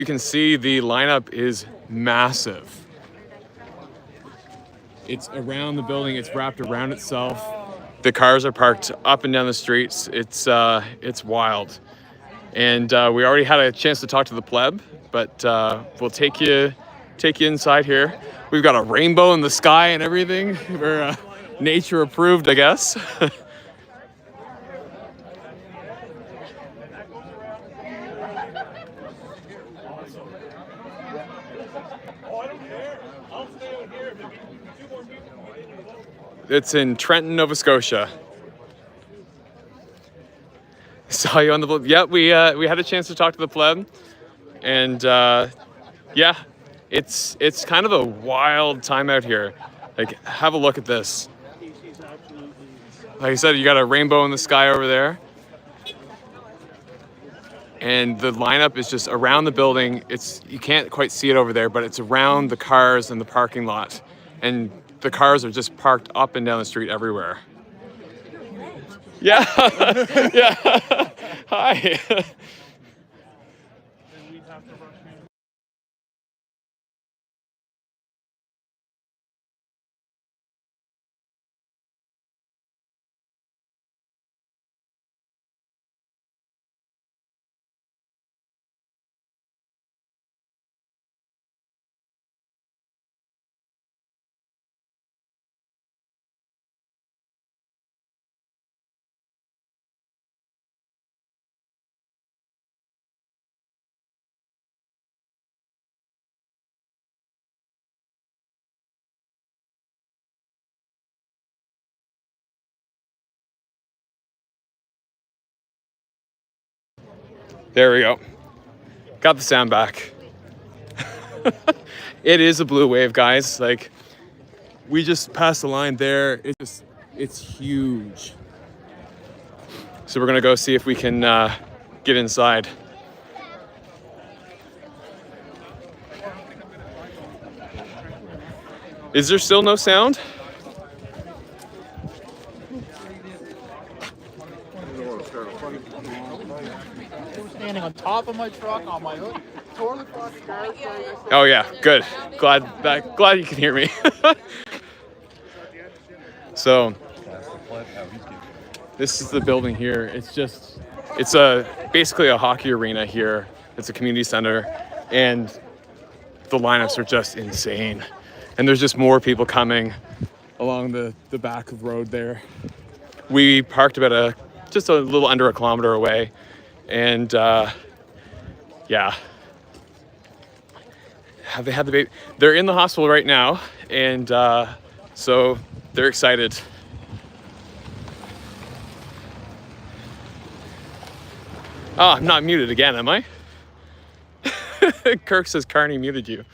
You can see the lineup is massive. It's around the building, it's wrapped around itself. The cars are parked up and down the streets. It's wild. And we already had a chance to talk to the pleb, but we'll take you inside here. We've got a rainbow in the sky and everything. We're nature approved, I guess. It's in Trenton, Nova Scotia. Saw you on the pleb. Yeah, we had a chance to talk to the pleb, and yeah, it's kind of a wild time out here. Like, have a look at this. Like I said, you got a rainbow in the sky over there, and the lineup is just around the building. You can't quite see it over there, but it's around the cars and the parking lot, and the cars are just parked up and down the street everywhere. Yeah, yeah. Hi. There we go. Got the sound back. It is a blue wave, guys. Like, we just passed the line there. It's huge. So we're gonna go see if we can get inside. Is there still no sound? Standing on top of my truck on my hood. Oh yeah, good. Glad you can hear me. So this is the building here. It's basically a hockey arena here. It's a community center, and the lineups are just insane. And there's just more people coming along the back of the road there. We parked about just a little under a kilometer away, and yeah. Have they had the baby? They're in the hospital right now, and so they're excited. Oh, I'm not muted again, am I? Kirk says Carney muted you.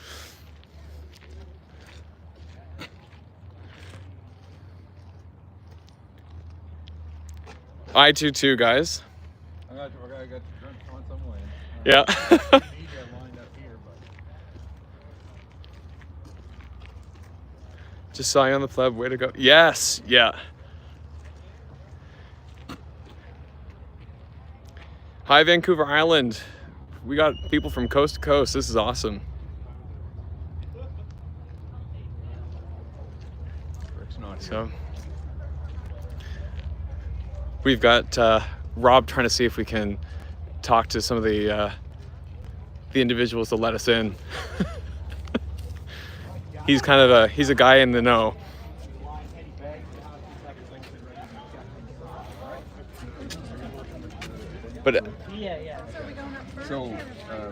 I do too, guys. I got to drink on some way. Yeah. Just saw you on the pleb. Way to go. Yes. Yeah. Hi, Vancouver Island. We got people from coast to coast. This is awesome. So we've got Rob trying to see if we can talk to some of the individuals that let us in. He's kind of he's a guy in the know. But Yeah. So,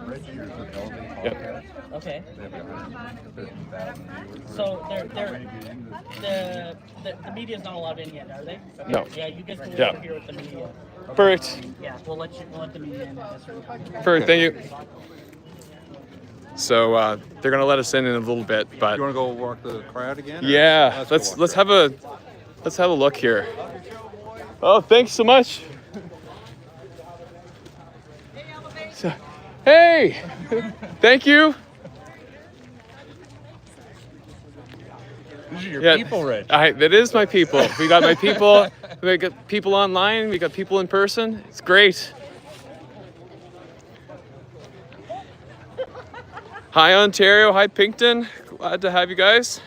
registered for television podcast. Okay. They have 150,000 viewers. So the media's not allowed in yet, are they? Okay. No. Yeah, you guys can Yeah. over here with the media. perfect. Yeah, we'll let the media in at a certain time. Perfect. Thank you. So they're gonna let us in a little bit, but You want to go walk the crowd again? or- yeah, go let's walk have a look here. Oh, thanks so much. So, hey, thank you. These are your Yeah, people, Rich. That is my people. We got my people. We got people online. We got people in person. It's great. Hi, Ontario. Hi, Pinkton. Glad to have you guys.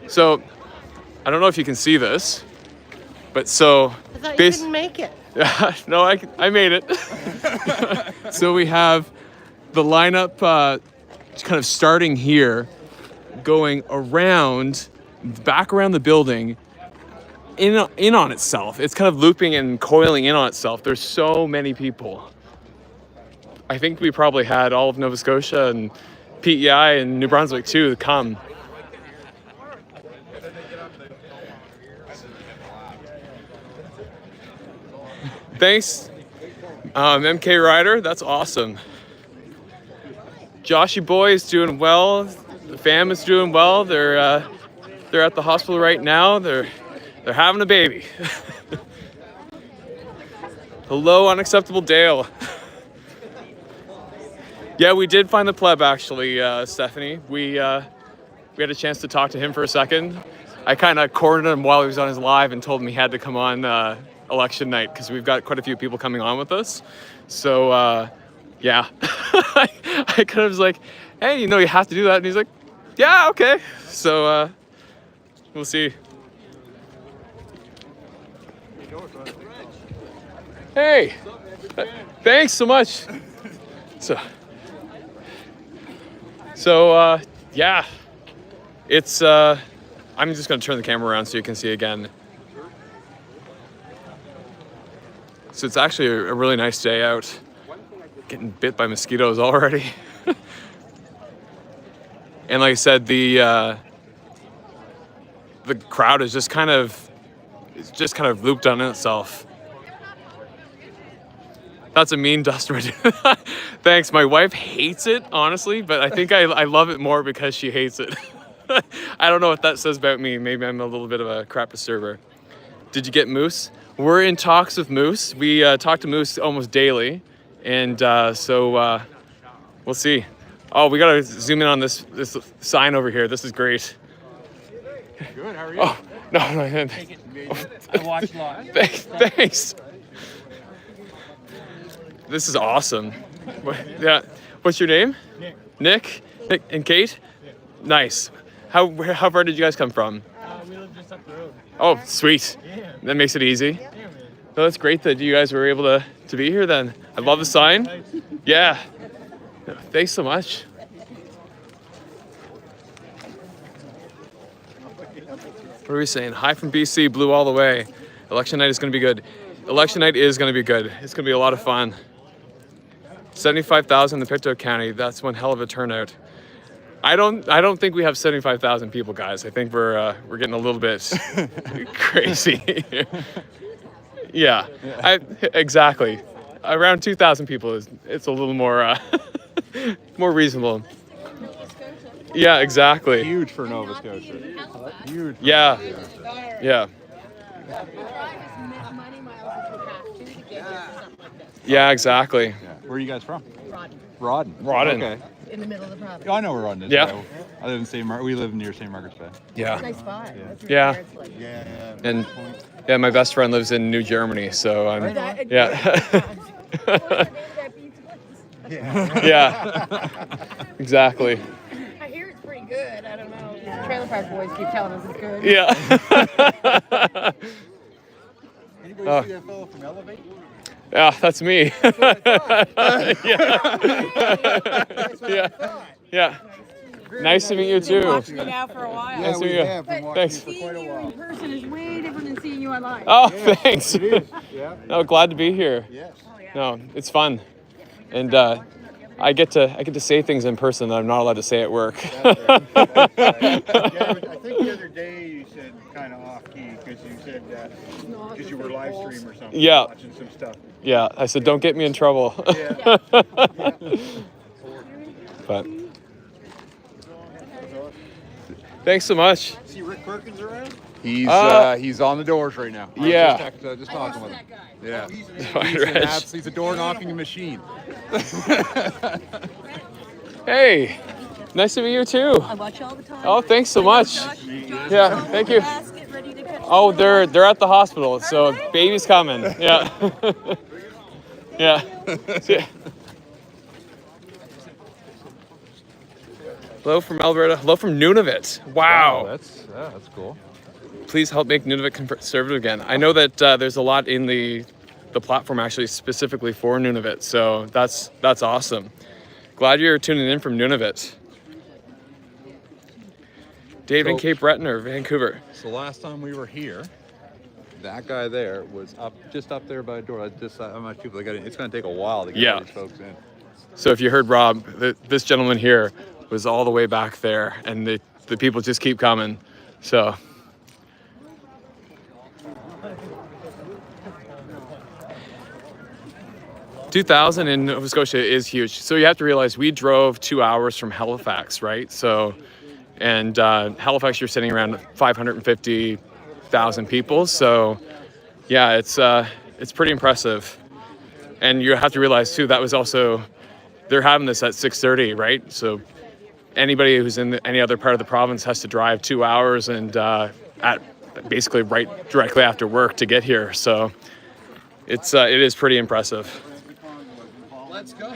So, I don't know if you can see this, but so... I thought you didn't make it. No, I made it. So we have the lineup kind of starting here, going around, back around the building, in on itself. It's kind of looping and coiling in on itself. There's so many people. I think we probably had all of Nova Scotia and PEI and New Brunswick too come. Thanks, MK Ryder. That's awesome. Joshy boy is doing well. The fam is doing well. They're at the hospital right now. They're having a baby. Hello, unacceptable Dale. Yeah, we did find the pleb actually, Stephanie. We had a chance to talk to him for a second. I kind of cornered him while he was on his live and told him he had to come on election night because we've got quite a few people coming on with us. So yeah, I kind of was like, hey, you have to do that. And he's like, yeah, okay. So we'll see. Hey, thanks so much. So yeah, it's, I'm just gonna turn the camera around so you can see again. So it's actually a really nice day out. Getting bit by mosquitoes already. And like I said, the crowd is just kind of looped on itself. That's a mean Dustin. Thanks. My wife hates it, honestly, but I think I love it more because she hates it. I don't know what that says about me. Maybe I'm a little bit of a crap disturber. Did you get moose? We're in talks with moose. We talk to moose almost daily, and so we'll see. Oh, we gotta zoom in on this sign over here. This is great. Good, how are you? Oh, no. I watched live. Thanks. This is awesome. Yeah. What's your name? Nick. Nick and Kate? Yeah. Nice. How far did you guys come from? We live just up the road. Oh, sweet. Yeah. That makes it easy. Yeah, man. No, that's great that you guys were able to be here then. I love the sign. Yeah. Thanks so much. What are we saying? Hi from BC, blue all the way. Election night is going to be good. Election night is going to be good. It's going to be a lot of fun. 75,000 in Pictou County. That's one hell of a turnout. I don't think we have 75,000 people, guys. I think we're getting a little bit crazy. Yeah, exactly. Around 2,000 people it's a little more more reasonable. Yeah, exactly. Huge for Nova Scotia. Huge. Yeah. Yeah. Yeah, exactly. Yeah. Where are you guys from? Rawdon. Rawdon. Okay. In the middle of the province. Oh, I know where Rawdon is. Yeah. I live in we live near St. Margaret's Bay. Yeah. Nice spot. That's where Yeah. your parents live. Yeah. And yeah, my best friend lives in New Germany, so I'm yeah. Yeah. Exactly. I hear it's pretty good. I don't know. The trailer park boys keep telling us it's good. Yeah. Anybody see that fellow from Elev8? Yeah, that's me. Yeah. Yeah. Nice to meet you too. Watching you now for a while. Nice to meet you. have been watching Thanks. for Seeing quite a you while. in person is way different than seeing you online. Oh, thanks. It is. Yeah. No, glad to be here. Yes. No, it's fun, and I get to say things in person that I'm not allowed to say at work. That's right. Yeah, I think the other day you said kind of off key because you said because you were live stream or something. Yeah. Watching some stuff. Yeah, I said don't get me in trouble. Yeah. But thanks so much. See Rick Perkins around? He's on the doors right now. Yeah. Just talking with him. Yeah. He's a door knocking machine. Hey, nice to meet you too. I watch you all the time. Oh, thanks so much. Yeah, thank you. Get ready to catch Oh, they're at the hospital, so baby's coming. Yeah. Yeah. Yeah. Hello from Alberta. Hello from Nunavut. Wow. That's cool. Please help make Nunavut conservative again. I know that there's a lot in the platform actually specifically for Nunavut, so that's awesome. Glad you're tuning in from Nunavut. Dave in Cape Breton or Vancouver? So last time we were here, that guy there was just up there by the door. How much people they got in? It's going to take a while to get all these folks in. So if you heard Rob, this gentleman here was all the way back there, and the people just keep coming. So. $2,000 in Nova Scotia is huge. So you have to realize we drove 2 hours from Halifax, right? So, and Halifax, you're sitting around 550,000 people. So, yeah, it's pretty impressive. And you have to realize too that was also they're having this at 6:30, right? So anybody who's in any other part of the province has to drive 2 hours and at basically right directly after work to get here. So it is pretty impressive. Let's go.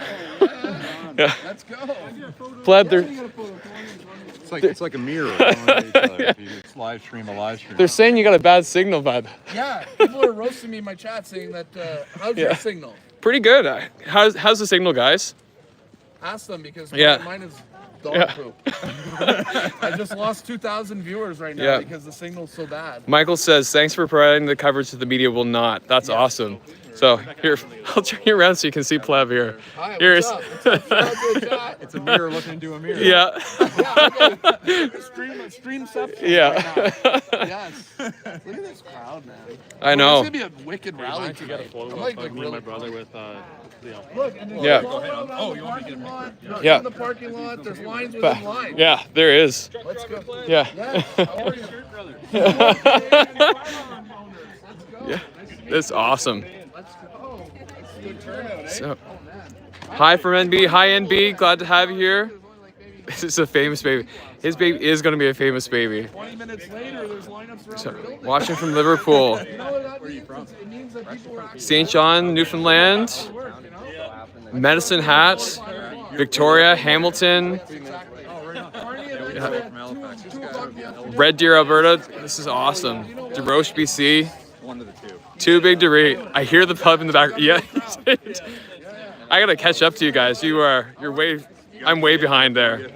Yeah. Let's go. Pleb, It's like a mirror. If you live stream a live stream. they're saying you got a bad signal, bud. Yeah, people are roasting me in my chat saying that, how's your signal? Pretty good. How's the signal, guys? Ask them because Yeah. mine is dog poop. I just lost 2,000 viewers right now because the signal's so bad. Michael says, thanks for providing the coverage that the media will not. That's awesome. So here, I'll turn you around so you can see Pleb here. Hi, Here's, what's up? It's a mirror looking into a mirror. yeah. Stream substance Yeah. right now. Yes. Look at this crowd, man. I know. It's going to be a wicked rally tonight. I'm like my brother with Look, and there's Yeah. oh, you want to get a picture? Yeah. In the parking lot, there's lines within lines. Yeah, there is. Let's go. Yeah. Yes. How are you? Yeah. That's awesome. Let's go. That's a good turnout, eh? So, hi from NB. Hi NB. Glad to have you here. This is a famous baby. His baby is going to be a famous baby. 20 minutes later, there's lineups around So, the building. watching from Liverpool. You know what that means? It means that people are actually St. John, Newfoundland. work, you know? Medicine Hat. Victoria, Hamilton. Red Deer, Alberta. This is awesome. DeRoche, BC. One of the two. Too big to read. I hear the pub in the back. Yeah. I gotta catch up to you guys. I'm way behind there.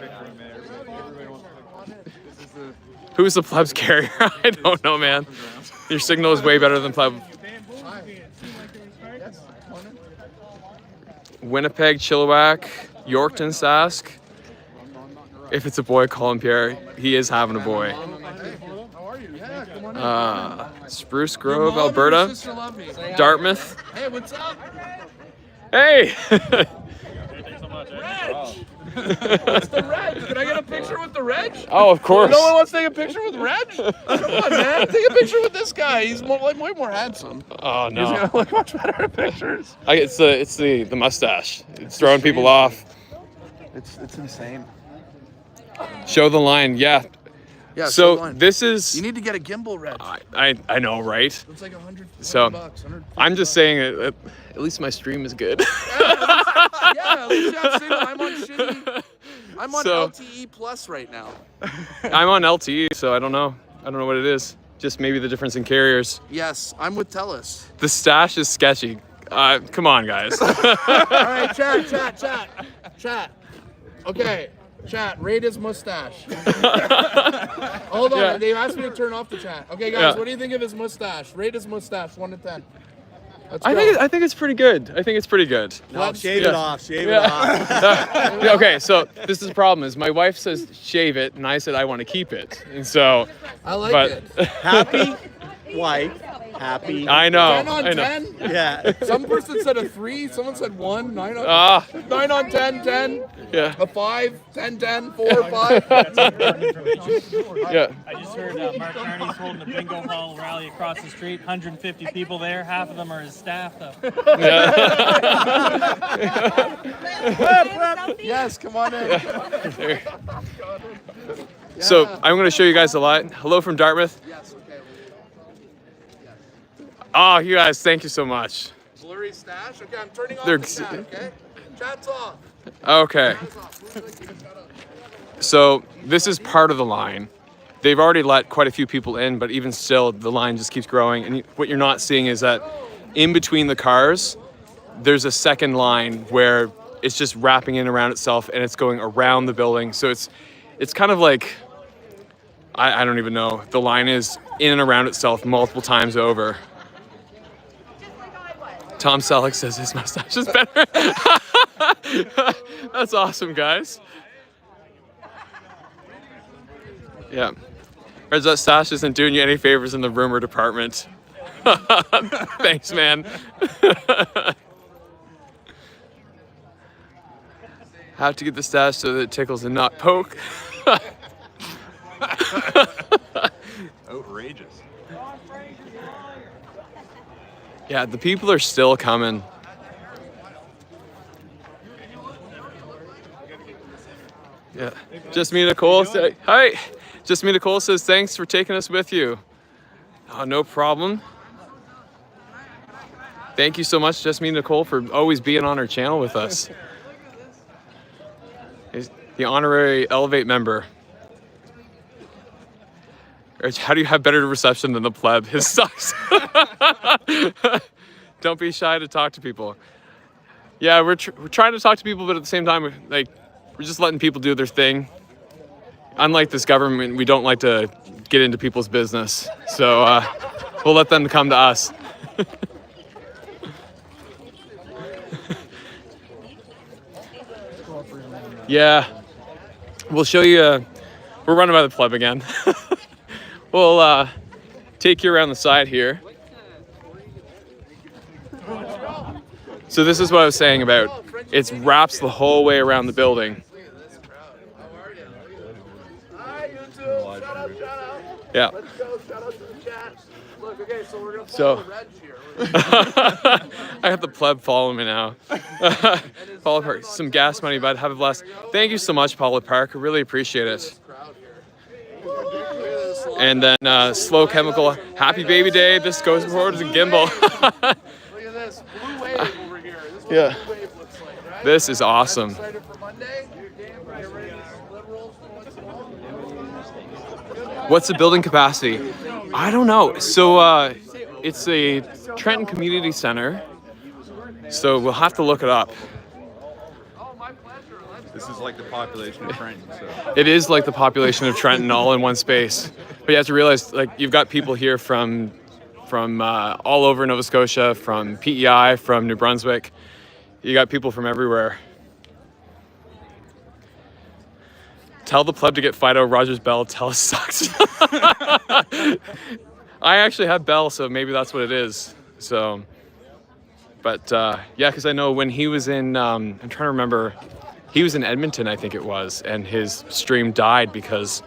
Who's the pleb's carrier? I don't know, man. Your signal is way better than pleb. Winnipeg, Chilliwack, Yorkton, Sask. If it's a boy, call him Pierre. He is having a boy. How are you? Yeah, come on in. Spruce Grove, Alberta. Sister love me. Dartmouth. Hey, what's up? Hey! What's the Reg? Can I get a picture with the Reg? Oh, of course. No one wants to take a picture with Reg? Come on, man. Take a picture with this guy. He's way more handsome. Oh He's no! gonna look much better in pictures. It's the mustache. It's throwing people off. It's insane. Show the line, yeah. Yeah. So this is. You need to get a gimbal, Reg. I know, right? It's like 100 So, bucks. I'm just saying at least my stream is good. Yeah, at least you have signal. I'm on So- LTE Plus right now. I'm on LTE, so I don't know. I don't know what it is. Just maybe the difference in carriers. Yes, I'm with TELUS. The stash is sketchy. Come on, guys. All right, chat. Okay, chat, rate his mustache. Hold on, Yeah. they asked me to turn off the chat. Okay, guys, Yeah. what do you think of his mustache? Rate his mustache, 1 to 10. Let's go. I think it's pretty good. I think it's pretty good. No, shave Yeah. it off. Shave it off. Yeah, okay, so this is the problem is my wife says shave it, and I said I want to keep it, and so. I like But it. Happy wife. Happy. I know. 10 on I know. 10? Yeah. Some person said a 3, someone said 1, 9 on, Ah, 9 on 10, 10, yeah, a 5, 10, 10, 4, 5. yeah. I just heard Mark Carney's holding a bingo hall rally across the street. 150 people there. Half of them are his staff, though. Yes, come on in. So I'm going to show you guys a lot. Hello from Dartmouth. Yes, okay. Oh, you guys, thank you so much. Blurry stash. Okay, I'm turning off They're the chat, okay? Chat's off. Okay. Chat's off. Shut up. So this is part of the line. They've already let quite a few people in, but even still, the line just keeps growing. And what you're not seeing is that in between the cars, there's a second line where it's just wrapping in around itself and it's going around the building. So it's kind of like, I don't even know. The line is in and around itself multiple times over. Tom Selleck says his mustache is better. That's awesome, guys. Yeah. Reds, that stash isn't doing you any favors in the rumor department. Thanks, man. Have to get the stash so that it tickles and not poke. Outrageous. Yeah, the people are still coming. Yeah. Just me, Nicole. Hi. Just me, Nicole says thanks for taking us with you. Oh, no problem. Thank you so much, Just me, Nicole, for always being on our channel with us. He's the honorary Elev8 member. How do you have better reception than the pleb? His sucks. Don't be shy to talk to people. Yeah, we're trying to talk to people, but at the same time, we're just letting people do their thing. Unlike this government, we don't like to get into people's business. So we'll let them come to us. Yeah, we'll show you. We're running by the pleb again. We'll take you around the side here. So this is what I was saying about. It wraps the whole way around the building. Yeah. Let's go. Shout out to the chat. Look, okay, so we're gonna So- follow Reg here. I have the pleb following me now. Paula Park, some gas money, bud. Have a blast. Thank you so much, Paula Park. I really appreciate it. And then Slow Chemical, happy baby day. This goes forward as a gimbal. Look at this blue wave over here. This is what Yeah. blue wave looks like, right? This is awesome. Excited for Monday? Get ready to get liberals. What's the building capacity? I don't know. So it's a Trenton Community Center. So we'll have to look it up. This is like the population of Trenton, so. It is like the population of Trenton all in one space. But you have to realize, like, you've got people here from all over Nova Scotia, from PEI, from New Brunswick. You got people from everywhere. Tell the pleb to get Fido. Rogers Bell. Tell us sucks. I actually have Bell, so maybe that's what it is. So, but yeah, because I know when he was in, I'm trying to remember, he was in Edmonton, I think it was, and his stream died because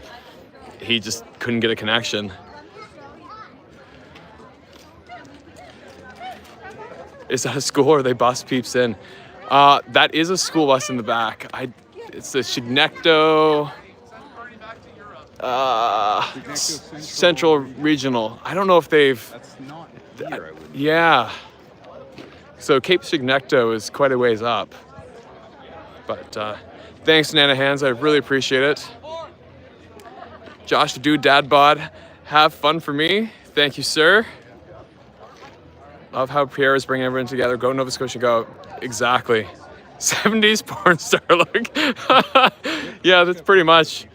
he just couldn't get a connection. Is that a school or they bus peeps in? That is a school bus in the back. It's the Chignecto Central Regional. I don't know if they've. That's not here, I wouldn't. Yeah. So Cape Chignecto is quite a ways up. But thanks, Nana Hands. I really appreciate it. Josh, dude, dad bod, have fun for me. Thank you, sir. Love how Pierre is bringing everyone together. Go Nova Scotia, go. Exactly. 70s porn star look. Yeah, that's pretty much.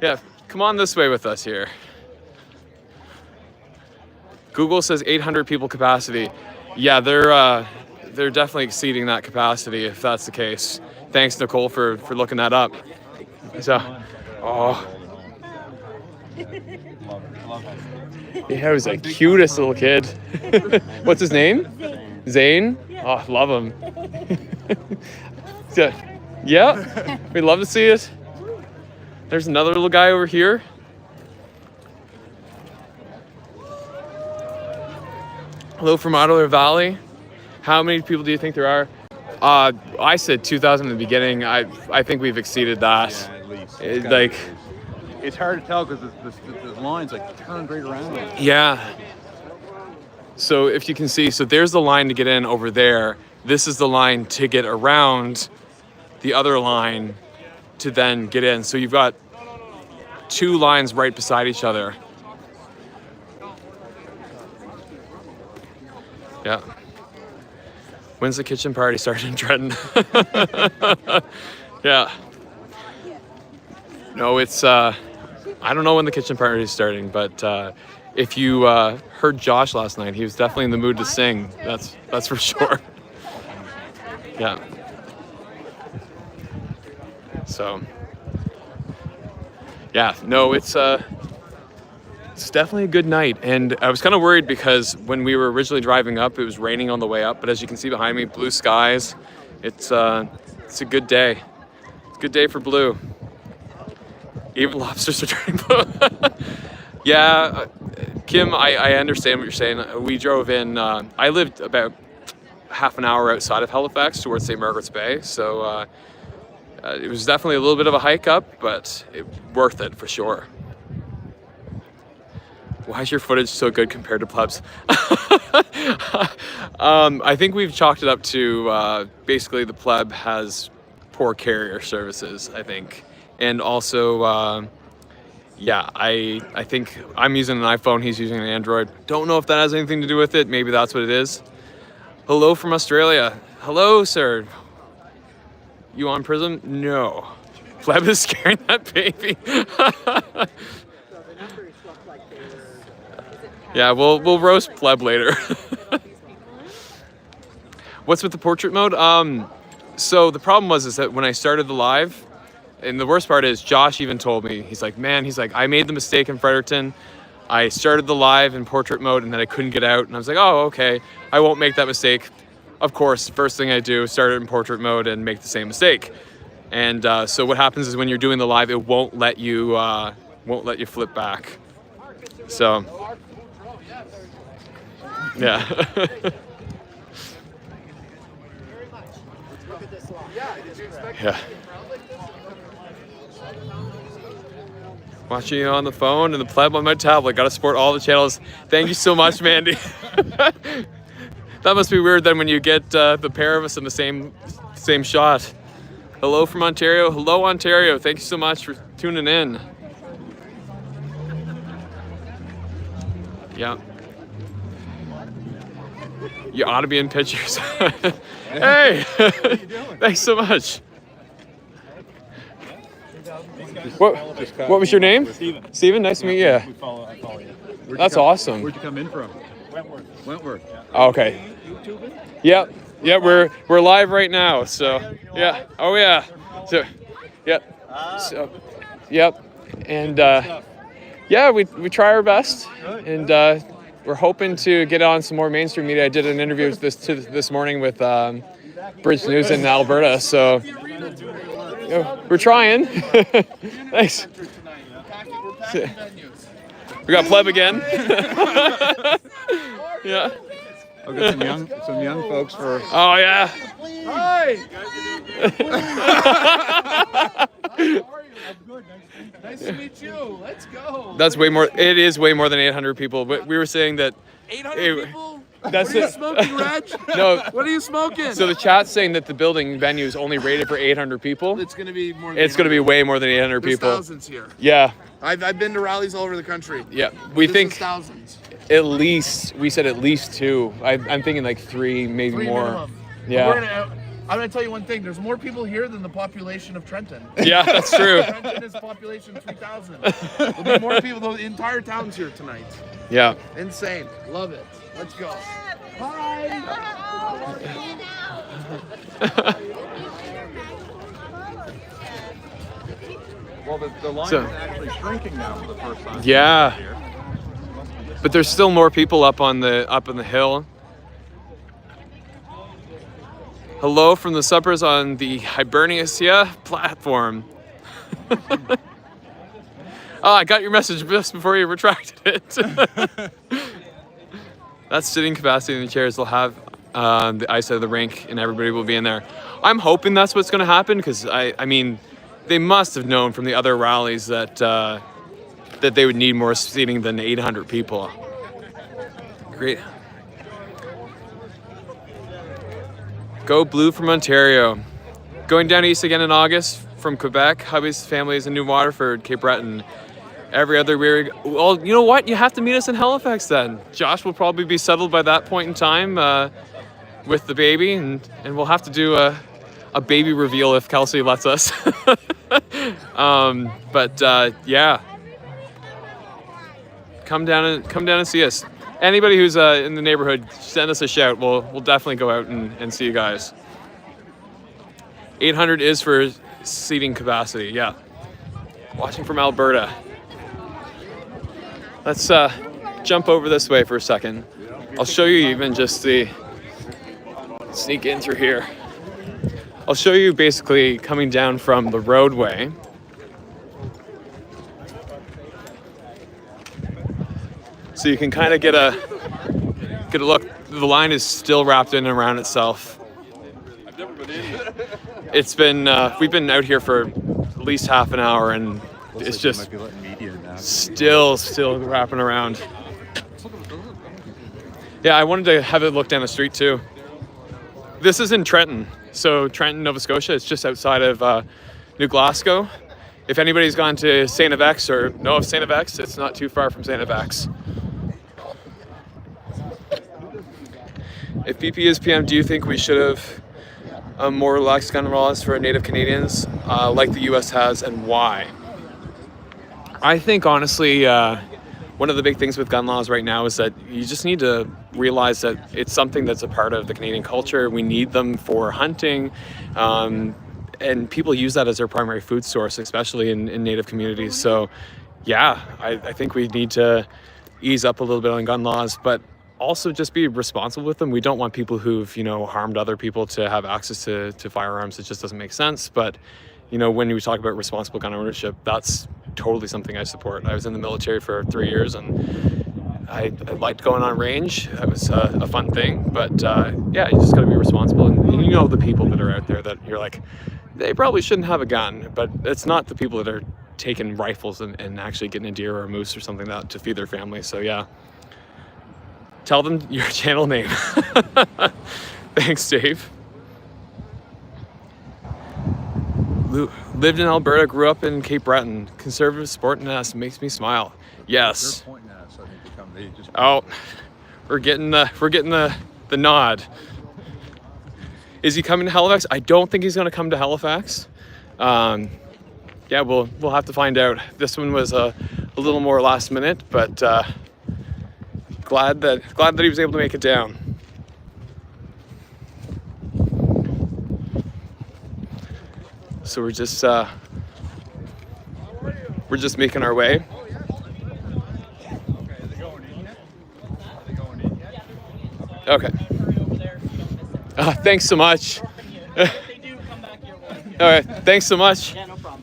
Yeah, come on this way with us here. Google says 800 people capacity. Yeah, they're definitely exceeding that capacity if that's the case. Thanks, Nicole, for looking that up. So, oh. Yeah, he was the cutest little kid. What's his name? Zane? Oh, love him. Yeah, we'd love to see it. There's another little guy over here. Hello from Ottawa Valley. How many people do you think there are? I said 2,000 in the beginning. I think we've exceeded that. Yeah, at least. It's hard to tell because the lines like turn right around. Yeah. So if you can see, so there's the line to get in over there. This is the line to get around the other line to then get in. So you've got 2 lines right beside each other. Yeah. When's the kitchen party starting in Trenton? Yeah. No, it's, I don't know when the kitchen party is starting, but if you heard Josh last night, he was definitely in the mood to sing. That's for sure. Yeah. So, yeah, no, it's definitely a good night. And I was kind of worried because when we were originally driving up, it was raining on the way up. But as you can see behind me, blue skies. It's a good day. It's a good day for blue. Even lobsters are turning blue. Yeah, Kim, I understand what you're saying. We drove in, I lived about half an hour outside of Halifax towards St. Margaret's Bay. So it was definitely a little bit of a hike up, but worth it for sure. Why is your footage so good compared to Plebs? I think we've chalked it up to basically the Pleb has poor carrier services, I think. And also, yeah, I think I'm using an iPhone, he's using an Android. Don't know if that has anything to do with it. Maybe that's what it is. Hello from Australia. Hello, sir. You on Prism? No. Pleb is scaring that baby. Yeah, we'll roast Pleb later. What's with the portrait mode? So the problem is that when I started the live, and the worst part is Josh even told me, he's like, I made the mistake in Fredericton. I started the live in portrait mode and then I couldn't get out. And I was like, oh, okay, I won't make that mistake. Of course, first thing I do, start it in portrait mode and make the same mistake. And so what happens is when you're doing the live, it won't let you flip back. So, yeah. Yeah. Watching you on the phone and the Pleb on my tablet. Got to support all the channels. Thank you so much, Mandy. That must be weird then when you get the pair of us in the same shot. Hello from Ontario. Hello, Ontario. Thank you so much for tuning in. Yeah. You ought to be in pictures. Hey! Thanks so much. What was your name? Steven. Steven, nice to meet you. I follow you. That's awesome. Where'd you come in from? Wentworth. Oh, okay. Yep. Yeah, we're live right now. So yeah. Oh yeah. So yep. So yep. And yeah, we try our best, and we're hoping to get on some more mainstream media. I did an interview this morning with Bridge News in Alberta. So we're trying. Thanks. We got Pleb again. Yeah. I'll get some young folks for. Oh yeah. Hi. Nice to meet you. Let's go. That's way more. It is way more than 800 people. But we were saying that. 800 people? That's What are you it. smoking, Reg? No. What are you smoking? So the chat's saying that the building venue is only rated for 800 people. It's going to be more than It's going to be way more than 800 There's people. thousands here. Yeah. I've been to rallies all over the country. Yeah. We This think is thousands. at least. We said at least 2. I'm thinking like 3, maybe 3 more. minimum. Yeah. I'm gonna tell you one thing. There's more people here than the population of Trenton. Yeah, that's true. Trenton is population 3,000. There'll be more people. The entire town's here tonight. Yeah. Insane. Love it. Let's go. Hi. Well, the line So- is actually shrinking now for the first time. Yeah. Here. But there's still more people up on the hill. Hello from the suppers on the Hiberniasia platform. Oh, I got your message just before you retracted it. That's sitting capacity in the chairs. They'll have the ice out of the rink and everybody will be in there. I'm hoping that's what's going to happen because I mean, they must have known from the other rallies that that they would need more seating than 800 people. Great. Go blue from Ontario. Going down east again in August from Quebec. Hubby's family is in New Waterford, Cape Breton. Every other weird. Well, you know what? You have to meet us in Halifax then. Josh will probably be settled by that point in time with the baby, and we'll have to do a baby reveal if Kelsey lets us. Yeah, come down and see us. Anybody who's in the neighborhood, send us a shout. We'll definitely go out and see you guys. 800 is for seating capacity. Yeah. Watching from Alberta. Let's jump over this way for a second. I'll show you even just the sneak in through here. I'll show you basically coming down from the roadway. So you can kind of get a look. The line is still wrapped in and around itself. I've never been in. It's been we've been out here for at least half an hour, and it's just still wrapping around. Yeah, I wanted to have a look down the street too. This is in Trenton. So Trenton, Nova Scotia, it's just outside of New Glasgow. If anybody's gone to St. F or know of St. F, it's not too far from St. F. If BP is PM, do you think we should have more relaxed gun laws for Native Canadians like the US has, and why? I think honestly, one of the big things with gun laws right now is that you just need to realize that it's something that's a part of the Canadian culture. We need them for hunting, and people use that as their primary food source, especially in Native communities. So yeah, I think we need to ease up a little bit on gun laws, but also just be responsible with them. We don't want people who've, harmed other people to have access to firearms. It just doesn't make sense. But, when we talk about responsible gun ownership, that's totally something I support. I was in the military for 3 years, and I liked going on range. It was a fun thing. But yeah, you just got to be responsible. And the people that are out there that you're like, they probably shouldn't have a gun. But it's not the people that are taking rifles and actually getting a deer or a moose or something like that to feed their family. So yeah. Tell them your channel name. Thanks, Dave. Lived in Alberta, grew up in Cape Breton. Conservative sport nest makes me smile. Yes. They're pointing at us. I think they come. They just. Oh, we're getting the nod. Is he coming to Halifax? I don't think he's going to come to Halifax. Yeah, we'll have to find out. This one was a little more last minute, but. Glad that he was able to make it down. So we're just making our way. Okay. Thanks so much. All right. Thanks so much. Yeah, no problem.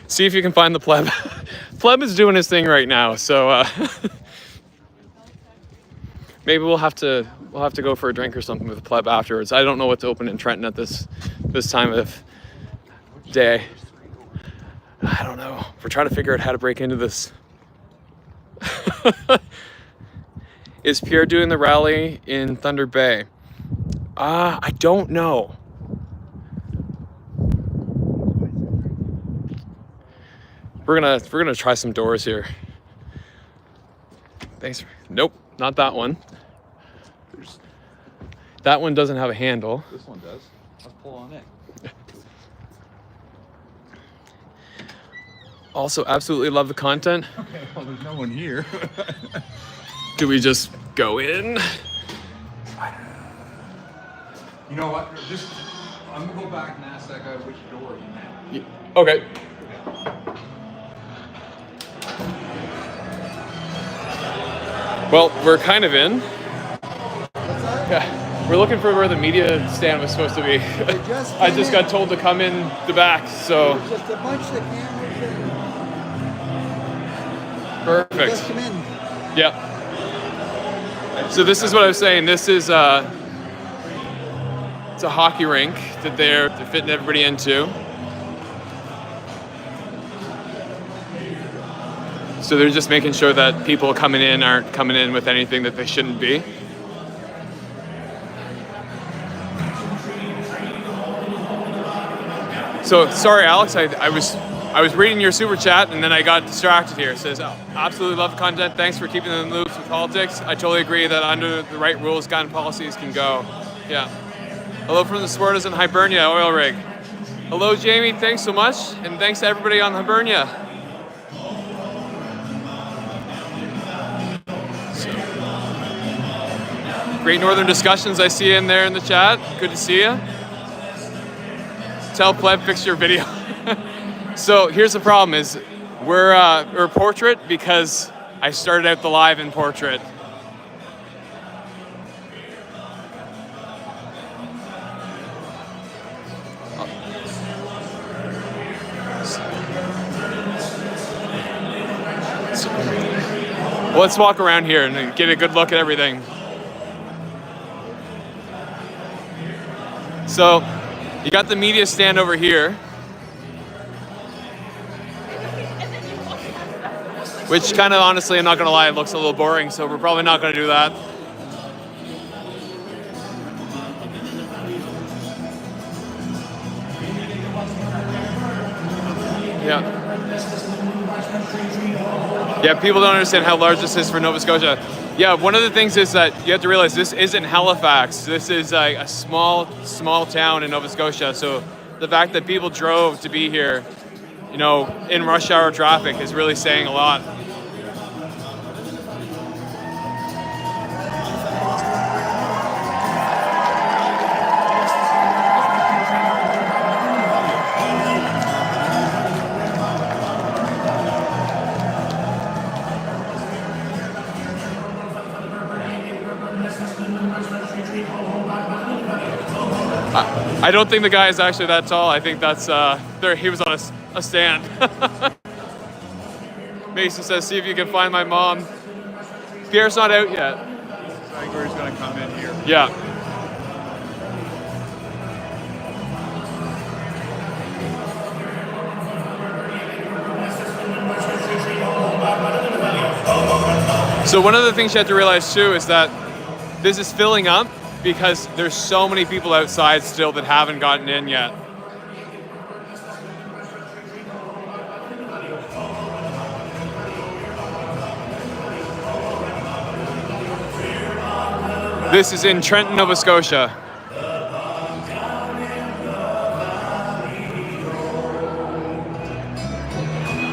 See if you can find the pleb. Pleb is doing his thing right now, so. Maybe we'll have to go for a drink or something with the pleb afterwards. I don't know what's open in Trenton at this time of day. I don't know. We're trying to figure out how to break into this. Is Pierre doing the rally in Thunder Bay? I don't know. We're gonna try some doors here. Thanks. Nope, not that one. That one doesn't have a handle. This one does. Let's pull on it. Also, absolutely love the content. Okay, well, there's no one here. Do we just go in? You know what? I'm gonna go back and ask that guy which door he meant. Okay. Well, we're kind of in. Yeah. We're looking for where the media stand was supposed to be. I just got told to come in the back, so. Just a bunch of cameras. Perfect. Just come in. Yep. So this is what I was saying. This is it's a hockey rink that they're fitting everybody into. So they're just making sure that people coming in aren't coming in with anything that they shouldn't be. So sorry, Alex. I was reading your super chat and then I got distracted here. It says, oh, absolutely love the content. Thanks for keeping in the loop with politics. I totally agree that under the right rules, gun policies can go. Yeah. Hello from the Swartas in Hibernia oil rig. Hello, Jamie. Thanks so much, and thanks to everybody on Hibernia. Great Northern discussions I see in there in the chat. Good to see you. Tell Pleb fix your video. So here's the problem is we're portrait because I started out the live in portrait. Well, let's walk around here and get a good look at everything. So, you got the media stand over here, which kind of honestly, I'm not gonna lie, it looks a little boring, so we're probably not gonna do that. Yeah. Yeah, people don't understand how large this is for Nova Scotia. Yeah, one of the things is that you have to realize this isn't Halifax. This is a small town in Nova Scotia. So the fact that people drove to be here, you know, in rush hour traffic is really saying a lot. I don't think the guy is actually that tall. I think that's he was on a stand. Mason says, see if you can find my mom. Pierre's not out yet. Igor's gonna come in here. Yeah. So one of the things you have to realize too is that this is filling up because there's so many people outside still that haven't gotten in yet. This is in Trenton, Nova Scotia.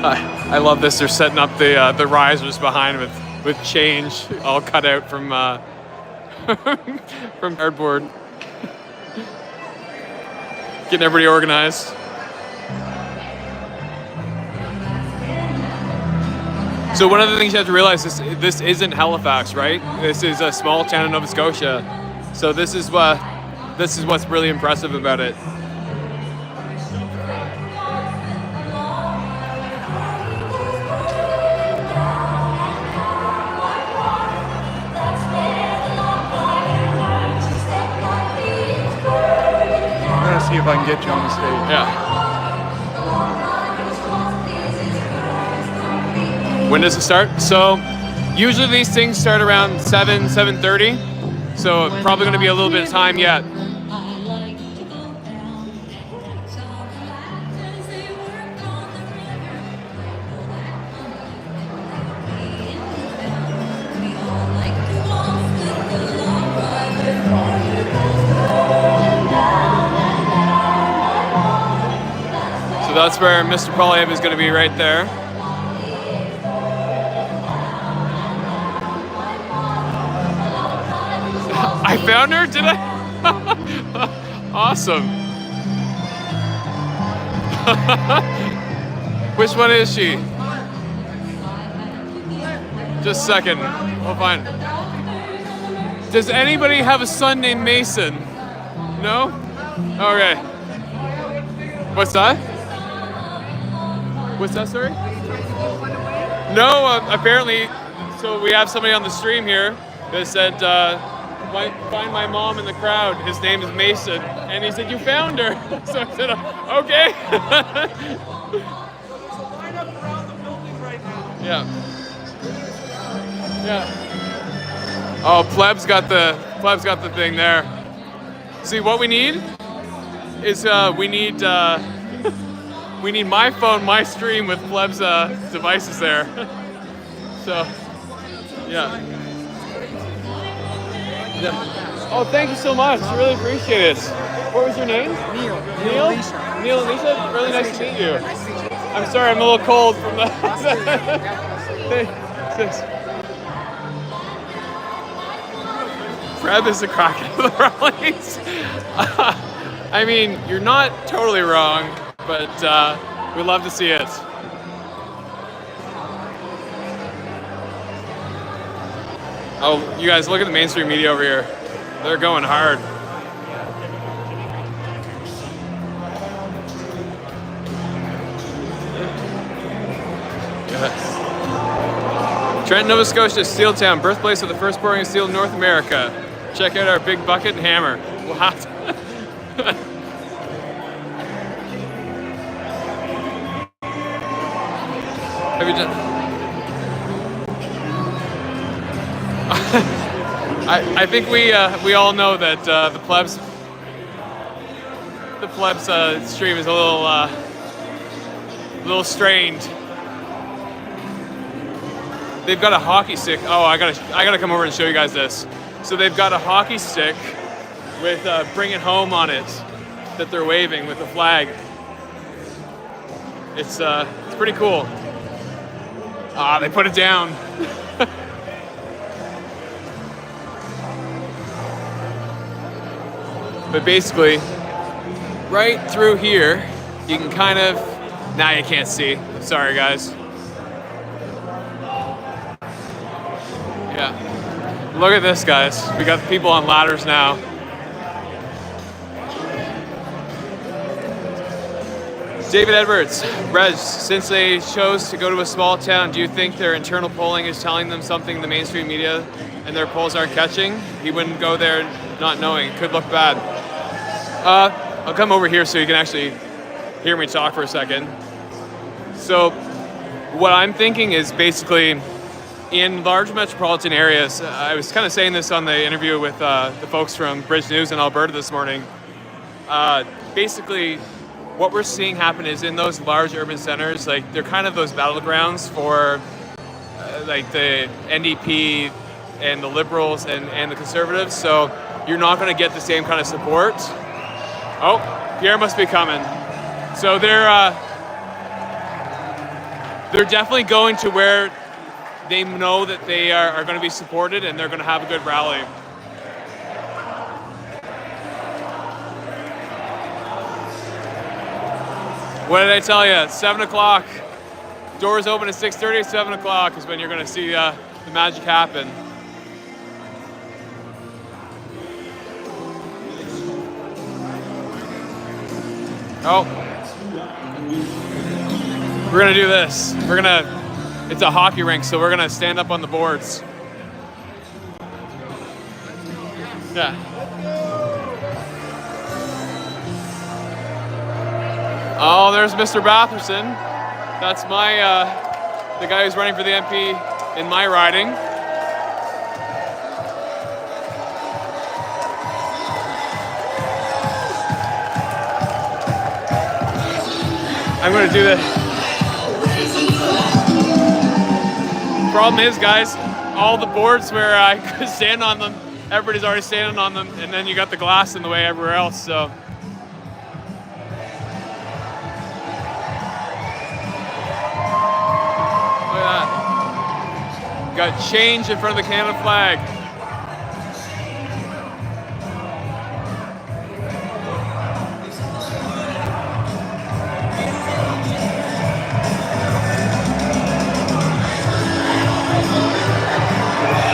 I love this. They're setting up the risers behind with change all cut out from from cardboard. Getting everybody organized. So one of the things you have to realize is this isn't Halifax, right? This is a small town in Nova Scotia. So this is what's really impressive about it. See if I can get you on the stage. Yeah. When does it start? So usually these things start around 7:30. So probably going to be a little bit of time yet. So that's where Mr. Polyev is going to be right there. I found her, did I? Awesome. Which one is she? Just a second, we'll find. Does anybody have a son named Mason? No? Okay. What's that? What's that, sorry? No, apparently, so we have somebody on the stream here that said, find my mom in the crowd. His name is Mason. And he said, you found her. So I said, okay. Yeah. Yeah. Oh, Pleb's got the thing there. See, what we need is we need we need my phone, my stream with Pleb's devices there. So, yeah. Oh, thank you so much. Really appreciate it. What was your name? Neil. Neil? Neil and Lisa? Really nice to meet you. I'm sorry, I'm a little cold from the... Thanks. Brad is the crack of the rallies. I mean, you're not totally wrong, but we'd love to see it. Oh, you guys, look at the mainstream media over here. They're going hard. Yes. Trenton, Nova Scotia, steel town, birthplace of the first pouring of steel in North America. Check out our big bucket and hammer. Wow. Have you done? I think we all know that the plebs stream is a little strained. They've got a hockey stick. Oh, I gotta come over and show you guys this. So they've got a hockey stick with "Bring It Home" on it that they're waving with the flag. It's pretty cool. Ah, they put it down. But basically, right through here, you can kind of, now you can't see. Sorry, guys. Yeah. Look at this, guys. We got the people on ladders now. David Edwards, Reg, since they chose to go to a small town, do you think their internal polling is telling them something the mainstream media and their polls aren't catching? He wouldn't go there not knowing. It could look bad. I'll come over here so you can actually hear me talk for a second. So what I'm thinking is basically in large metropolitan areas, I was kind of saying this on the interview with the folks from Bridge News in Alberta this morning. Basically, what we're seeing happen is in those large urban centers, like they're kind of those battlegrounds for like the NDP and the Liberals and the Conservatives. So you're not going to get the same kind of support. Oh, Pierre must be coming. So they're definitely going to where they know that they are going to be supported and they're going to have a good rally. What did I tell you? 7 o'clock. Doors open at 6:30. 7 o'clock is when you're going to see the magic happen. Oh. We're going to do this. It's a hockey rink, so we're going to stand up on the boards. Yeah. Oh, there's Mr. Batherson. That's the guy who's running for the MP in my riding. I'm gonna do this. Problem is, guys, all the boards where I could stand on them, everybody's already standing on them, and then you got the glass in the way everywhere else, so. Look at that. Got change in front of the Canada flag.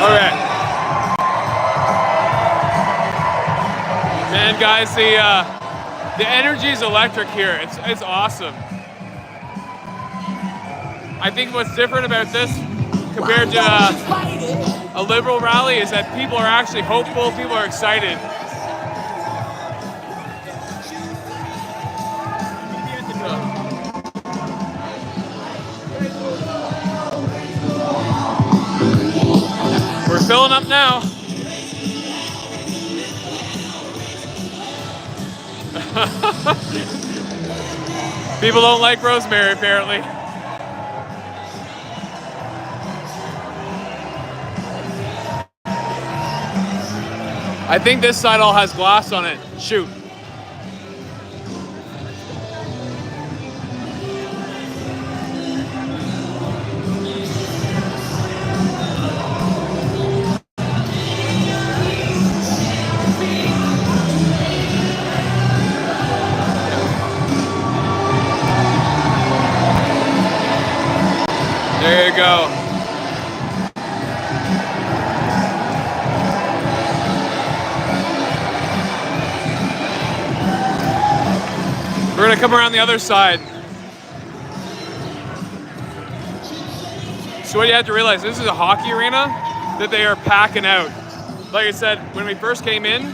Okay. Man, guys, the energy is electric here. It's awesome. I think what's different about this compared to a Liberal rally is that people are actually hopeful, people are excited. We're filling up now. People don't like rosemary, apparently. I think this side all has glass on it. Shoot. There you go. We're gonna come around the other side. So what you have to realize, this is a hockey arena that they are packing out. Like I said, when we first came in,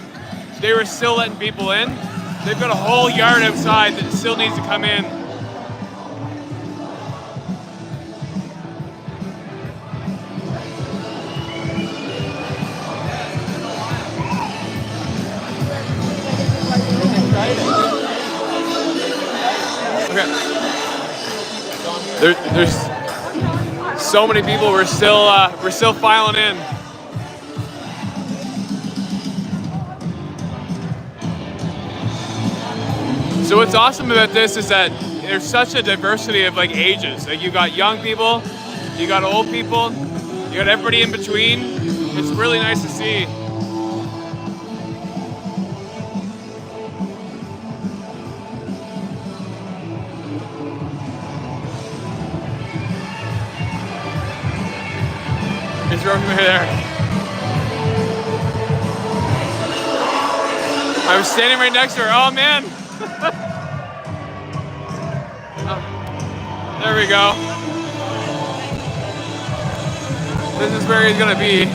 they were still letting people in. They've got a whole yard outside that still needs to come in. There's so many people. We're still filing in. So what's awesome about this is that there's such a diversity of like ages. Like you got young people, you got old people, you got everybody in between. It's really nice to see. It's right there. I was standing right next to her. Oh man. Oh, there we go. This is where he's gonna be.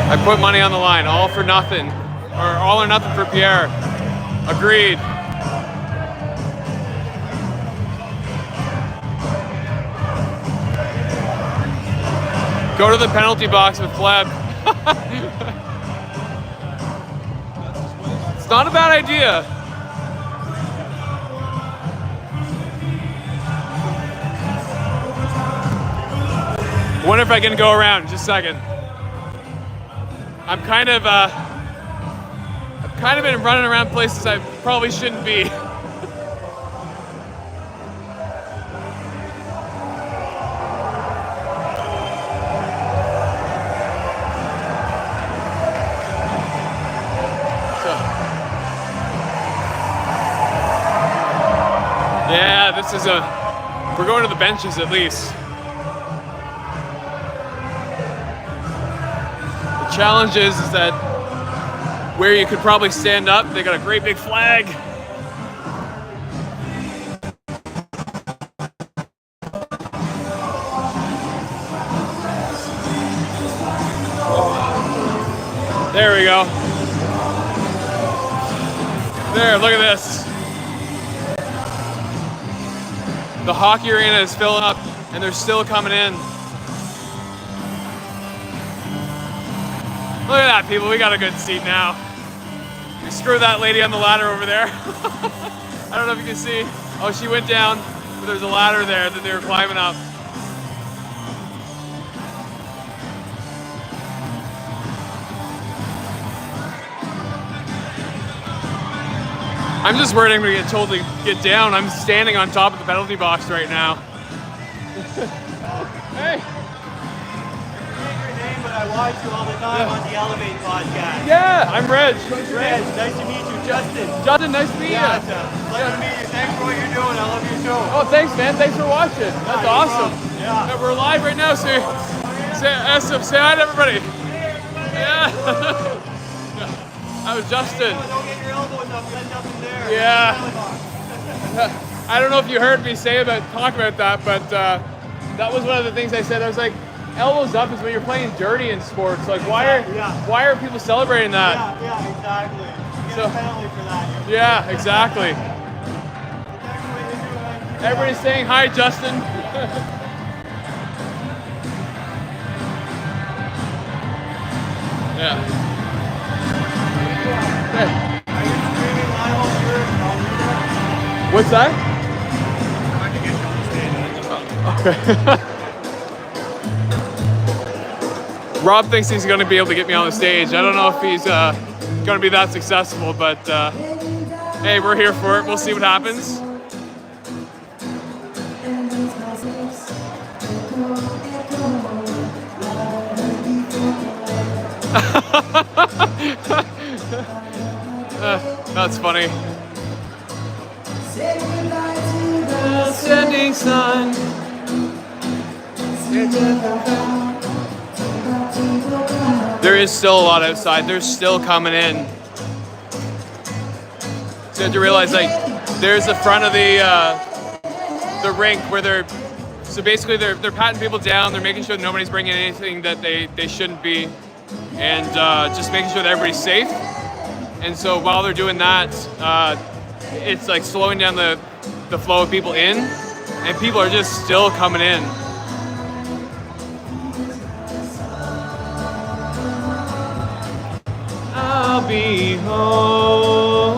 I put money on the line, all for nothing. Or all or nothing for Pierre. Agreed. Go to the penalty box with Fleb. It's not a bad idea. I wonder if I can go around. Just a second. I've kind of been running around places I probably shouldn't be. Yeah, this is we're going to the benches at least. The challenge is that where you could probably stand up, they got a great big flag. There we go. There, look at this. The hockey arena is filling up and they're still coming in. Look at that, people, we got a good seat now. Screw that lady on the ladder over there. I don't know if you can see. Oh, she went down, but there's a ladder there that they were climbing up. I'm just worried I'm gonna get told to get down. I'm standing on top of the penalty box right now. Hey. I watch you all the time on the Elev8 podcast. Yeah, I'm Reg. Reg, nice to meet you. Justin. Justin, nice to meet you. It's a pleasure to meet you. Thanks for what you're doing. I love your show. Oh, thanks, man. Thanks for watching. That's awesome. Yeah. We're live right now, so say hi to everybody. Yeah. That was Justin. Don't get your elbows up. There's nothing there. Yeah. I don't know if you heard me talk about that, but that was one of the things I said. I was like, elbows up is when you're playing dirty in sports. Like, why are people celebrating that? Yeah, exactly. You get a penalty for that. Yeah, exactly. Everybody's saying hi, Justin. What's that? Okay. Rob thinks he's going to be able to get me on the stage. I don't know if he's going to be that successful, but hey, we're here for it. We'll see what happens. That's funny. Sending sun. There is still a lot outside. They're still coming in. So you have to realize, like, there's the front of the rink where they're patting people down. They're making sure nobody's bringing anything that they shouldn't be, and just making sure that everybody's safe. And so while they're doing that, it's like slowing down the flow of people in, and people are just still coming in. I'll be home.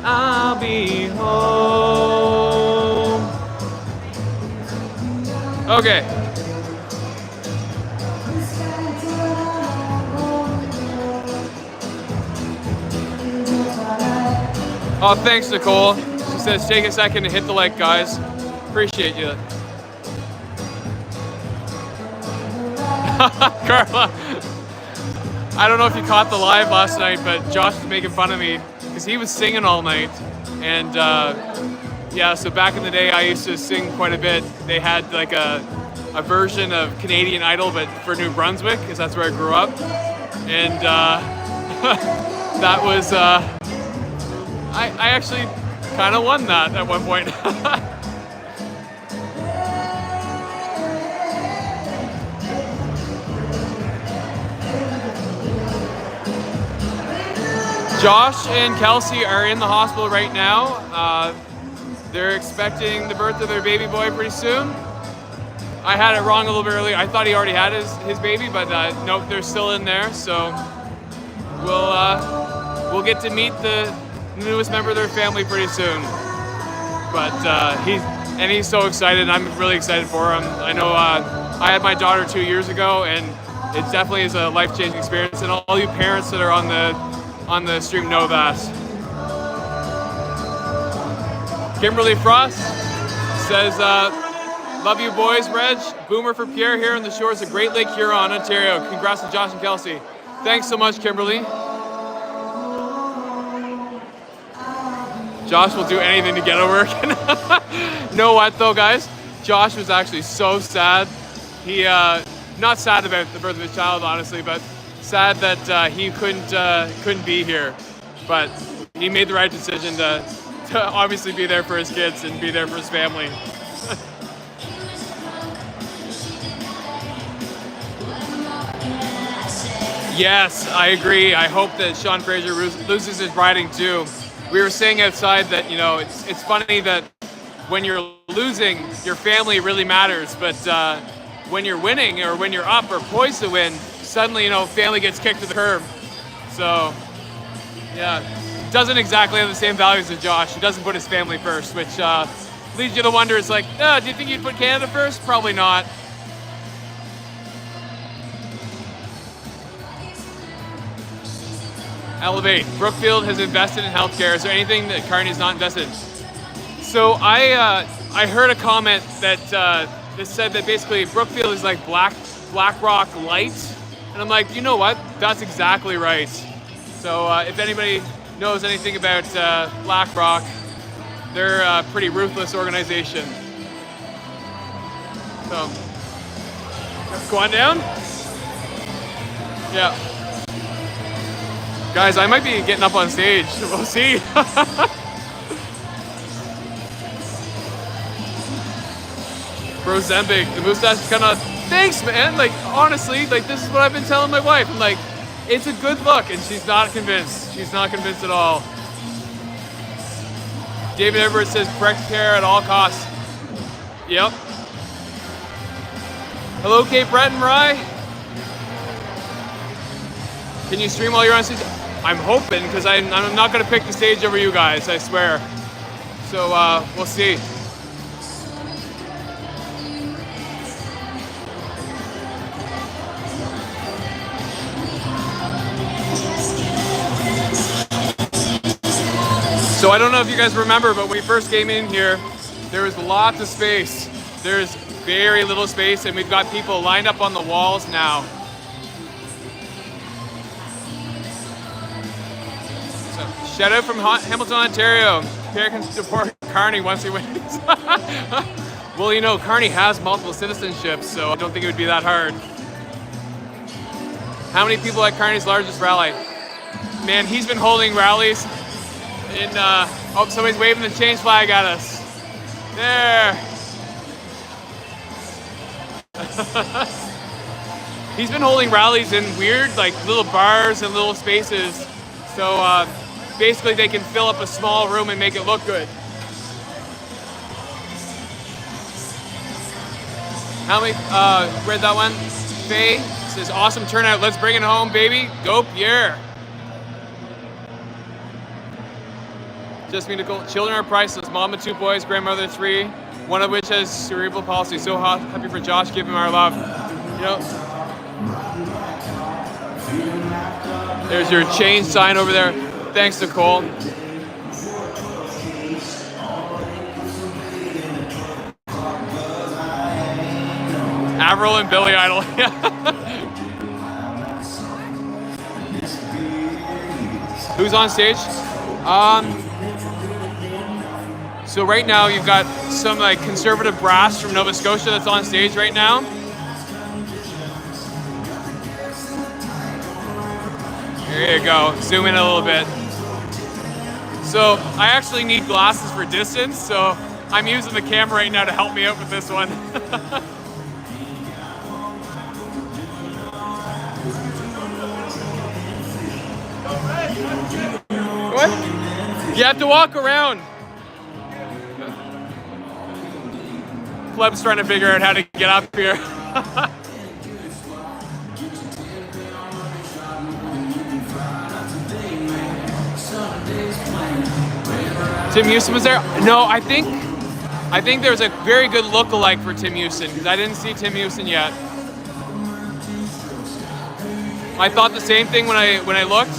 I'll be home. Okay. Oh, thanks, Nicole. She says, take a second to hit the like, guys. Appreciate you. Carla, I don't know if you caught the live last night, but Josh was making fun of me because he was singing all night. And yeah, so back in the day, I used to sing quite a bit. They had like a version of Canadian Idol, but for New Brunswick, because that's where I grew up. And that was, I actually kind of won that at one point. Josh and Kelsey are in the hospital right now. They're expecting the birth of their baby boy pretty soon. I had it wrong a little bit earlier. I thought he already had his baby, but nope, they're still in there. So we'll get to meet the newest member of their family pretty soon. But he's so excited. I'm really excited for him. I know I had my daughter 2 years ago, and it definitely is a life-changing experience. And all you parents that are on the stream know that. Kimberly Frost says, love you boys, Reg. Boomer for Pierre here on the shores of Great Lake Huron, Ontario. Congrats to Josh and Kelsey. Thanks so much, Kimberly. Josh will do anything to get over again. Know what though, guys? Josh was actually so sad. He, not sad about the birth of his child, honestly, but sad that he couldn't be here. But he made the right decision to obviously be there for his kids and be there for his family. Yes, I agree. I hope that Sean Fraser loses his riding too. We were saying outside that, you know, it's funny that when you're losing, your family really matters, but when you're winning or when you're up or poised to win, suddenly, you know, family gets kicked to the curb. So, yeah, doesn't exactly have the same values as Josh. He doesn't put his family first, which leads you to wonder, it's like, do you think you'd put Canada first? Probably not. Elev8. Brookfield has invested in healthcare. Is there anything that Kearney's not invested in? So I heard a comment that said that basically Brookfield is like BlackRock light, and I'm like, you know what? That's exactly right. So if anybody knows anything about BlackRock, they're a pretty ruthless organization. So go on down. Yeah. Guys, I might be getting up on stage. We'll see. Bro Zembig, the mustache is kind of, thanks, man. Like, honestly, like, this is what I've been telling my wife. I'm like, it's a good look, and she's not convinced. She's not convinced at all. David Everett says, correct care at all costs. Yep. Hello, Cape Breton, Rye. Can you stream while you're on stage? I'm hoping, because I'm not going to pick the stage over you guys, I swear. So we'll see. So I don't know if you guys remember, but when we first came in here, there was lots of space. There's very little space, and we've got people lined up on the walls now. So, shout out from Hamilton, Ontario. Pierre can support Carney once he wins. Well, you know, Carney has multiple citizenships, so I don't think it would be that hard. How many people at Carney's largest rally? Man, he's been holding rallies in, oh, somebody's waving the change flag at us. There. He's been holding rallies in weird, like, little bars and little spaces. So basically they can fill up a small room and make it look good. How many, read that one? Faye says, awesome turnout, let's bring it home, baby. Go Pierre. Just me, Nicole. Children are priceless. Mom of 2 boys, grandmother 3, one of which has cerebral palsy. So happy for Josh. Give him our love. You know, there's your change sign over there. Thanks, Nicole. Avril and Billy Idol. Who's on stage? So right now you've got some like conservative brass from Nova Scotia that's on stage right now. There you go, zoom in a little bit. So I actually need glasses for distance, so I'm using the camera right now to help me out with this one. What? You have to walk around. Pleb's trying to figure out how to get up here. Tim Houston was there? No, I think there's a very good look-alike for Tim Houston because I didn't see Tim Houston yet. I thought the same thing when I looked,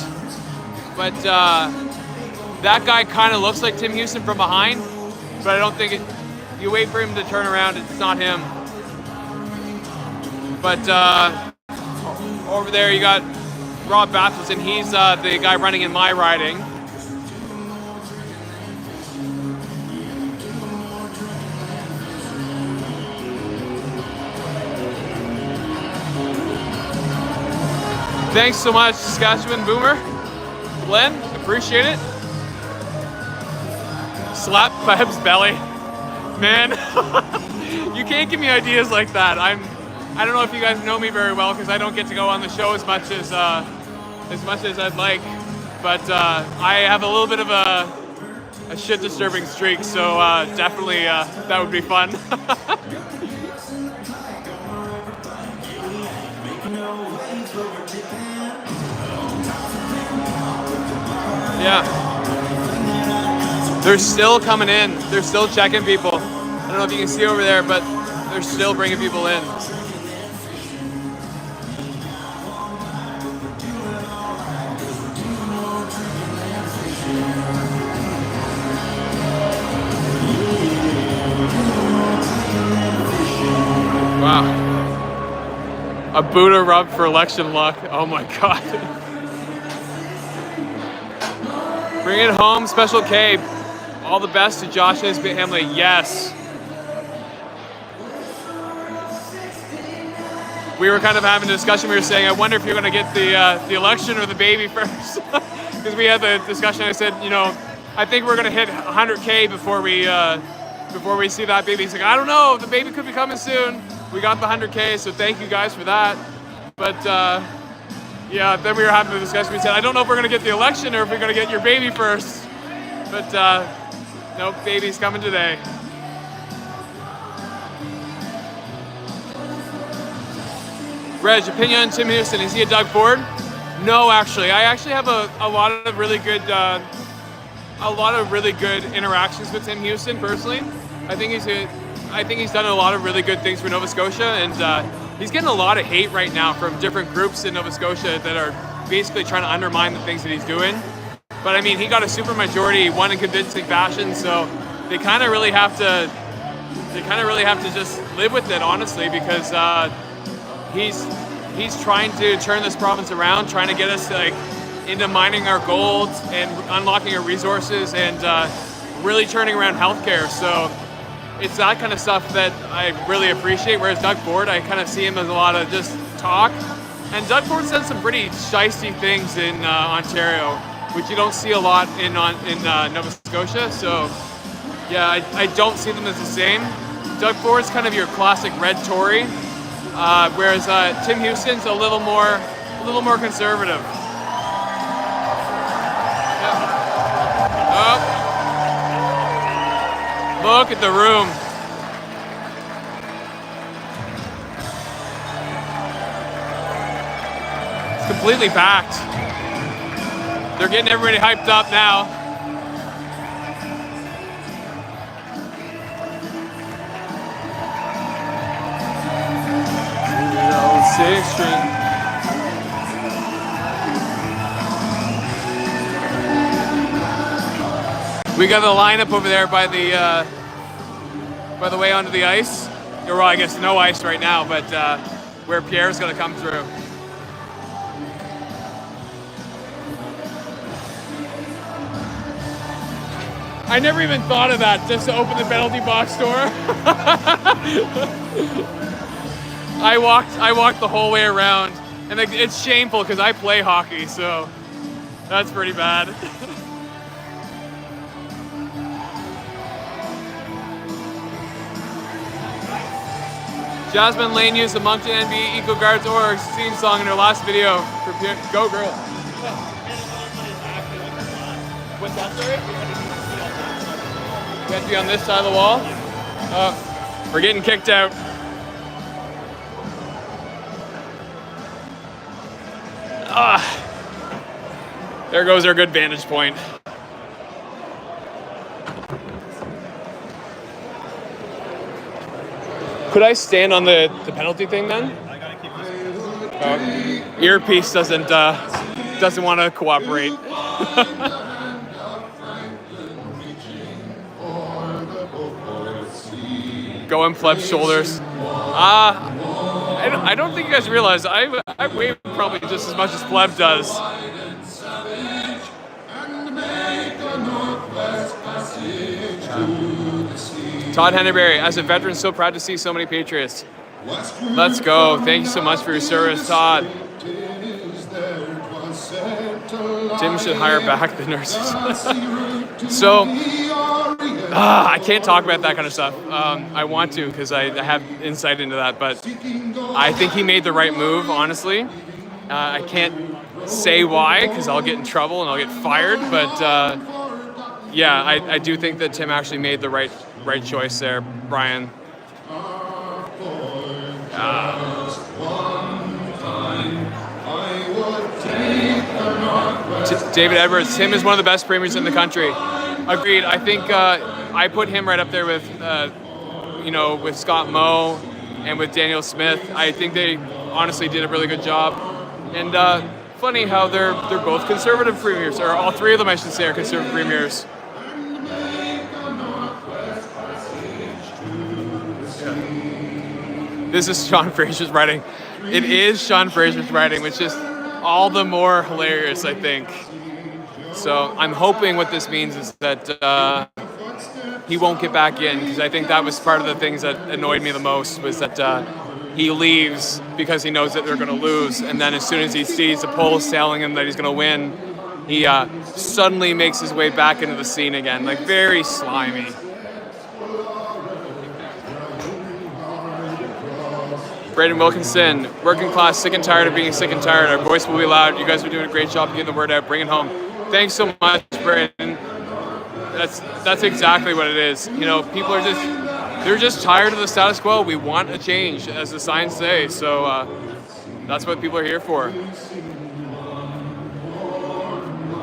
but that guy kind of looks like Tim Houston from behind, but I don't think it. You wait for him to turn around, it's not him. But over there you got Rob Baptist, and he's the guy running in my riding. Thanks so much, Saskatchewan Boomer. Glenn, appreciate it. Slap Feb's belly. Man, you can't give me ideas like that. I don't know if you guys know me very well because I don't get to go on the show as much as I'd like. But I have a little bit of a shit disturbing streak, so definitely that would be fun. Yeah. They're still coming in. They're still checking people. I don't know if you can see over there, but they're still bringing people in. Wow. A Buddha rub for election luck. Oh my God. Bring it home, Special K. All the best to Josh and his family. Yes. We were kind of having a discussion. We were saying, I wonder if you're going to get the election or the baby first. Because we had the discussion. I said, you know, I think we're going to hit 100K before we see that baby. He's like, I don't know. The baby could be coming soon. We got the 100K, so thank you guys for that. But yeah, then we were having the discussion. We said, I don't know if we're going to get the election or if we're going to get your baby first. But nope, baby's coming today. Reg, opinion on Tim Houston. Is he a Doug Ford? No, actually. I actually have a lot of really good a lot of really good interactions with Tim Houston personally. I think he's done a lot of really good things for Nova Scotia, and he's getting a lot of hate right now from different groups in Nova Scotia that are basically trying to undermine the things that he's doing. But I mean, he got a super majority, he won in convincing fashion, so they kind of really have to just live with it, honestly, because he's trying to turn this province around, trying to get us like into mining our gold and unlocking our resources and really turning around healthcare. So it's that kind of stuff that I really appreciate. Whereas Doug Ford, I kind of see him as a lot of just talk. And Doug Ford's done some pretty shiesty things in Ontario, which you don't see a lot in Nova Scotia. So yeah, I don't see them as the same. Doug Ford's kind of your classic red Tory, whereas Tim Houston's a little more conservative. Oh. Look at the room. It's completely packed. They're getting everybody hyped up now. Sixth Street. We got the lineup over there by the way onto the ice. Or well, I guess no ice right now, but where Pierre's going to come through. I never even thought of that, just to open the penalty box door. I walked the whole way around, and it's shameful because I play hockey, so that's pretty bad. Jasmine Lane used the Moncton NB Eco Guards Org's theme song in her last video for Go Girl. What's that, sorry? We have to be on this side of the wall. We're getting kicked out. There goes our good vantage point. Could I stand on the penalty thing then? I gotta keep this. Earpiece doesn't want to cooperate. Going Pleb's shoulders. I don't think you guys realize I weigh probably just as much as Pleb does. Todd Henneberry, as a veteran, so proud to see so many Patriots. Let's go. Thank you so much for your service, Todd. Tim should hire back the nurses. So, I can't talk about that kind of stuff. I want to because I have insight into that, but I think he made the right move, honestly. I can't say why because I'll get in trouble and I'll get fired, but yeah, I do think that Tim actually made the right choice there, Brian. David Edwards, Tim is one of the best premiers in the country. Agreed. I think I put him right up there with, with Scott Moe and with Daniel Smith. I think they honestly did a really good job. And funny how they're both conservative premiers, or all three of them, I should say, are conservative premiers. This is Sean Fraser's writing. It is Sean Fraser's writing, which is all the more hilarious, I think. So I'm hoping what this means is that he won't get back in, because I think that was part of the things that annoyed me the most, was that he leaves because he knows that they're going to lose, and then as soon as he sees the polls telling him that he's going to win, he suddenly makes his way back into the scene again, like very slimy. Braden Wilkinson, working class, sick and tired of being sick and tired. Our voice will be loud. You guys are doing a great job getting the word out. Bring it home. Thanks so much, Braden. That's exactly what it is. You know, people are they're just tired of the status quo. We want a change, as the signs say. So that's what people are here for.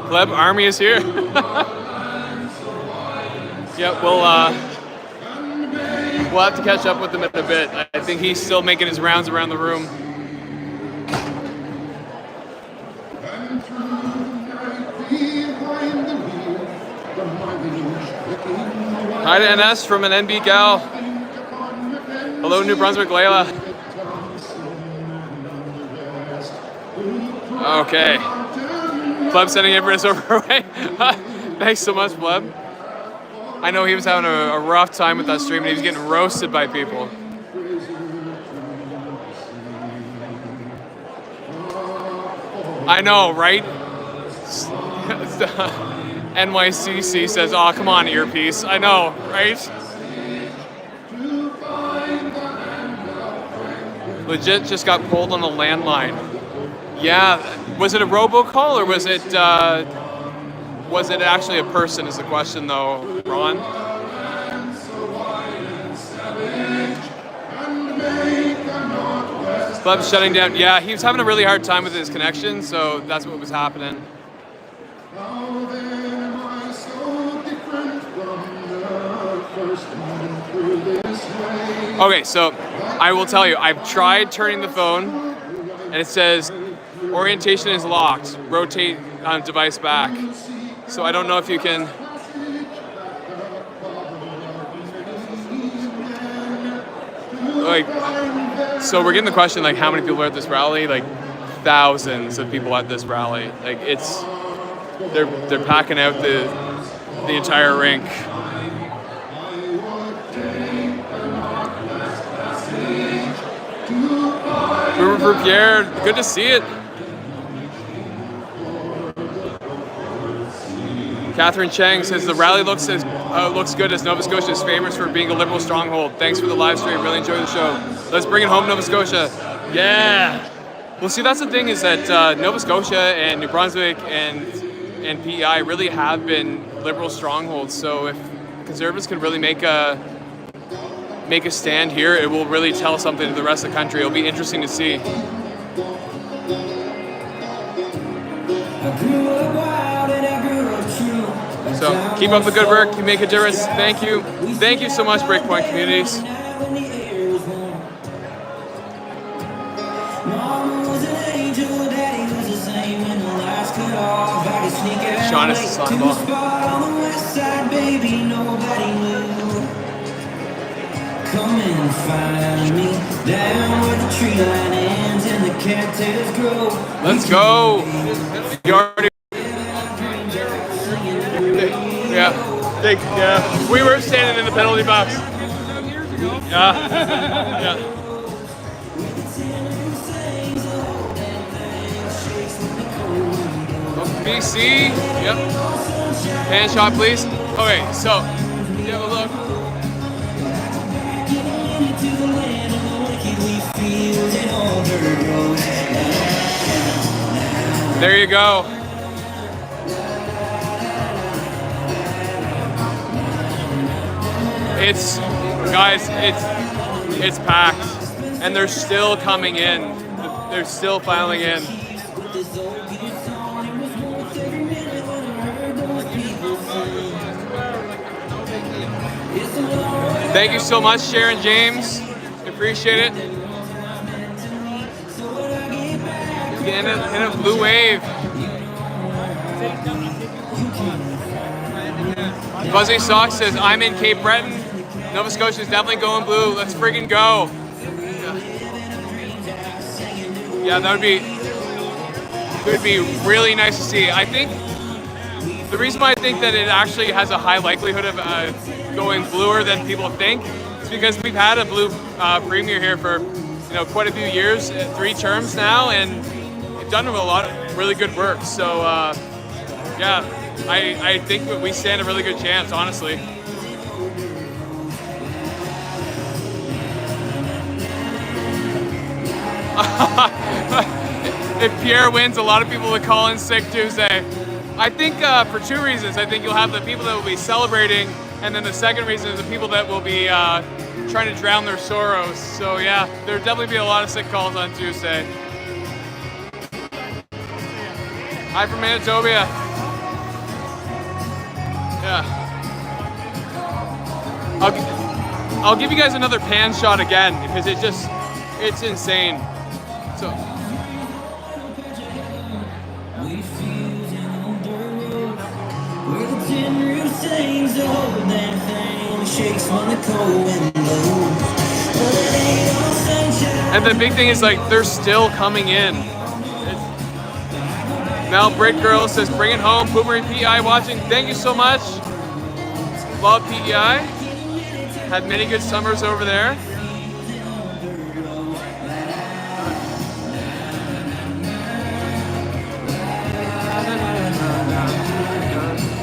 Pleb Army is here. Yeah, we'll have to catch up with him in a bit. I think he's still making his rounds around the room. Hi to NS from an NB gal. Hello, New Brunswick, Layla. Okay. Pleb sending Everest over away. Thanks so much, Pleb. I know he was having a rough time with that stream and he was getting roasted by people. I know, right? NYCC says, "Oh, come on, earpiece." I know, right? Legit just got pulled on a landline. Yeah, was it a robocall or was it actually a person is the question though, Ron? Club's shutting down. Yeah, he was having a really hard time with his connection, so that's what was happening. Okay, so I will tell you, I've tried turning the phone and it says orientation is locked, rotate device back. So I don't know if you can. Like, so we're getting the question like how many people are at this rally? Like thousands of people at this rally. Like they're packing out the entire rink. River for Pierre, good to see it. Catherine Chang says the rally looks good as Nova Scotia is famous for being a liberal stronghold. Thanks for the live stream. Really enjoy the show. Let's bring it home, Nova Scotia. Yeah. Well, see, that's the thing is that Nova Scotia and New Brunswick and PEI really have been liberal strongholds. So if Conservatives can really make a stand here, it will really tell something to the rest of the country. It'll be interesting to see. So keep up the good work. You make a difference. Thank you. Thank you so much, Breakpoint communities. Sean is the son ball. Come and find me down where the tree line ends and the cattails grow. Let's go. You already. Yeah. We were standing in the penalty box. Yeah. BC. Yep. Hand shot, please. Okay, so you have a look. There you go. It's packed, and they're still coming in. They're still filing in. Thank you so much, Sharon James. Appreciate it. In a blue wave. Fuzzy Sock says, I'm in Cape Breton. Nova Scotia is definitely going blue. Let's friggin' go. Yeah, that would be really nice to see. I think the reason why I think that it actually has a high likelihood of going bluer than people think is because we've had a blue premier here for quite a few years, 3 terms now, and we've done a lot of really good work. So yeah, I think we stand a really good chance, honestly. If Pierre wins, a lot of people will call in sick Tuesday. I think for 2 reasons. I think you'll have the people that will be celebrating, and then the second reason is the people that will be trying to drown their sorrows. So yeah, there'll definitely be a lot of sick calls on Tuesday. Hi from Manitoba. Yeah. I'll give you guys another pan shot again because it's insane. So. And the big thing is like they're still coming in. Mel Brit Girl says, bring it home. Boomer PEI watching. Thank you so much. Love PEI. Had many good summers over there.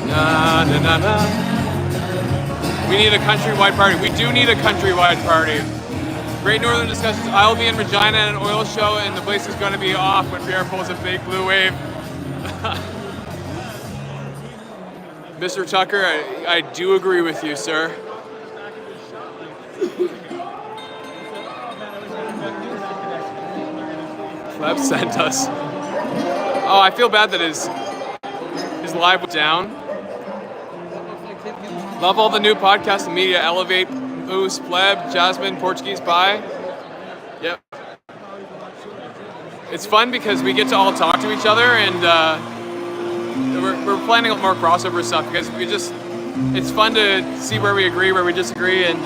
Na, na, na, na. We need a countrywide party. We do need a countrywide party. Great Northern Discussions. I will be in Regina at an oil show, and the place is going to be off when Pierre pulls a big blue wave. Mr. Tucker, I do agree with you, sir. Pleb sent us. Oh, I feel bad that his live went down. Love all the new podcasts and media. Elev8, Moose, Pleb, Jasmine, Portuguese Pie. Yep. It's fun because we get to all talk to each other, and we're planning a lot more crossover stuff because it's fun to see where we agree, where we disagree, and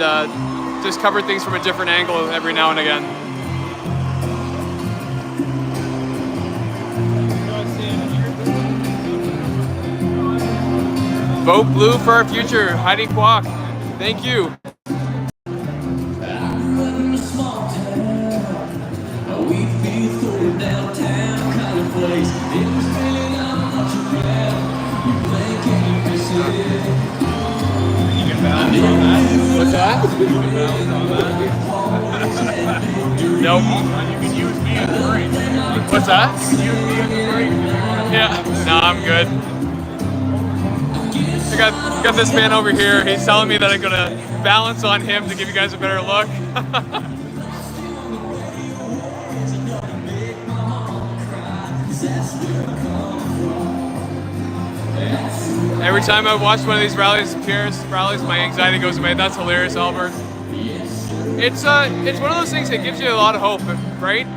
just cover things from a different angle every now and again. Vote blue for our future. Heidi Kwok. Thank you. What's that? Nope. You can use me as a break. What's that? You can use me as a break. Yeah. No, I'm good. I got this man over here. He's telling me that I'm gonna balance on him to give you guys a better look. Every time I watch one of these rallies, my anxiety goes away. That's hilarious, Albert. It's one of those things that gives you a lot of hope, right?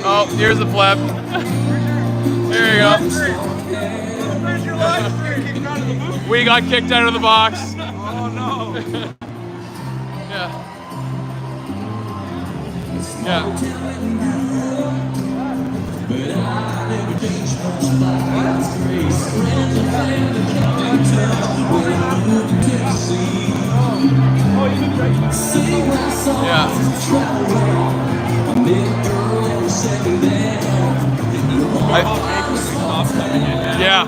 Oh, here's the pleb. There you go. We got kicked out of the box. Oh no. Yeah. Yeah. Yeah.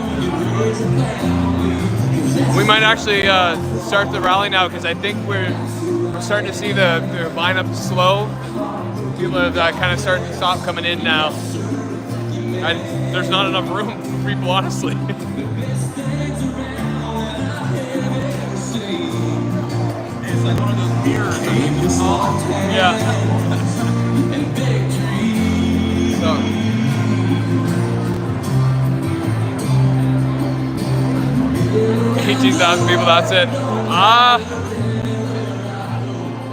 We might actually start the rally now because I think we're starting to see the lineup slow. People have kind of starting to stop coming in now. There's not enough room for people, honestly. It's like one of those mirrors. Yeah. So. 18,000 people, that's it.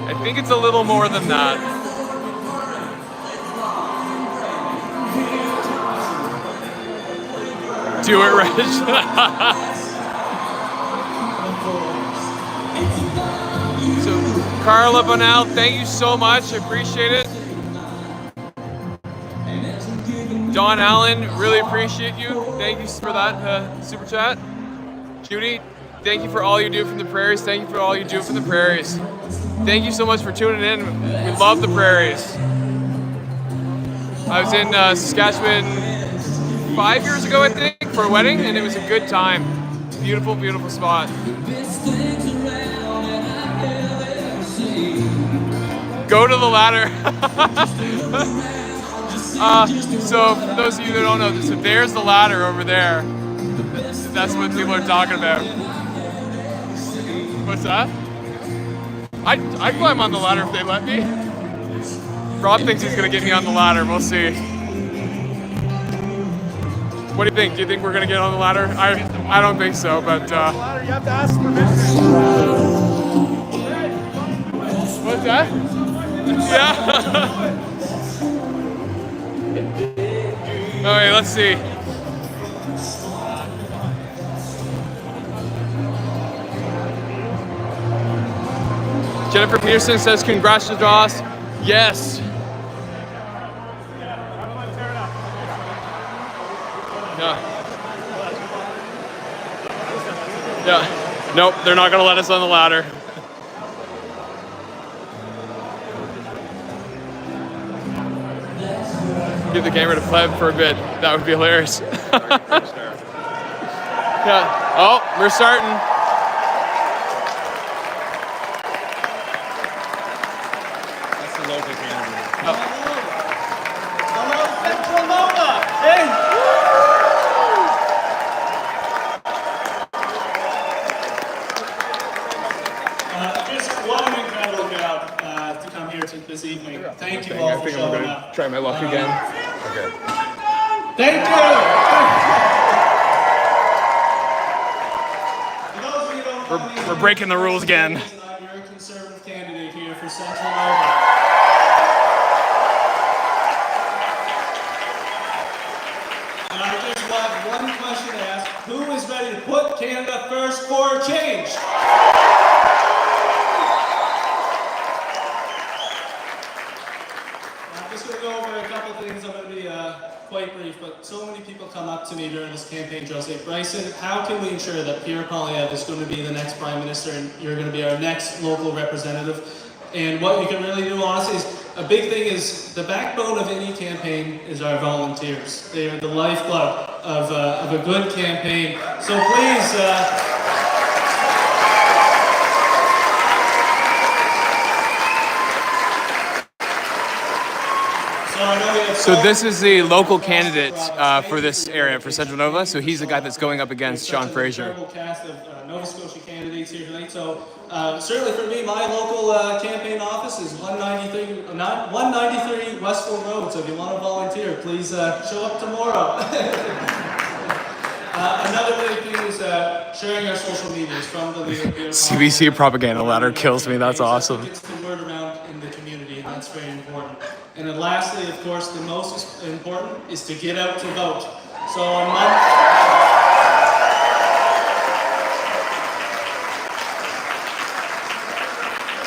I think it's a little more than that. Do it, Rich. So, Carla Bonal, thank you so much. I appreciate it. Don Allen, really appreciate you. Thank you for that super chat. Judy, thank you for all you do from the prairies. Thank you for all you do from the prairies. Thank you so much for tuning in. We love the prairies. I was in Saskatchewan 5 years ago, I think, for a wedding, and it was a good time. Beautiful, beautiful spot. Go to the ladder. So for those of you that don't know, so there's the ladder over there. That's what people are talking about. What's that? I'd climb on the ladder if they let me. Rob thinks he's gonna get me on the ladder. We'll see. What do you think? Do you think we're gonna get on the ladder? I don't think so, but You have to ask permission. what's that? Yeah. Okay, let's see. Jennifer Peterson says, congrats to Joss. Yes. Yeah. Yeah. Nope, they're not gonna let us on the ladder. Give the camera to Pleb for a bit. That would be hilarious. Yeah. Oh, we're starting. That's the local candidate. Hello, Central Nova. Hey. Just what an incredible crowd to come here this evening. Thank you all for showing up. Try my luck again. Okay. Thank you. For those of you who don't know me, We're breaking the rules again. I'm your conservative candidate here for Central Nova. And I just have one question to ask. Who is ready to put Canada first for a change? I'm just going to go over a couple of things. I'm going to be quite brief, but so many people come up to me during this campaign trail say, Bryson, how can we ensure that Pierre Poilievre is going to be the next Prime Minister and you're going to be our next local representative? And what you can really do, honestly, is a big thing is the backbone of any campaign is our volunteers. They are the lifeblood of a good campaign. So please, So this is the local candidate for this area, for Central Nova. So he's the guy that's going up against Sean Fraser. Incredible cast of Nova Scotia candidates here tonight. So certainly for me, my local campaign office is 193 Westfield Road. So if you want to volunteer, please show up tomorrow. Another big thing is sharing our social medias from the leader. CBC propaganda ladder kills me. That's awesome. Gets the word around in the community, and that's very important. And then lastly, of course, the most important is to get out to vote. So on Monday,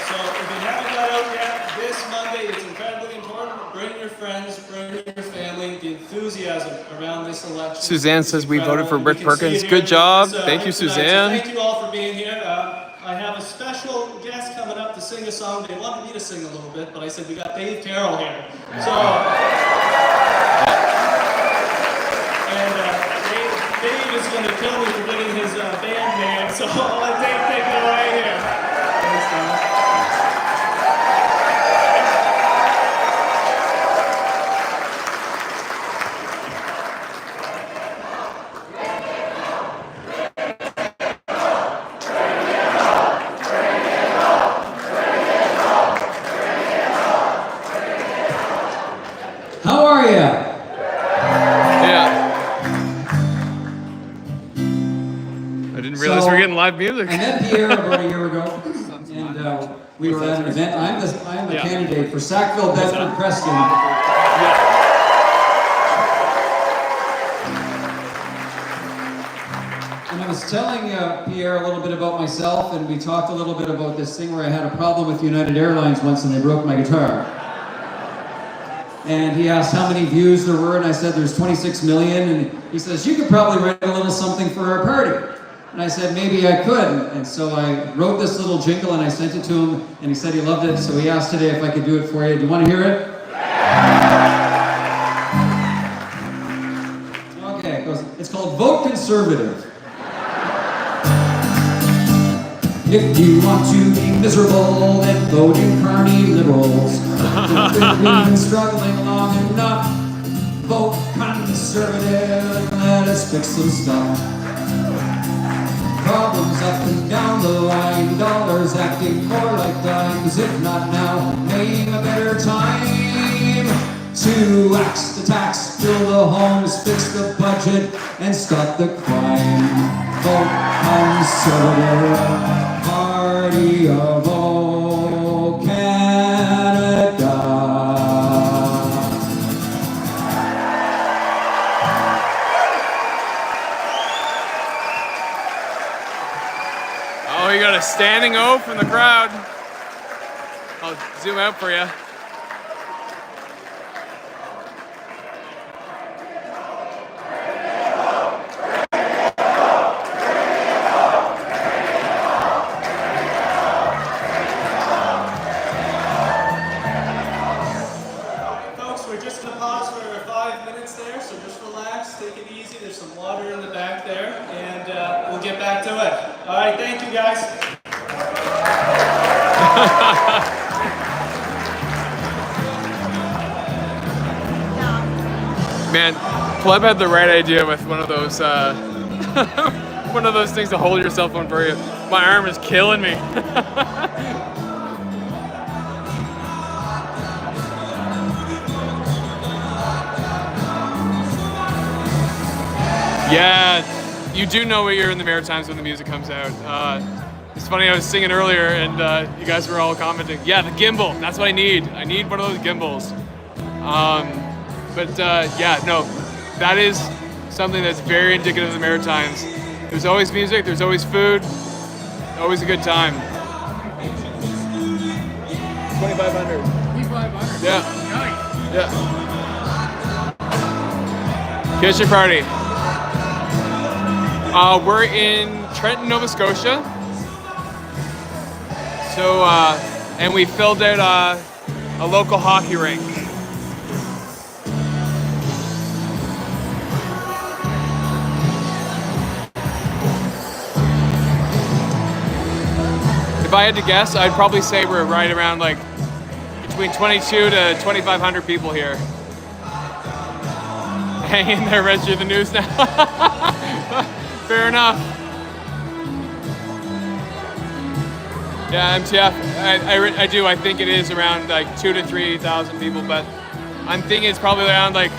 so if you haven't got out yet, this Monday, it's incredibly important. Bring your friends, bring your family. The enthusiasm around this election. Suzanne says we voted for Rick You can see Perkins. it Good here job. this, Thank you, tonight. So Suzanne. thank you all for being here. I have a special guest coming up to sing a song. They wanted me to sing a little bit, but I said we got Dave Carroll here. So, and Dave is going to kill me for getting his band name, so I'll let Dave take it away here. Thanks, guys. How are you? Yeah. I didn't realize we were getting live music. I met Pierre about a year ago, and we were at an event. I'm the candidate for Sackville, Bedford, Preston. And I was telling Pierre a little bit about myself, and we talked a little bit about this thing where I had a problem with United Airlines once and they broke my guitar. And he asked how many views there were, and I said there's 26 million, and he says, you could probably write a little something for our party. And I said, maybe I could. And so I wrote this little jingle and I sent it to him, and he said he loved it, so he asked today if I could do it for you. Do you want to hear it? Okay, it's called Vote Conservative. If you want to be miserable, then vote in Carney Liberals. If we've been struggling long enough, vote Conservative and let us fix some stuff. Problems up and down the line, dollars acting more like dimes. If not now, name a better time to to axe the tax, fill the homes, fix the budget, and stop the crime. Vote Conservative Party of all Canada. Oh, you got a standing O from the crowd. I'll zoom out for you. Folks, we're just going to pause for 5 minutes there, so just relax, take it easy. There's some water in the back there, and we'll get back to it. All right, thank you, guys. Man, Pleb had the right idea with one of those one of those things to hold your cell phone for you. My arm is killing me. Yeah, you do know what you're in the Maritimes when the music comes out. It's funny, I was singing earlier and you guys were all commenting, yeah, the gimbal, that's what I need. I need one of those gimbals. Yeah, no, that is something that's very indicative of the Maritimes. There's always music, there's always food, always a good time. 2,500. 2,500. Yeah. Nice. Yeah. Kitchen party. We're in Trenton, Nova Scotia. So, and we filled out a local hockey rink. If I had to guess, I'd probably say we're right around like between 22 to 2,500 people here. Hang in there, register the news now. Fair enough. Yeah, MTF. I do. I think it is around like 2,000 to 3,000 people, but I'm thinking it's probably around like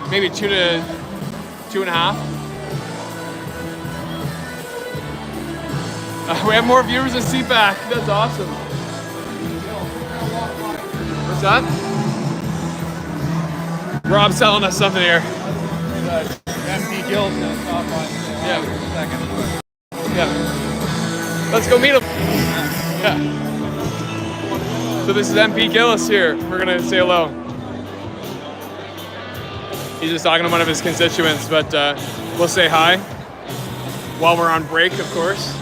maybe 2 to 2.5. We have more viewers than CPAC. That's awesome. What's that? Rob's selling us something here. MP Gill's gonna stop by and say hi in a second. Yeah. Let's go meet him. Yeah. So this is MP Gillis here. We're gonna say hello. He's just talking to one of his constituents, but we'll say hi while we're on break, of course.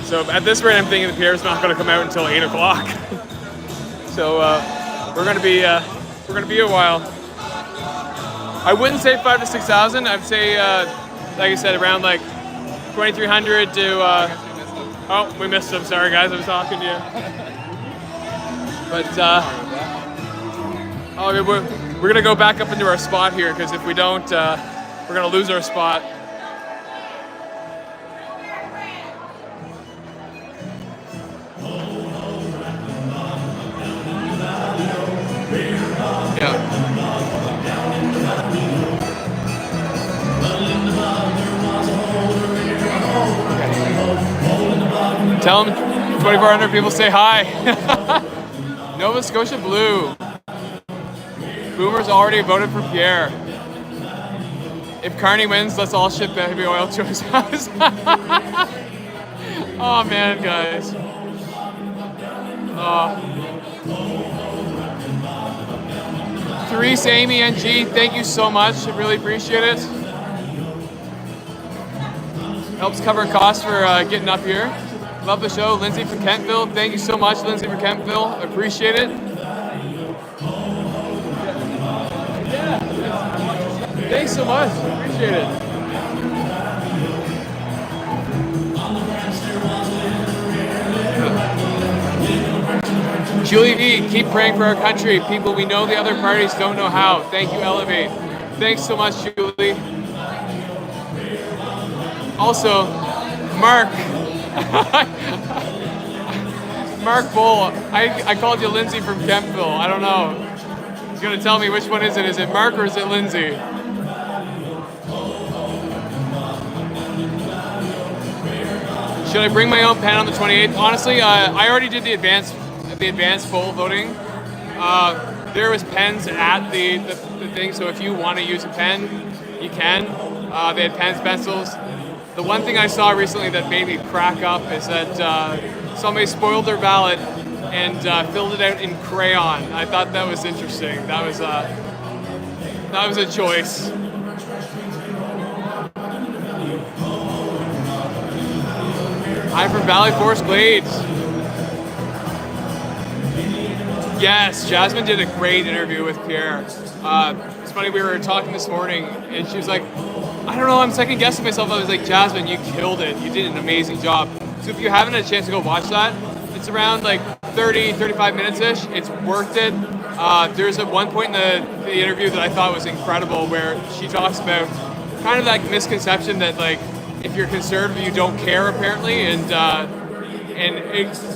So at this rate, I'm thinking the Pierre's not gonna come out until 8 o'clock. So we're gonna be a while. I wouldn't say 5,000 to 6,000. I'd say, like I said, around like 2,300 to. Oh, we missed him. Sorry, guys. I was talking to you. But we're gonna go back up into our spot here because if we don't, we're gonna lose our spot. Yeah. Tell them 2,400 people say hi. Nova Scotia Blue. Boomers already voted for Pierre. If Carney wins, let's all ship heavy oil to his house. Oh man, guys. Therese, Amy, and G, thank you so much. I really appreciate it. Helps cover costs for getting up here. Love the show. Lindsay from Kentville, thank you so much, Lindsay from Kentville. Appreciate it. Thanks so much. Appreciate it. Julie V, keep praying for our country. People, we know the other parties don't know how. Thank you, Elev8. Thanks so much, Julie. Also, Mark. Mark Bull. I called you Lindsay from Kempville. I don't know. He's gonna tell me which one is it. Is it Mark or is it Lindsay? Should I bring my own pen on the 28th? Honestly, I already did the advanced poll voting. There was pens at the thing, so if you want to use a pen, you can. They had pens, pencils. The one thing I saw recently that made me crack up is that somebody spoiled their ballot and filled it out in crayon. I thought that was interesting. That was a choice. I'm from Valley Forest Glades. Yes, Jasmine did a great interview with Pierre. It's funny, we were talking this morning, and she was like, I don't know, I'm second guessing myself. I was like, Jasmine, you killed it. You did an amazing job. So if you haven't had a chance to go watch that, it's around like 30, 35 minutes-ish. It's worth it. There's at one point in the interview that I thought was incredible where she talks about kind of that misconception that like, if you're conservative, you don't care apparently, and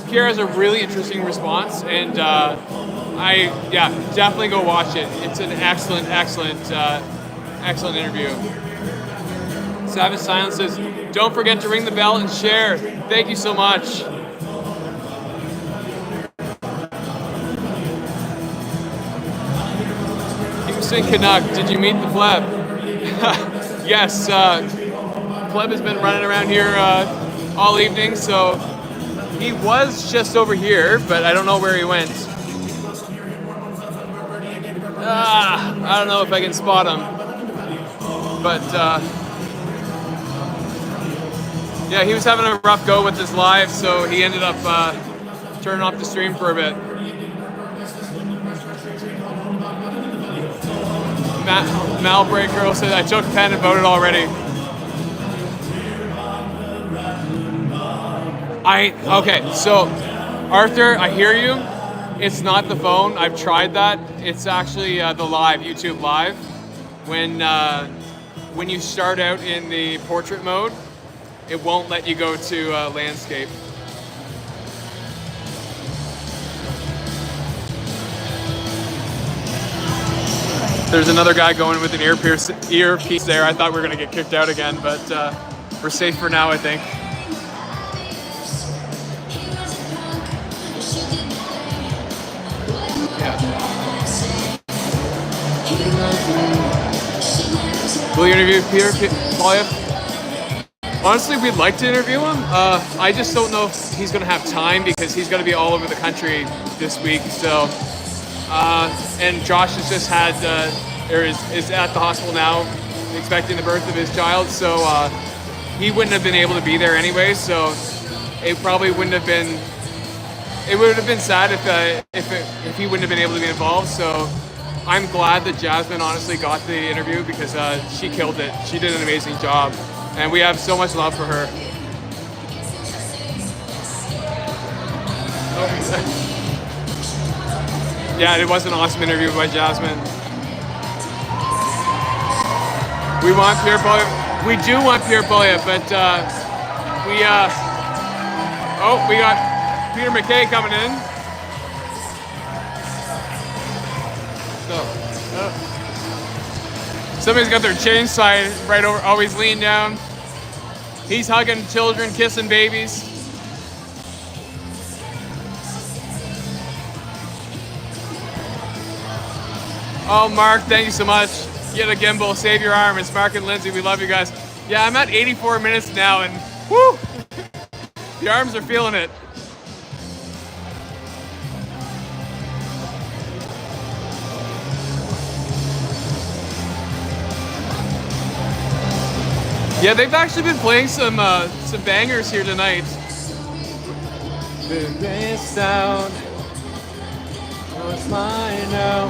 Pierre has a really interesting response, and definitely go watch it. It's an excellent interview. Savage Silence says, don't forget to ring the bell and share. Thank you so much. Houston Canuck, did you meet the pleb? Yes, pleb has been running around here all evening, so he was just over here, but I don't know where he went. I don't know if I can spot him, but yeah, he was having a rough go with his live, so he ended up turning off the stream for a bit. Malbreak Girl said, I took pen and voted already. Okay, so Arthur, I hear you. It's not the phone. I've tried that. It's actually the live, YouTube live. When you start out in the portrait mode, it won't let you go to landscape. There's another guy going with an earpiece there. I thought we were gonna get kicked out again, but we're safe for now, I think. Will you interview Peter Polyev? Honestly, we'd like to interview him. I just don't know if he's going to have time because he's going to be all over the country this week. So, and Josh has just had, is at the hospital now, expecting the birth of his child. So he wouldn't have been able to be there anyway. So it probably wouldn't have been. It would have been sad if he wouldn't have been able to be involved. So I'm glad that Jasmine honestly got the interview because she killed it. She did an amazing job, and we have so much love for her. Yeah, it was an awesome interview by Jasmine. We want Pierre Polyev. We do want Pierre Polyev, but we got Peter McKay coming in. Somebody's got their chain side right over, always leaning down. He's hugging children, kissing babies. Oh, Mark, thank you so much. Get a gimbal, save your arm. It's Mark and Lindsay, we love you guys. Yeah, I'm at 84 minutes now, and whoo, the arms are feeling it. Yeah, they've actually been playing some bangers here tonight. This down. Oh, it's mine now.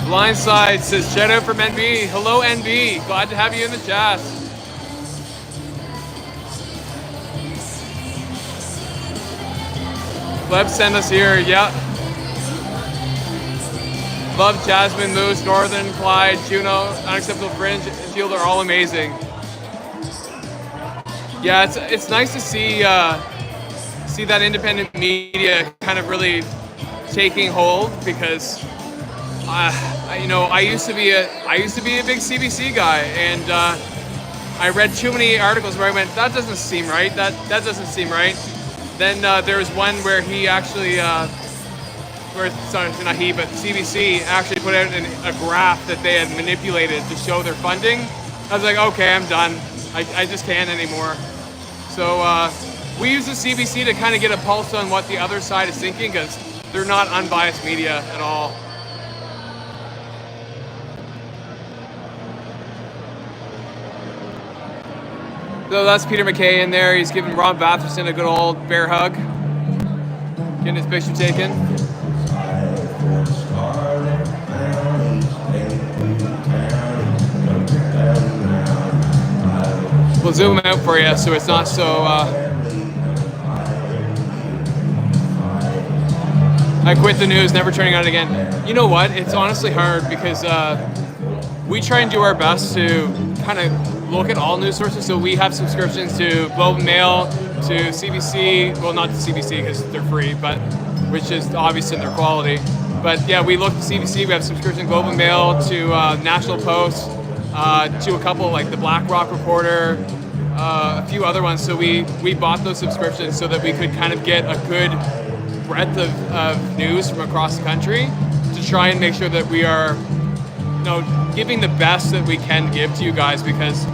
Blindside says, shout out from NB. Hello, NB. Glad to have you in the chat. Gleb sent us here. Yeah. Love Jasmine, Moose, Northern, Clyde, Juno, Unacceptable Fringe, and Field are all amazing. Yeah, it's nice to see that independent media kind of really taking hold because I used to be a big CBC guy, and I read too many articles where I went, that doesn't seem right. That doesn't seem right. Then there was one where he actually, not he, but CBC actually put out a graph that they had manipulated to show their funding. I was like, okay, I'm done. I just can't anymore. So we use the CBC to kind of get a pulse on what the other side is thinking, because they're not unbiased media at all. So that's Peter MacKay in there. He's giving Rob Batherson a good old bear hug. Getting his picture taken. We'll zoom out for you so it's not so... I quit the news, never turning on it again. You know what? It's honestly hard because we try and do our best to kind of look at all news sources. So we have subscriptions to Globe and Mail, to CBC, well, not to CBC because they're free, but which is obvious in their quality. But yeah, we look at CBC, we have subscription to Globe and Mail, to National Post, to a couple like the Black Rock Reporter, a few other ones. So we bought those subscriptions so that we could kind of get a good breadth of news from across the country to try and make sure that we are giving the best that we can give to you guys, because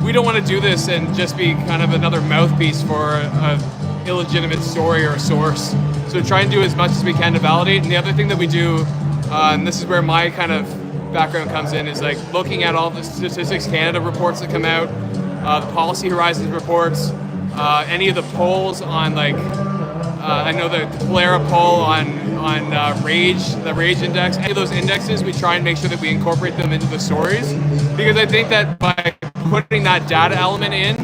we don't want to do this and just be kind of another mouthpiece for a illegitimate story or a source. So try and do as much as we can to validate. And the other thing that we do, and this is where my kind of background comes in, is like looking at all the Statistics Canada reports that come out, the Policy Horizons reports, any of the polls on like, I know the Polera poll on Rage, the Rage Index, any of those indexes, we try and make sure that we incorporate them into the stories, because I think that by putting that data element in,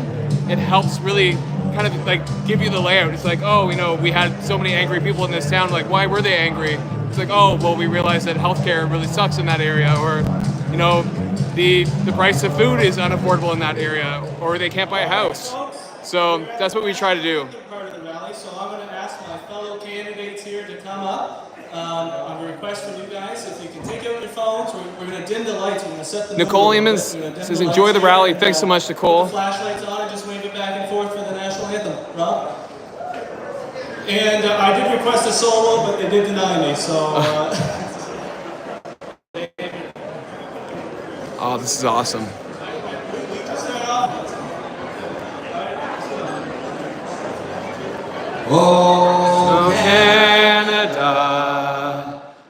it helps really kind of like give you the layout. It's like, oh, we had so many angry people in this town, like why were they angry? It's like, oh, well, we realized that healthcare really sucks in that area, or the price of food is unaffordable in that area, or they can't buy a house. So that's what we try to do. Part of the rally, so I'm going to ask my fellow candidates here to come up. On a request from you guys, if you can take out your phones, we're going to dim the lights. We're going to set the Nicole Emmons says, enjoy the rally. Thanks so much, Nicole. Put the flashlights on and just wave it back and forth for the national anthem. Rob? And I did request a solo, but they did deny me, so... Oh, this is awesome. Oh, Canada,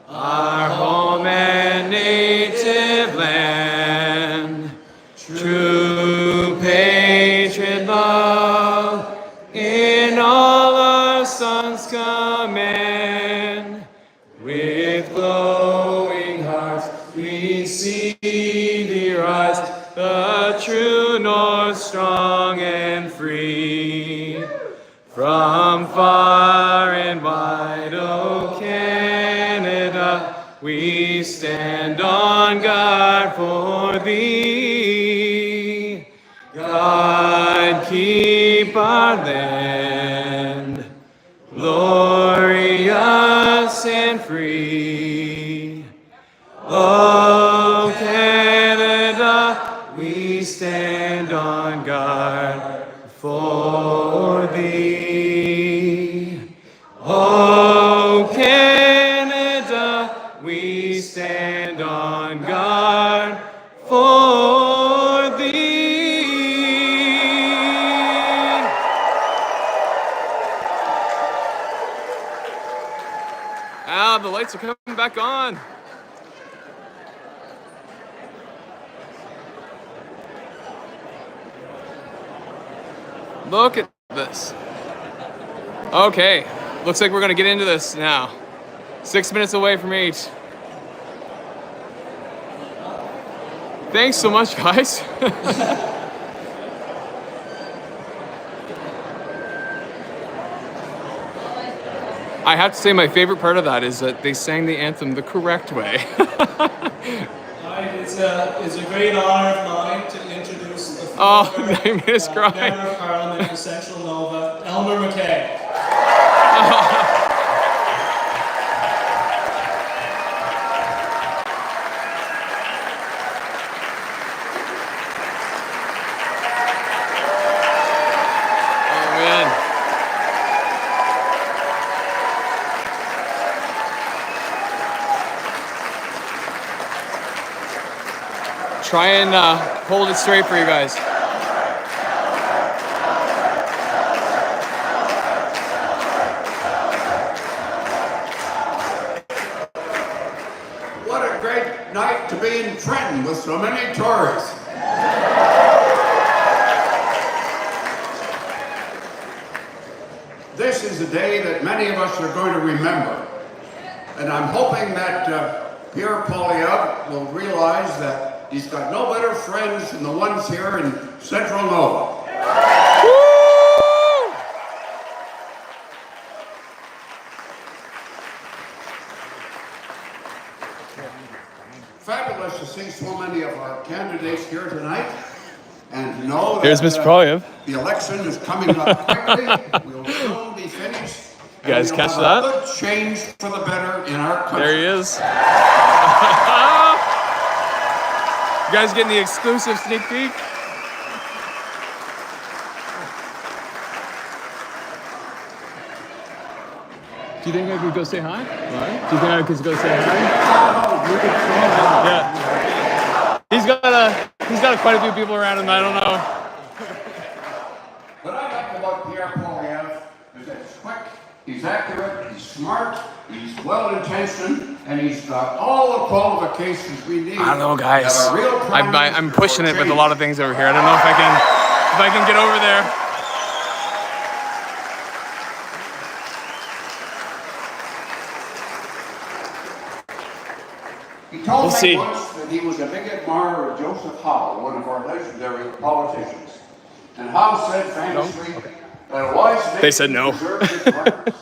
our home and native land, true patriot love, in all our sons command. With glowing hearts we see thee rise, the true north, strong and free. From far and wide, O Canada, we stand on guard for thee. God, keep our land glorious and free. O Canada, we stand on guard for thee. Oh, Canada, we stand on guard for thee. The lights are coming back on. Look at this. Okay, looks like we're gonna get into this now. 6 minutes away from 8. Thanks so much, guys. I have to say my favorite part of that is that they sang the anthem the correct way. It's a great honor of mine to introduce the Member of Parliament for Central Nova, Elmer MacKay. try and hold it straight for you guys. What a great night to be in Trenton with so many tourists. This is a day that many of us are going to remember. And I'm hoping that Pierre Poilievre will realize that he's got no better friends than the ones here in Central Nova. Fabulous to see so many of our candidates here tonight, and to know that Here's Mr. Poilievre. the election is coming up quickly. We'll soon be finished. You guys and catch we'll that? have a good change for the better in our country. There he is. You guys getting the exclusive sneak peek? Do you think I could go say hi? What? Do you think I could go say hi? Yeah. He's got quite a few people around him. I don't know. What I like about Pierre Poilievre is that he's quick, he's accurate, he's smart, he's well-intentioned, and he's got all the qualifications we need. I don't know, guys. to have a real I'm pushing it with a change. lot of things over here. I don't know if I can get over there. He told We'll me see. once that he was a big admirer of Joseph Howe, one of our legendary politicians. And Howe said famously that a wise man They said no. preserves his records,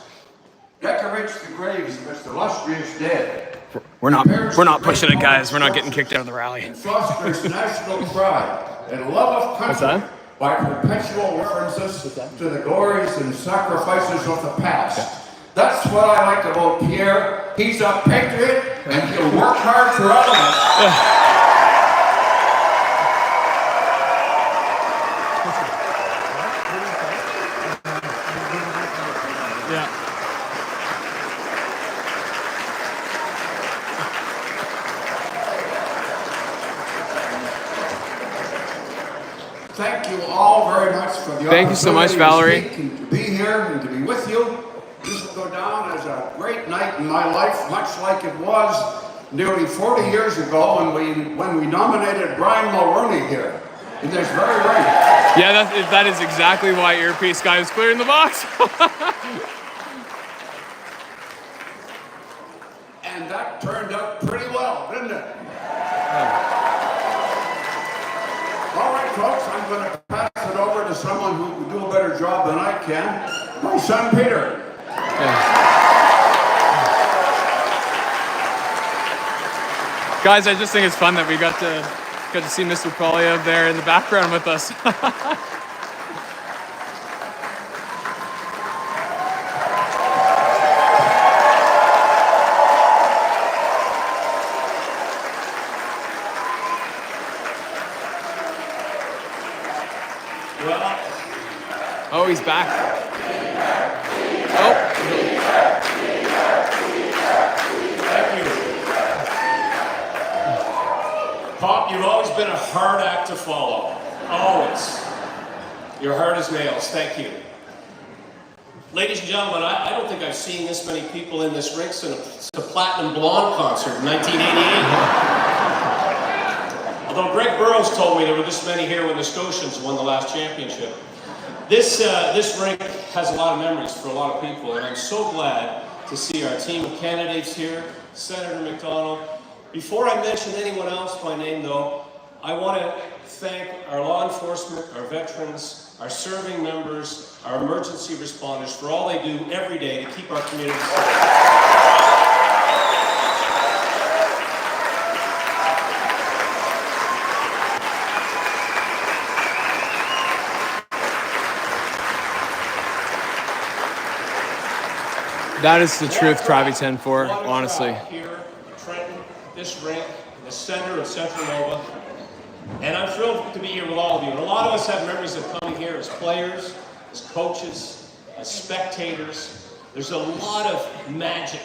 decorates the graves of its illustrious dead. We're not pushing it, guys. We're not getting kicked out of the rally. And fosters national pride and love of country What's that? by perpetual references to the glories and sacrifices of the past. That's what I like about Pierre. He's a patriot and he'll work hard for all of us. Thank you all very much for the Thank you so much, opportunity Valerie. to speak and to be here and to be with you. This will go down as a great night in my life, much like it was nearly 40 years ago when we nominated Brian Mulroney here. In this very ring. Yeah, that is exactly why Earpiece Guy was clearing the box. And that turned out pretty well, didn't it? All right, folks, I'm going to pass it over to someone who can do a better job than I can. My son, Peter. Guys, I just think it's fun that we got to see Mr. Poilievre there in the background with us. Oh, he's back. Oh. Pop, you've always been a hard act to follow. Always. You're hard as nails. Thank you. Ladies and gentlemen, I don't think I've seen this many people in this rink since the Platinum Blonde concert in 1988. Although Greg Burrows told me there were this many here when the Scotians won the last championship. This rink has a lot of memories for a lot of people, and I'm so glad to see our team of candidates here, Senator McDonald. Before I mention anyone else by name, though, I want to thank our law enforcement, our veterans, our serving members, our emergency responders for all they do every day to keep our community safe. That is the truth, Travi 10-4, honestly. Here, Trenton, this rink, the center of Central Nova. And I'm thrilled to be here with all of you. And a lot of us have memories of coming here as players, as coaches, as spectators. There's a lot of magic.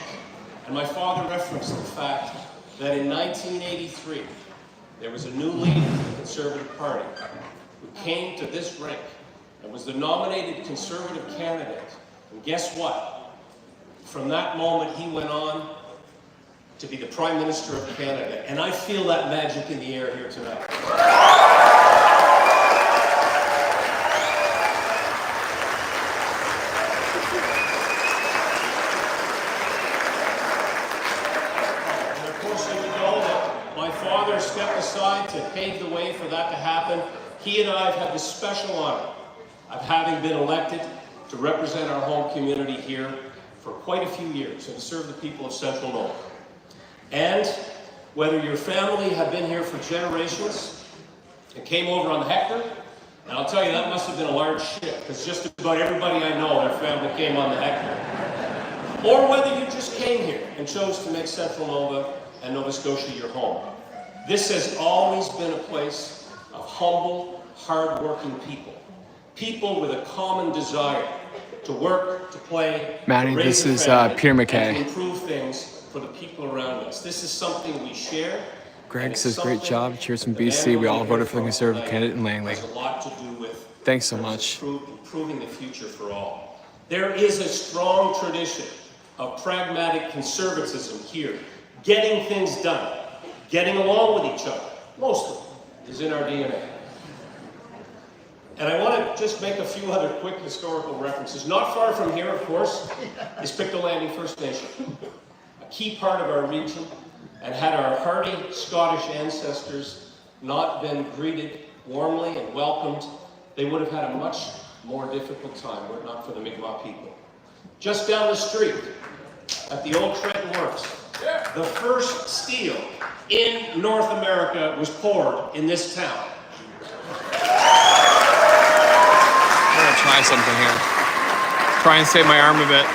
And my father referenced the fact that in 1983, there was a new leader of the Conservative Party who came to this rink and was the nominated Conservative candidate. And guess what? From that moment, he went on to be the Prime Minister of Canada. And I feel that magic in the air here tonight. Stepped aside to pave the way for that to happen. He and I have had the special honor of having been elected to represent our home community here for quite a few years and to serve the people of Central Nova. And whether your family have been here for generations and came over on the Hector, and I'll tell you that must have been a large ship because just about everybody I know, their family came on the Hector, or whether you just came here and chose to make Central Nova and Nova Scotia your home. This has always been a place of humble, hard-working people. People with a common desire to work, to play, Maddie, to raise this is a family, Peter McKay. and to improve things for the people around us. This is something we share. Greg says, great job. Cheers from BC. We all voted for the Conservative candidate in Langley. Has a lot to do with Thanks so much. improving the future for all. There is a strong tradition of pragmatic conservatism here, getting things done. Getting along with each other, most of it, is in our DNA. And I want to just make a few other quick historical references. Not far from here, of course, is Pictou First Nation, a key part of our region, and had our hardy Scottish ancestors not been greeted warmly and welcomed, they would have had a much more difficult time were it not for the Mi'kmaq people. Just down the street, at the old Trenton Works, the first steel in North America was poured in this town. I'm gonna try something here. Try and save my arm a bit.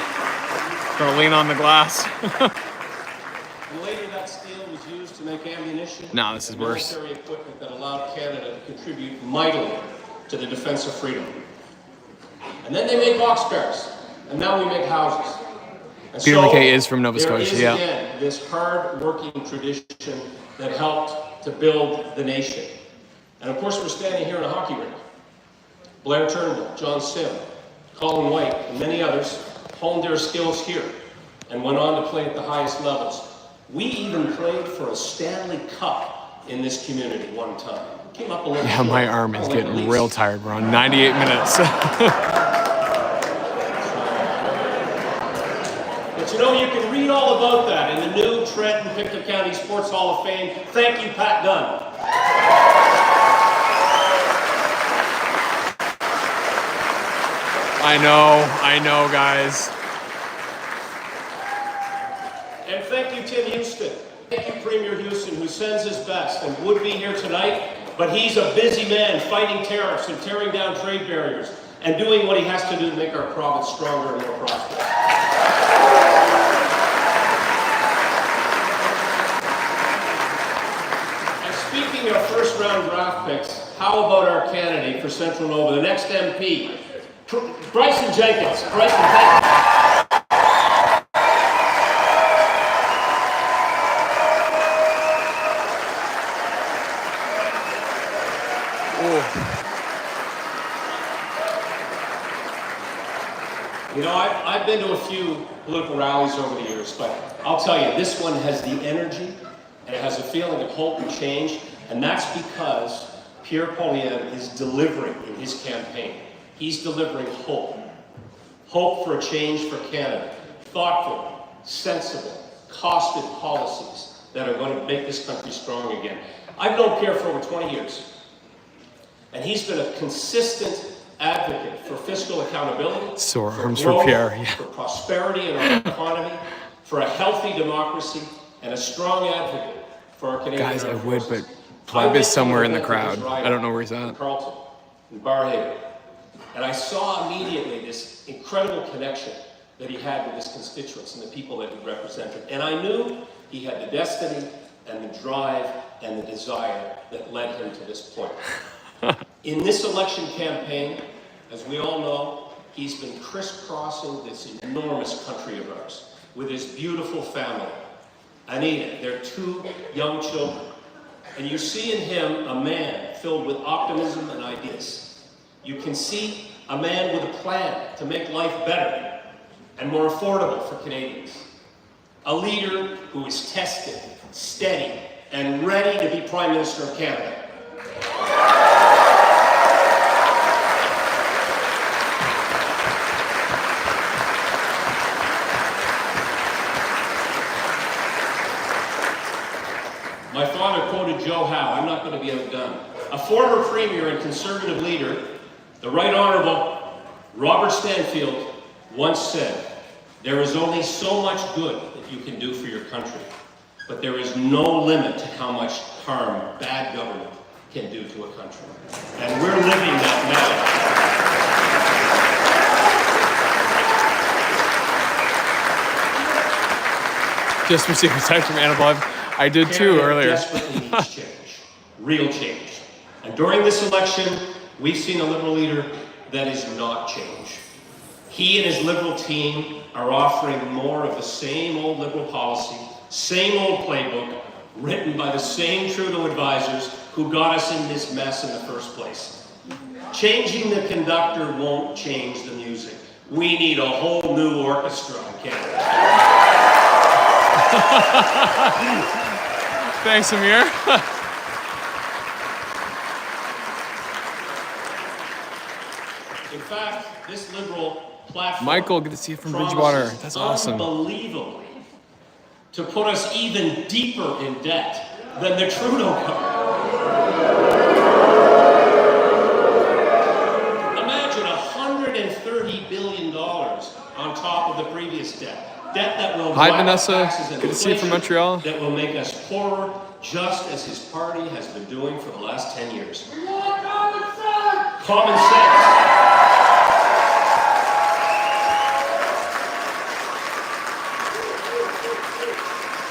Gonna lean on the glass. And later that steel was used to make ammunition. No, this is worse. Military equipment that allowed Canada to contribute mightily to the defense of freedom. And then they made boxcars, and now we make houses. And Peter so, McKay is from Nova Scotia, there is, yeah. Again, this hard-working tradition that helped to build the nation. And of course, we're standing here in a hockey rink. Blair Turnbull, John Sim, Colin White, and many others honed their skills here and went on to play at the highest levels. We even played for a Stanley Cup in this community one time. Came up a little Yeah, my arm is getting real tired. We're on 98 minutes. But you know, you can read all about that in the new Trenton Pictou County Sports Hall of Fame. Thank you, Pat Dunn. I know, guys. And thank you, Tim Houston. Thank you, Premier Houston, who sends his best and would be here tonight, but he's a busy man fighting tariffs and tearing down trade barriers and doing what he has to do to make our province stronger and more prosperous. And speaking of first-round draft picks, how about our candidate for Central Nova, the next MP, Bryson Jenkins. Bryson, thank you. You know, I've been to a few political rallies over the years, but I'll tell you, this one has the energy, and it has a feeling of hope and change, and that's because Pierre Poilievre is delivering in his campaign. He's delivering hope. Hope for a change for Canada. Thoughtful, sensible, costed policies that are going to make this country strong again. I've known Pierre for over 20 years, and he's been a consistent advocate for fiscal accountability, Sore for arms growth, for Pierre, yeah. for prosperity in our economy, for a healthy democracy, and a strong advocate for our Canadian Guys, I armed would, forces. but Pleb is somewhere in the I crowd. went to I don't know where he's in at. Carleton, in Barhaven, and I saw immediately this incredible connection that he had with his constituents and the people that he represented. And I knew he had the destiny and the drive and the desire that led him to this point. In this election campaign, as we all know, he's been crisscrossing this enormous country of ours with his beautiful family. Anita, their 2 young children, And you see in him a man filled with optimism and ideas. You can see a man with a plan to make life better and more affordable for Canadians. A leader who is tested, steady, and ready to be Prime Minister of Canada. My father quoted Joe Howe, I'm not going to be outdone. A former Premier and Conservative leader, the Right Honourable Robert Stanfield, once said, "There is only so much good that you can do for your country, but there is no limit to how much harm bad government can do to a country." And we're living that now. Just received a text from Elev8. I did too earlier. Desperately needs change, real change. And during this election, we've seen a Liberal leader that is not change. He and his Liberal team are offering more of the same old Liberal policy, same old playbook, written by the same Trudeau advisors who got us in this mess in the first place. Changing the conductor won't change the music. We need a whole new orchestra in Canada. Thanks, Amir. In fact, this Liberal platform, Michael, good to see you from Bridgewater. That's awesome. Unbelievably, to put us even deeper in debt than the Trudeau government. Imagine $130 billion on top of the previous debt. Debt that will Hi, drive up Vanessa. taxes and Good to see you from inflation, Montreal. that will make us poorer, just as his party has been doing for the last 10 years. We want common sense! Common sense.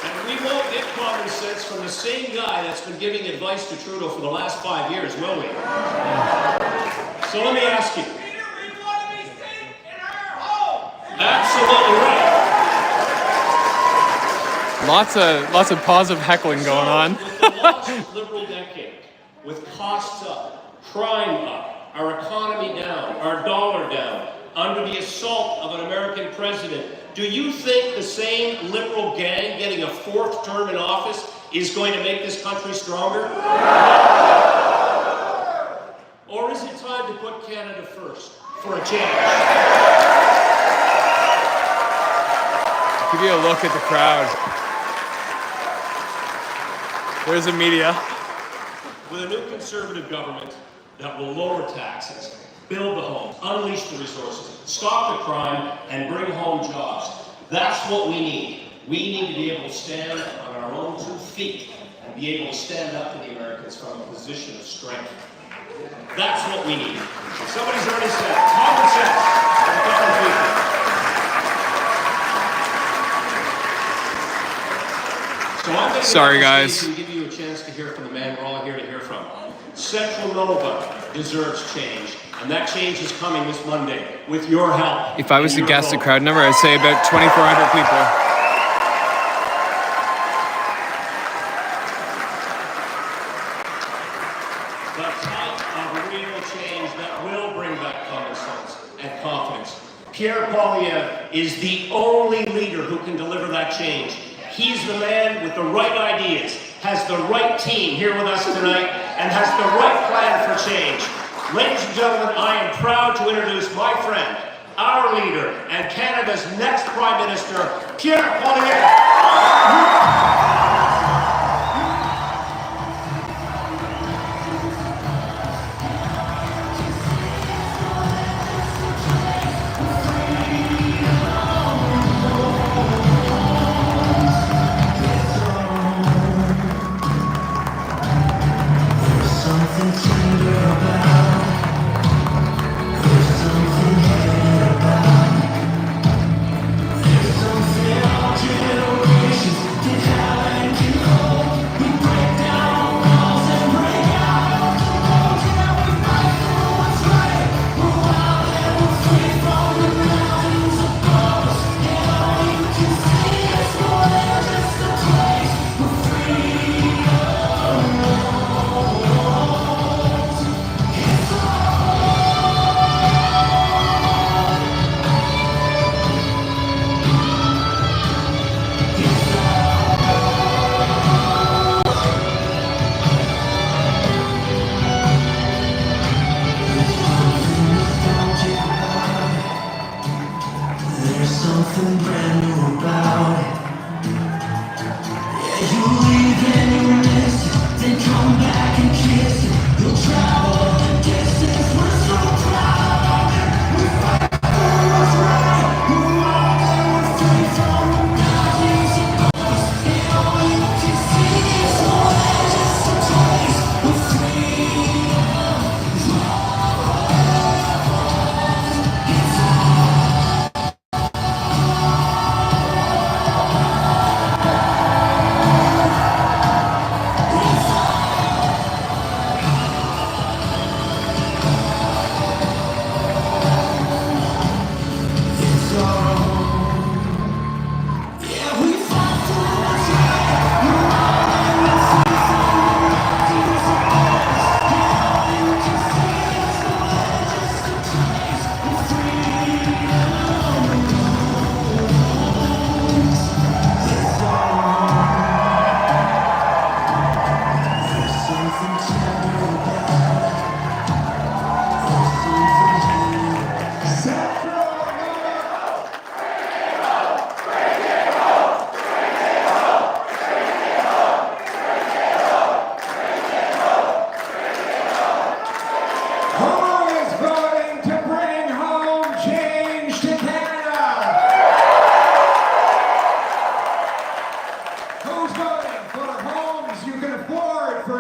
And we won't get common sense from the same guy that's been giving advice to Trudeau for the last 5 years, will we? So let me ask you. Peter, we want to be safe in our home! Absolutely right. Lots of positive heckling going on. With the lost Liberal decade, with costs up, crime up, our economy down, our dollar down, under the assault of an American president, do you think the same Liberal gang getting a fourth term in office is going to make this country stronger? Or is it time to put Canada first for a change? Give you a look at the crowd. There's the media. With a new Conservative government that will lower taxes, build the homes, unleash the resources, stop the crime, and bring home jobs. That's what we need. We need to be able to stand on our own 2 feet and be able to stand up to the Americans from a position of strength. That's what we need. Somebody's already said common sense for the common people. So I'm going to Sorry, guys. and give you a chance to hear from the man we're all here to hear from. Central Nova deserves change, and that change is coming this Monday with your help. If I was and to your guess the vote. crowd number, I'd say about 2,400 people. The type of real change that will bring back common sense and confidence. Pierre Poilievre is the only leader who can deliver that change. He's the man with the right ideas, has the right team here with us tonight, and has the right plan for change. Ladies and gentlemen, I am proud to introduce my friend, our leader, and Canada's next Prime Minister, Pierre Poilievre. Something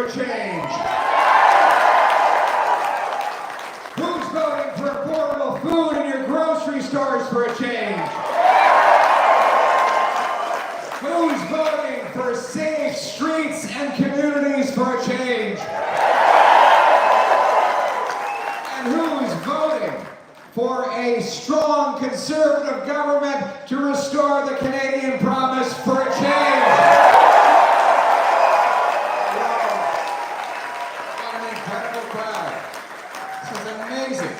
a change? Who's voting for affordable food in your grocery stores for a change? Who's voting for safe streets and communities for a change? And who's voting for a strong conservative government to restore the Canadian promise for a change? What an incredible crowd. This is amazing.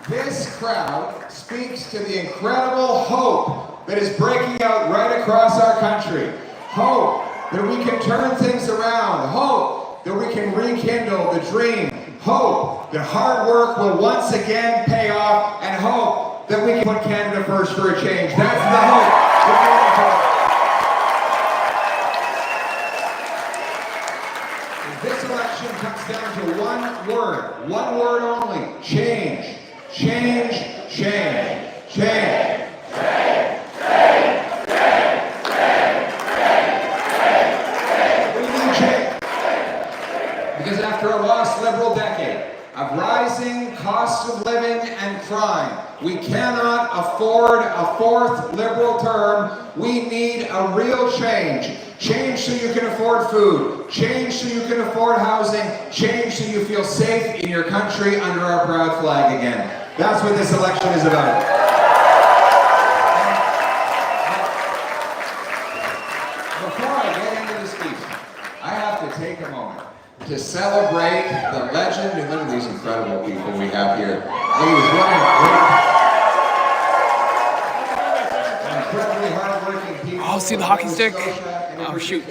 This crowd speaks to the incredible hope that is breaking out right across our country. Hope that we can turn things around. Hope that we can rekindle the dream. Hope that hard work will once again pay off, and hope that we can put Canada first for a change. That's the hope we're going for. This election comes down to one word only: change. Change, change, change. Because after a lost Liberal decade of rising cost of living and crime, we cannot afford a fourth Liberal term. We need a real change. Change so you can afford food. Change so you can afford housing. Change so you feel safe in your country under our proud flag again. That's what this election is about. Before I get into the speech, I have to take a moment to celebrate the legend, and look at these incredible people we have here. Ladies, what incredibly hardworking people. Oh, see the hockey stick? Oh, shoot.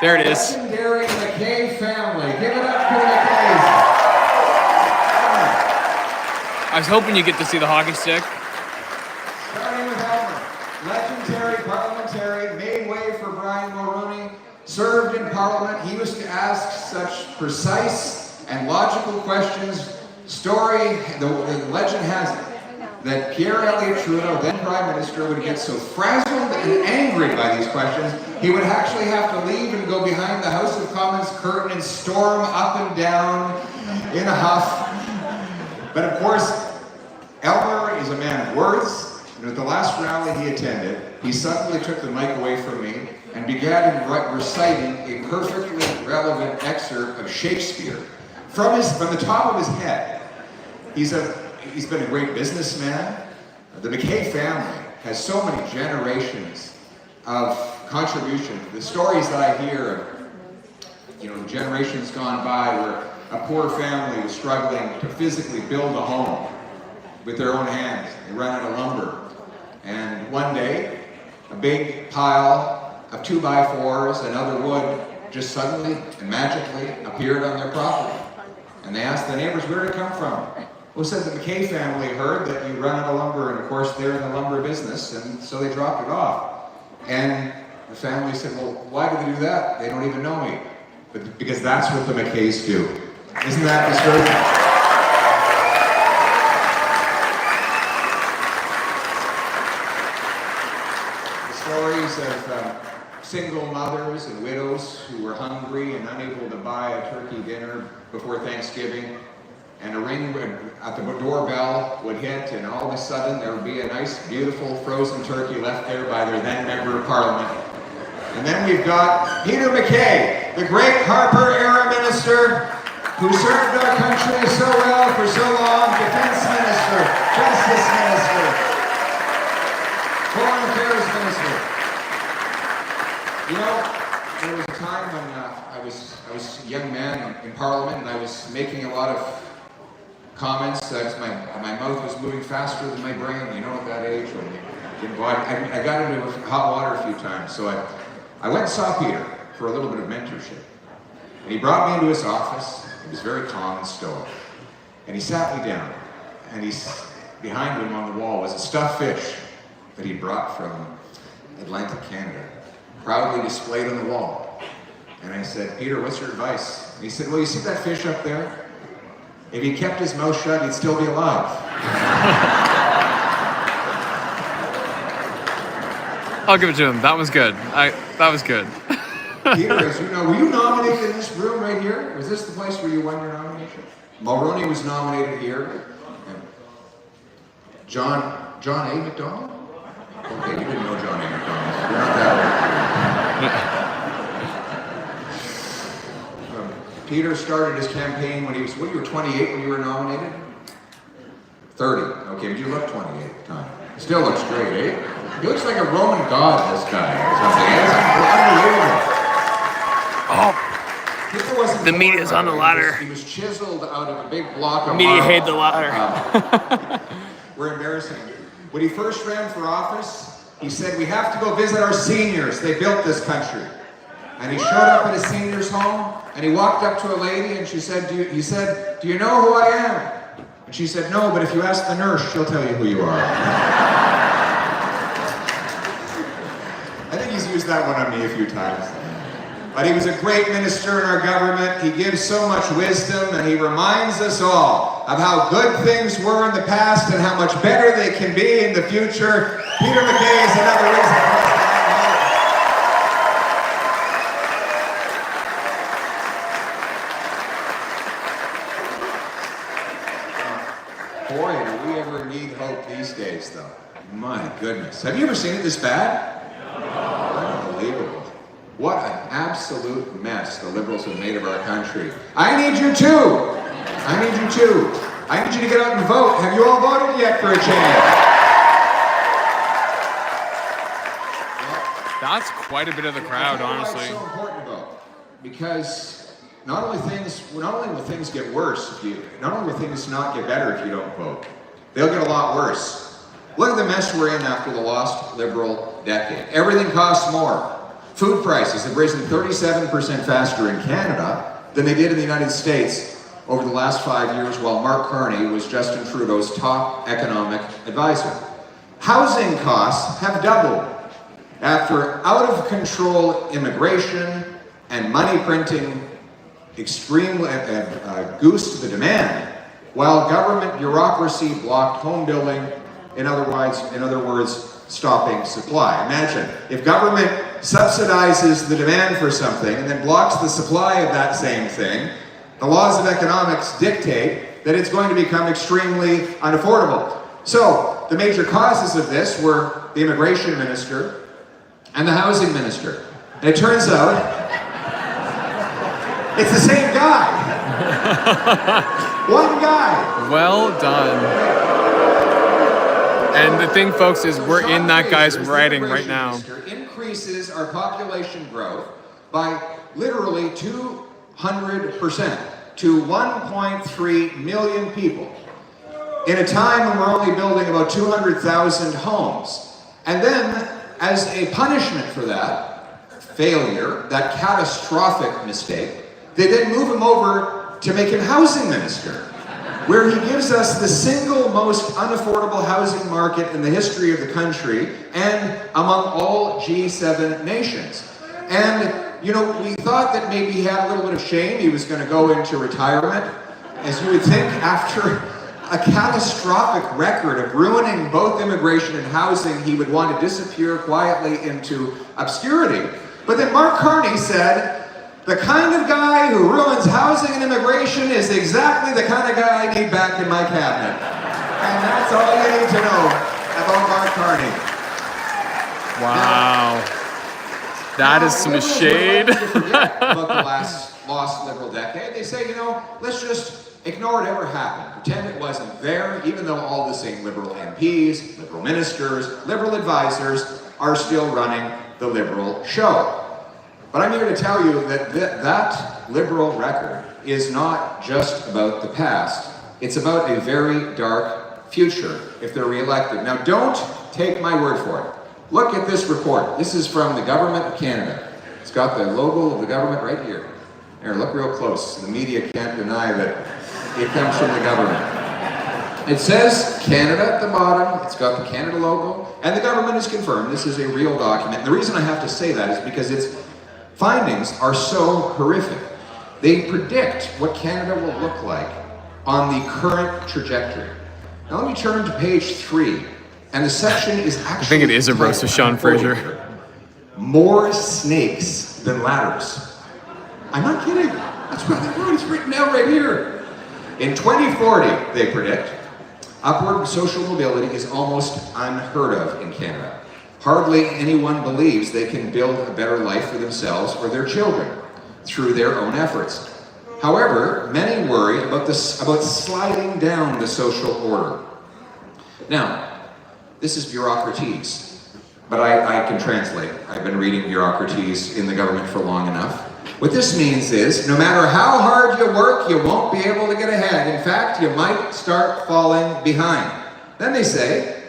There it is. Legendary McKay family. Give it up for the McKays. I was hoping you'd get to see the hockey stick. Starting with Elmer. Legendary parliamentarian, made way for Brian Mulroney. Served in Parliament, he was to ask such precise and logical questions. The legend has it that Pierre Elliott Trudeau, then Prime Minister, would get so frazzled and angry by these questions, he would actually have to leave and go behind the House of Commons curtain and storm up and down in a huff. But of course, Elmer is a man of words, and at the last rally he attended, he suddenly took the mic away from me and began reciting a perfectly relevant excerpt of Shakespeare from the top of his head. He's been a great businessman. The McKay family has so many generations of contribution. The stories that I hear of, generations gone by where a poor family was struggling to physically build a home with their own hands. They ran out of lumber. And one day, a big pile of 2x4s and other wood just suddenly and magically appeared on their property. And they asked the neighbors where it come from. Well, said the McKay family heard that you run out of lumber, and of course they're in the lumber business, and so they dropped it off. And the family said, well, why do they do that? They don't even know me. But because that's what the McKays do. Isn't that disturbing? Of single mothers and widows who were hungry and unable to buy a turkey dinner before Thanksgiving, and a ring at the doorbell would hit, and all of a sudden there would be a nice, beautiful frozen turkey left there by their then member of Parliament. And then we've got Peter MacKay, the great Harper-era minister who served our country so well for so long, defense minister, justice minister, foreign affairs minister. There was a time when I was a young man in Parliament, and I was making a lot of comments that my mouth was moving faster than my brain. At that age, when you didn't go, I got into hot water a few times. So I went and saw Peter for a little bit of mentorship. And he brought me into his office. He was very calm and stoic. And he sat me down, and behind him on the wall was a stuffed fish that he brought from Atlantic Canada, proudly displayed on the wall. And I said, Peter, what's your advice? And he said, well, you see that fish up there? If he kept his mouth shut, he'd still be alive. I'll give it to him. That was good. That was good. Peter, as you know, were you nominated in this room right here? Was this the place where you won your nomination? Mulroney was nominated here. And John A. McDonald? Okay, you didn't know John A. McDonald. You're not that old. Peter started his campaign when he was, what, you were 28 when you were nominated? 30. Okay, but you look 28 at the time. Still looks great, eh? He looks like a Roman god, this guy. Or something. It's unbelievable. The media's on the ladder. He was chiseled out of a big block of Media marble. hate the ladder. We're embarrassing. When he first ran for office, he said, we have to go visit our seniors. They built this country. And he showed up at a senior's home, and he walked up to a lady, and he said, do you know who I am? And she said, no, but if you ask the nurse, she'll tell you who you are. I think he's used that one on me a few times. But he was a great minister in our government. He gives so much wisdom, and he reminds us all of how good things were in the past and how much better they can be in the future. Peter MacKay is another reason. Boy, do we ever need hope these days, though. My goodness. Have you ever seen it this bad? Unbelievable. What an absolute mess the Liberals have made of our country. I need you too. I need you too. I need you to get out and vote. Have you all voted yet for a change? That's quite a bit of the crowd, honestly. It's so important though, because not only will things get worse not only will things not get better if you don't vote, they'll get a lot worse. Look at the mess we're in after the lost Liberal decade. Everything costs more. Food prices have risen 37% faster in Canada than they did in the United States over the last 5 years while Mark Carney was Justin Trudeau's top economic advisor. Housing costs have doubled after out-of-control immigration and money printing extremely goosed the demand, while government bureaucracy blocked home building, in other words, stopping supply. Imagine, if government subsidizes the demand for something and then blocks the supply of that same thing, the laws of economics dictate that it's going to become extremely unaffordable. So, the major causes of this were the immigration minister and the housing minister. And it turns out, it's the same guy. One guy. Well done. And the thing, folks, is we're in that guy's writing right now. Increases our population growth by literally 200% to 1.3 million people in a time when we're only building about 200,000 homes. And then, as a punishment for that failure, that catastrophic mistake, they then move him over to make him housing minister, where he gives us the single most unaffordable housing market in the history of the country and among all G7 nations. And, you know, we thought that maybe he had a little bit of shame. He was going to go into retirement, as you would think, after a catastrophic record of ruining both immigration and housing, he would want to disappear quietly into obscurity. But then Mark Carney said, the kind of guy who ruins housing and immigration is exactly the kind of guy I need back in my cabinet. And that's all you need to know about Mark Carney. Wow. That is some shade. Forget about the lost Liberal decade. They say, you know, let's just ignore it ever happened. Pretend it wasn't there, even though all the same Liberal MPs, Liberal ministers, Liberal advisors are still running the Liberal show. But I'm here to tell you that that Liberal record is not just about the past. It's about a very dark future if they're re-elected. Now, don't take my word for it. Look at this report. This is from the Government of Canada. It's got the logo of the government right here. Here, look real close. The media can't deny that it comes from the government. It says Canada at the bottom. It's got the Canada logo. And the government has confirmed this is a real document. And the reason I have to say that is because its findings are so horrific. They predict what Canada will look like on the current trajectory. Now let me turn to page 3. And the section is actually... I think it is a roast of Sean Fraser. More snakes than ladders. I'm not kidding. That's what they wrote. It's written down right here. In 2040, they predict, upward social mobility is almost unheard of in Canada. Hardly anyone believes they can build a better life for themselves or their children through their own efforts. However, many worry about sliding down the social order. Now, this is bureaucraties, but I can translate. I've been reading bureaucraties in the government for long enough. What this means is, no matter how hard you work, you won't be able to get ahead. In fact, you might start falling behind. Then they say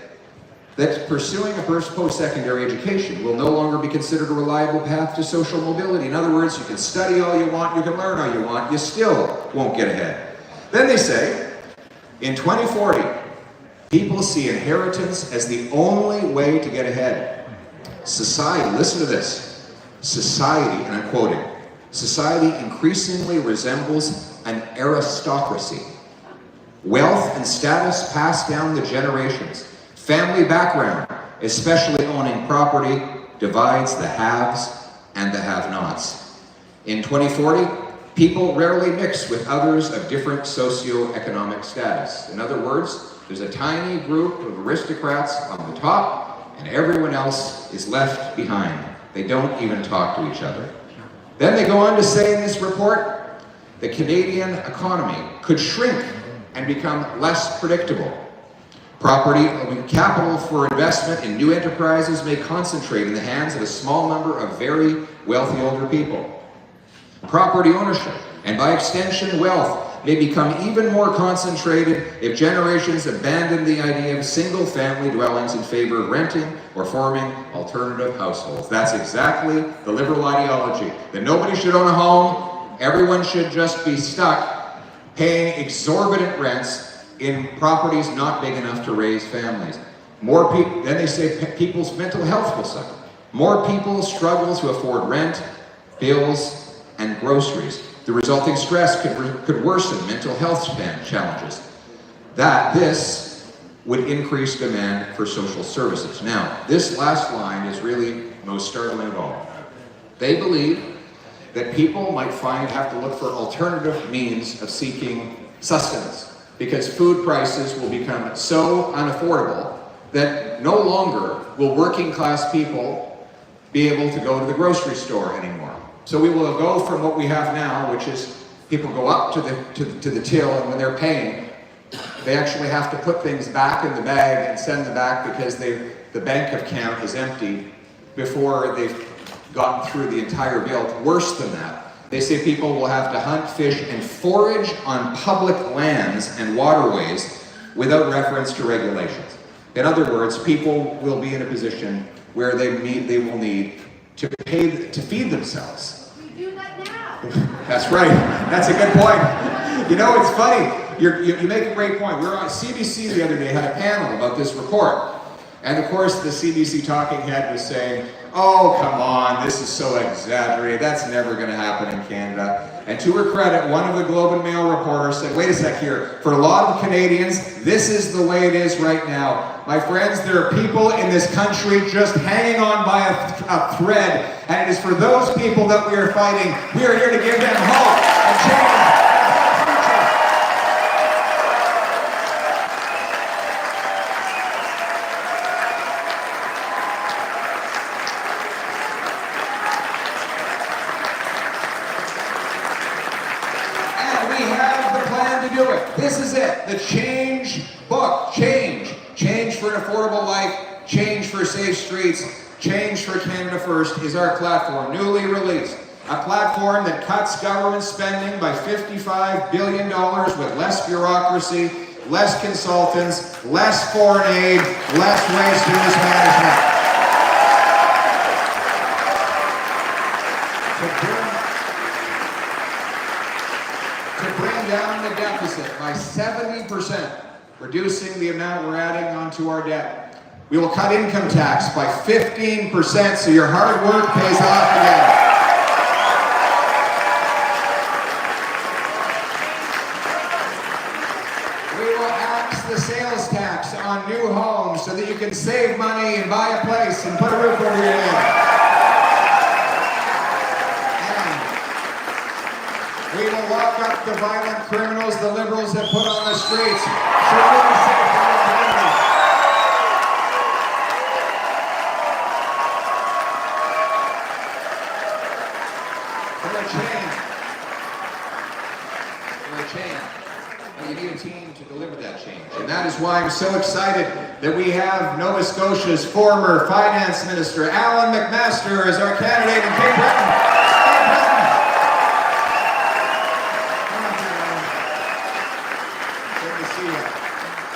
that pursuing a post-secondary education will no longer be considered a reliable path to social mobility. In other words, you can study all you want, you can learn all you want, you still won't get ahead. Then they say, in 2040, people see inheritance as the only way to get ahead. Society, listen to this, society, and I'm quoting, society increasingly resembles an aristocracy. Wealth and status pass down the generations. Family background, especially owning property, divides the haves and the have-nots. In 2040, people rarely mix with others of different socioeconomic status. In other words, there's a tiny group of aristocrats on the top, and everyone else is left behind. They don't even talk to each other. Then they go on to say in this report, the Canadian economy could shrink and become less predictable. Capital for investment in new enterprises may concentrate in the hands of a small number of very wealthy older people. Property ownership, and by extension wealth, may become even more concentrated if generations abandon the idea of single-family dwellings in favor of renting or forming alternative households. That's exactly the liberal ideology, that nobody should own a home, everyone should just be stuck paying exorbitant rents in properties not big enough to raise families. More people, then they say people's mental health will suffer. More people struggle to afford rent, bills, and groceries. The resulting stress could worsen mental health challenges. This would increase demand for social services. Now, this last line is really most startling of all. They believe that people might have to look for alternative means of seeking sustenance, because food prices will become so unaffordable that no longer will working class people be able to go to the grocery store anymore. So we will go from what we have now, which is people go up to the till, and when they're paying, they actually have to put things back in the bag and send them back because the bank account is empty before they've gotten through the entire bill. Worse than that, they say people will have to hunt, fish, and forage on public lands and waterways without reference to regulations. In other words, people will be in a position where they will need to pay to feed themselves. We do that now. That's right. That's a good point. You know, it's funny. You make a great point. We were on CBC the other day, had a panel about this report. And of course, the CBC talking head was saying, oh, come on, this is so exaggerated. That's never going to happen in Canada. And to her credit, one of the Globe and Mail reporters said, wait a sec here. For a lot of Canadians, this is the way it is right now. My friends, there are people in this country just hanging on by a thread. And it is for those people that we are fighting. We are here to give them hope and change. This is it, the Change book. Change for an affordable life, change for safe streets, change for Canada First is our platform, newly released. A platform that cuts government spending by $55 billion with less bureaucracy, less consultants, less foreign aid, less waste and mismanagement. Down the deficit by 70%, reducing the amount we're adding onto our debt. We will cut income tax by 15% so your hard work pays off again. We will axe the sales tax on new homes so that you can save money and buy a place and put a roof over your head. the violent criminals the Liberals have put on the streets. So really safe for our communities. For a change. For a change. Well, you need a team to deliver that change. And that is why I'm so excited that we have Nova Scotia's former finance minister, Alan McMaster, as our candidate in Cape Breton.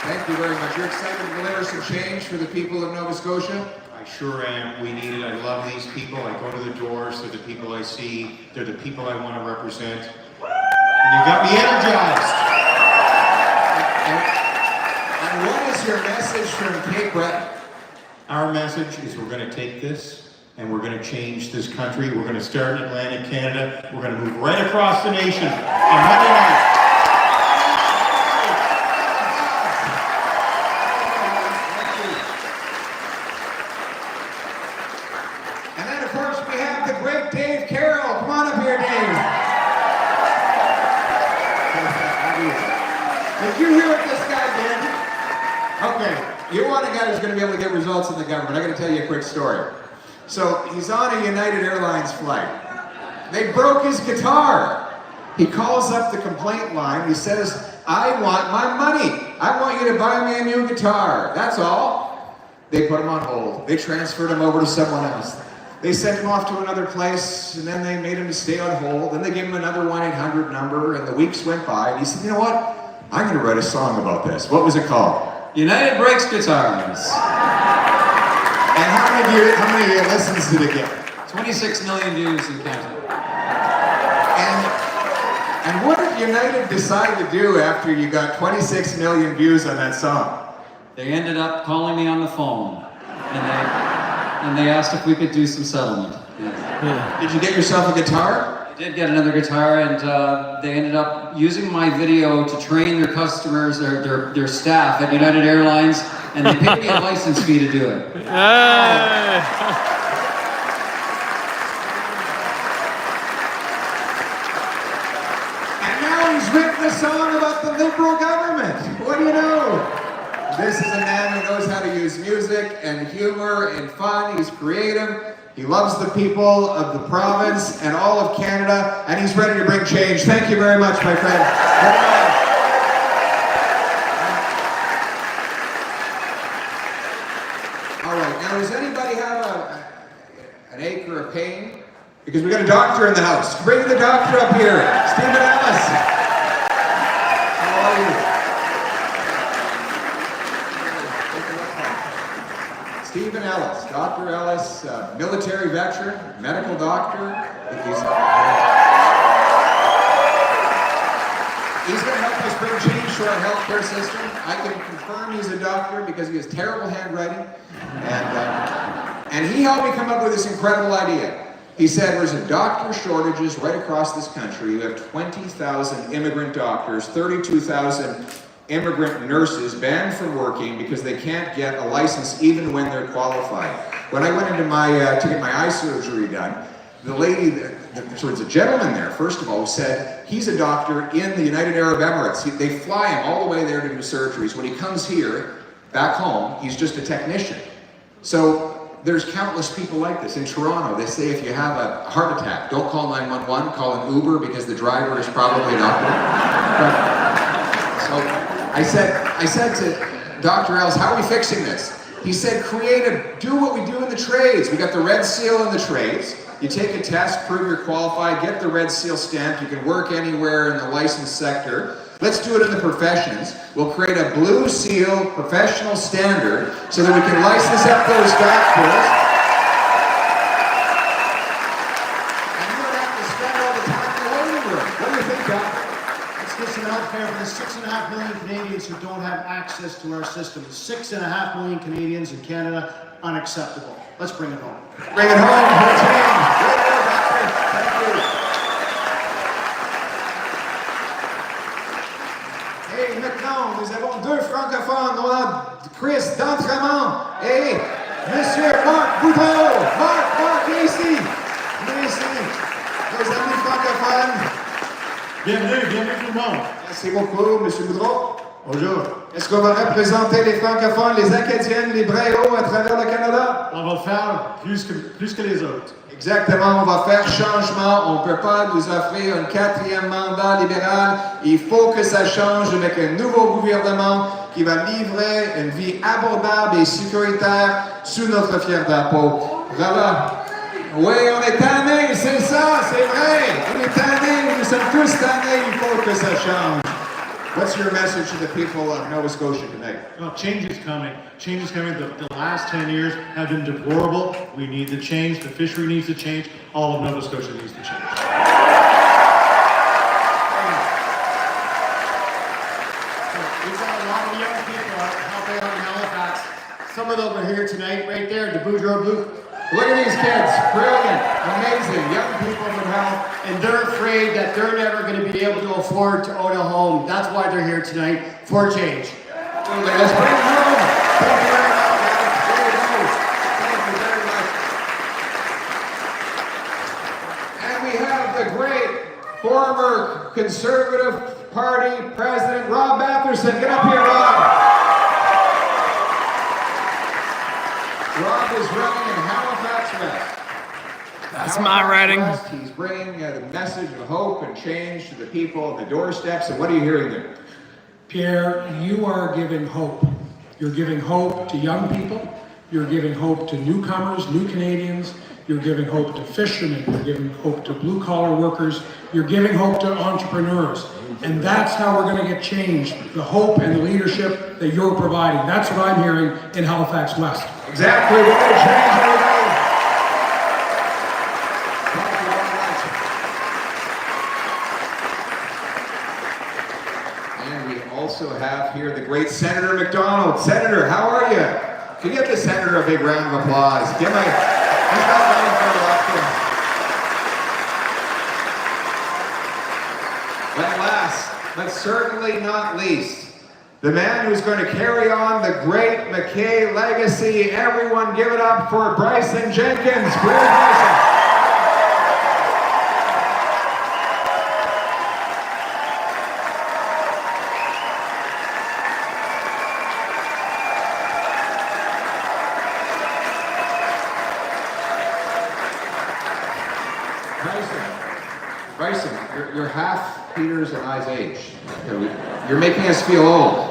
Thank you very much. You're excited to deliver some change for the people of Nova Scotia? I sure am. We need it. I love these people. I go to the doors. They're the people I see. They're the people I want to represent. And you got me energized. And what is your message from Cape Breton? Our message is we're going to take this and we're going to change this country. We're going to start in Atlantic Canada. We're going to move right across the nation. On Monday night. Did you hear what this guy did? Okay, you want a guy who's going to be able to get results in the government. I'm going to tell you a quick story. So he's on a United Airlines flight. They broke his guitar. He calls up the complaint line. He says, I want my money. I want you to buy me a new guitar. That's all. They put him on hold. They transferred him over to someone else. They sent him off to another place, and then they made him stay on hold. Then they gave him another 1-800 number, and the weeks went by, and he said, you know what? I'm going to write a song about this. What was it called? United Breaks Guitars. And how many listens did it get? 26 million views in Canada. And what did United decide to do after you got 26 million views on that song? They ended up calling me on the phone, and they asked if we could do some settlement. Yeah. Did you get yourself a guitar? I did get another guitar, and they ended up using my video to train their customers, their staff at United Airlines, and they paid me a license fee to do it. And now he's written a song about the Liberal government. What do you know? This is a man who knows how to use music and humor and fun. He's creative. He loves the people of the province and all of Canada, and he's ready to bring change. Thank you very much, my friend. All right, now does anybody have an ache or a pain? Because we got a doctor in the house. Bring the doctor up here, Stephen Ellis. How are you? Stephen Ellis, Dr. Ellis, military veteran, medical doctor. He's going to help us bring change to our healthcare system. I can confirm he's a doctor because he has terrible handwriting. And he helped me come up with this incredible idea. He said there's a doctor shortages right across this country. You have 20,000 immigrant doctors, 32,000 immigrant nurses banned from working because they can't get a license even when they're qualified. When I went into to get my eye surgery done, the lady, the gentleman there, first of all, said he's a doctor in the United Arab Emirates. They fly him all the way there to do surgeries. When he comes here, back home, he's just a technician. So there's countless people like this. In Toronto, they say if you have a heart attack, don't call 911, call an Uber because the driver is probably a doctor. So I said to Dr. Ellis, how are we fixing this? He said, do what we do in the trades. We got the red seal in the trades. You take a test, prove you're qualified, get the red seal stamped. You can work anywhere in the licensed sector. Let's do it in the professions. We'll create a blue seal professional standard so that we can license up those doctors. And you don't have to spend all the time in the waiting room. What do you think, Doctor? Let's get some out there for the 6.5 million Canadians who don't have access to our system. 6.5 million Canadians in Canada, unacceptable. Let's bring it home. Bring it home. Thank you. Hey, maintenant, nous avons deux francophones. On a Chris d'Entremont et Monsieur Marc Boudreau. Marc, viens ici. Viens ici. Les amis francophones. Bienvenue tout le monde. Merci beaucoup, M. Boudreau. Bonjour. Est-ce qu'on va représenter les francophones, les Acadiennes, les Bréaux à travers le Canada? On va le faire plus que les autres. Exactement, on va faire changement. On ne peut pas nous offrir un 4e mandat libéral. Il faut que ça change avec un nouveau gouvernement qui va livrer une vie abordable et sécuritaire sous notre fier drapeau. Voilà. Oui, on est tannés, c'est ça, c'est vrai. On est tannés, nous sommes tous tannés, il faut que ça change. What's your message to the people of Nova Scotia tonight? Well, change is coming. Change is coming. The last 10 years have been deplorable. We need the change. The fishery needs to change. All of Nova Scotia needs to change. We've got a lot of young people out there in Halifax. Some of them are here tonight, right there, the Boudreau booth. Look at these kids, brilliant, amazing, young people from hell. And they're afraid that they're never going to be able to afford to own a home. That's why they're here tonight, for change. Let's bring them home. Thank you very much, guys. There you go. Thank you very much. And we have the great former Conservative Party President, Rob Batherson. Get up here, Rob. Rob is running in Halifax West. That's my writing. West, he's bringing the message of hope and change to the people on the doorsteps. And what are you hearing there? Pierre, you are giving hope. You're giving hope to young people. You're giving hope to newcomers, new Canadians. You're giving hope to fishermen. You're giving hope to blue-collar workers. You're giving hope to entrepreneurs. And that's how we're going to get change, the hope and the leadership that you're providing. That's what I'm hearing in Halifax West. Exactly. We're going to change everything. Thank you very much. And we also have here the great Senator MacDonald. Senator, how are you? Can you give the Senator a big round of applause? Give my, he's not running for election. But last, but certainly not least, the man who's going to carry on the great McKay legacy. Everyone give it up for Bryson Jenkins. Bryson. Bryson, you're half Peter's and I's age. You're making us feel old.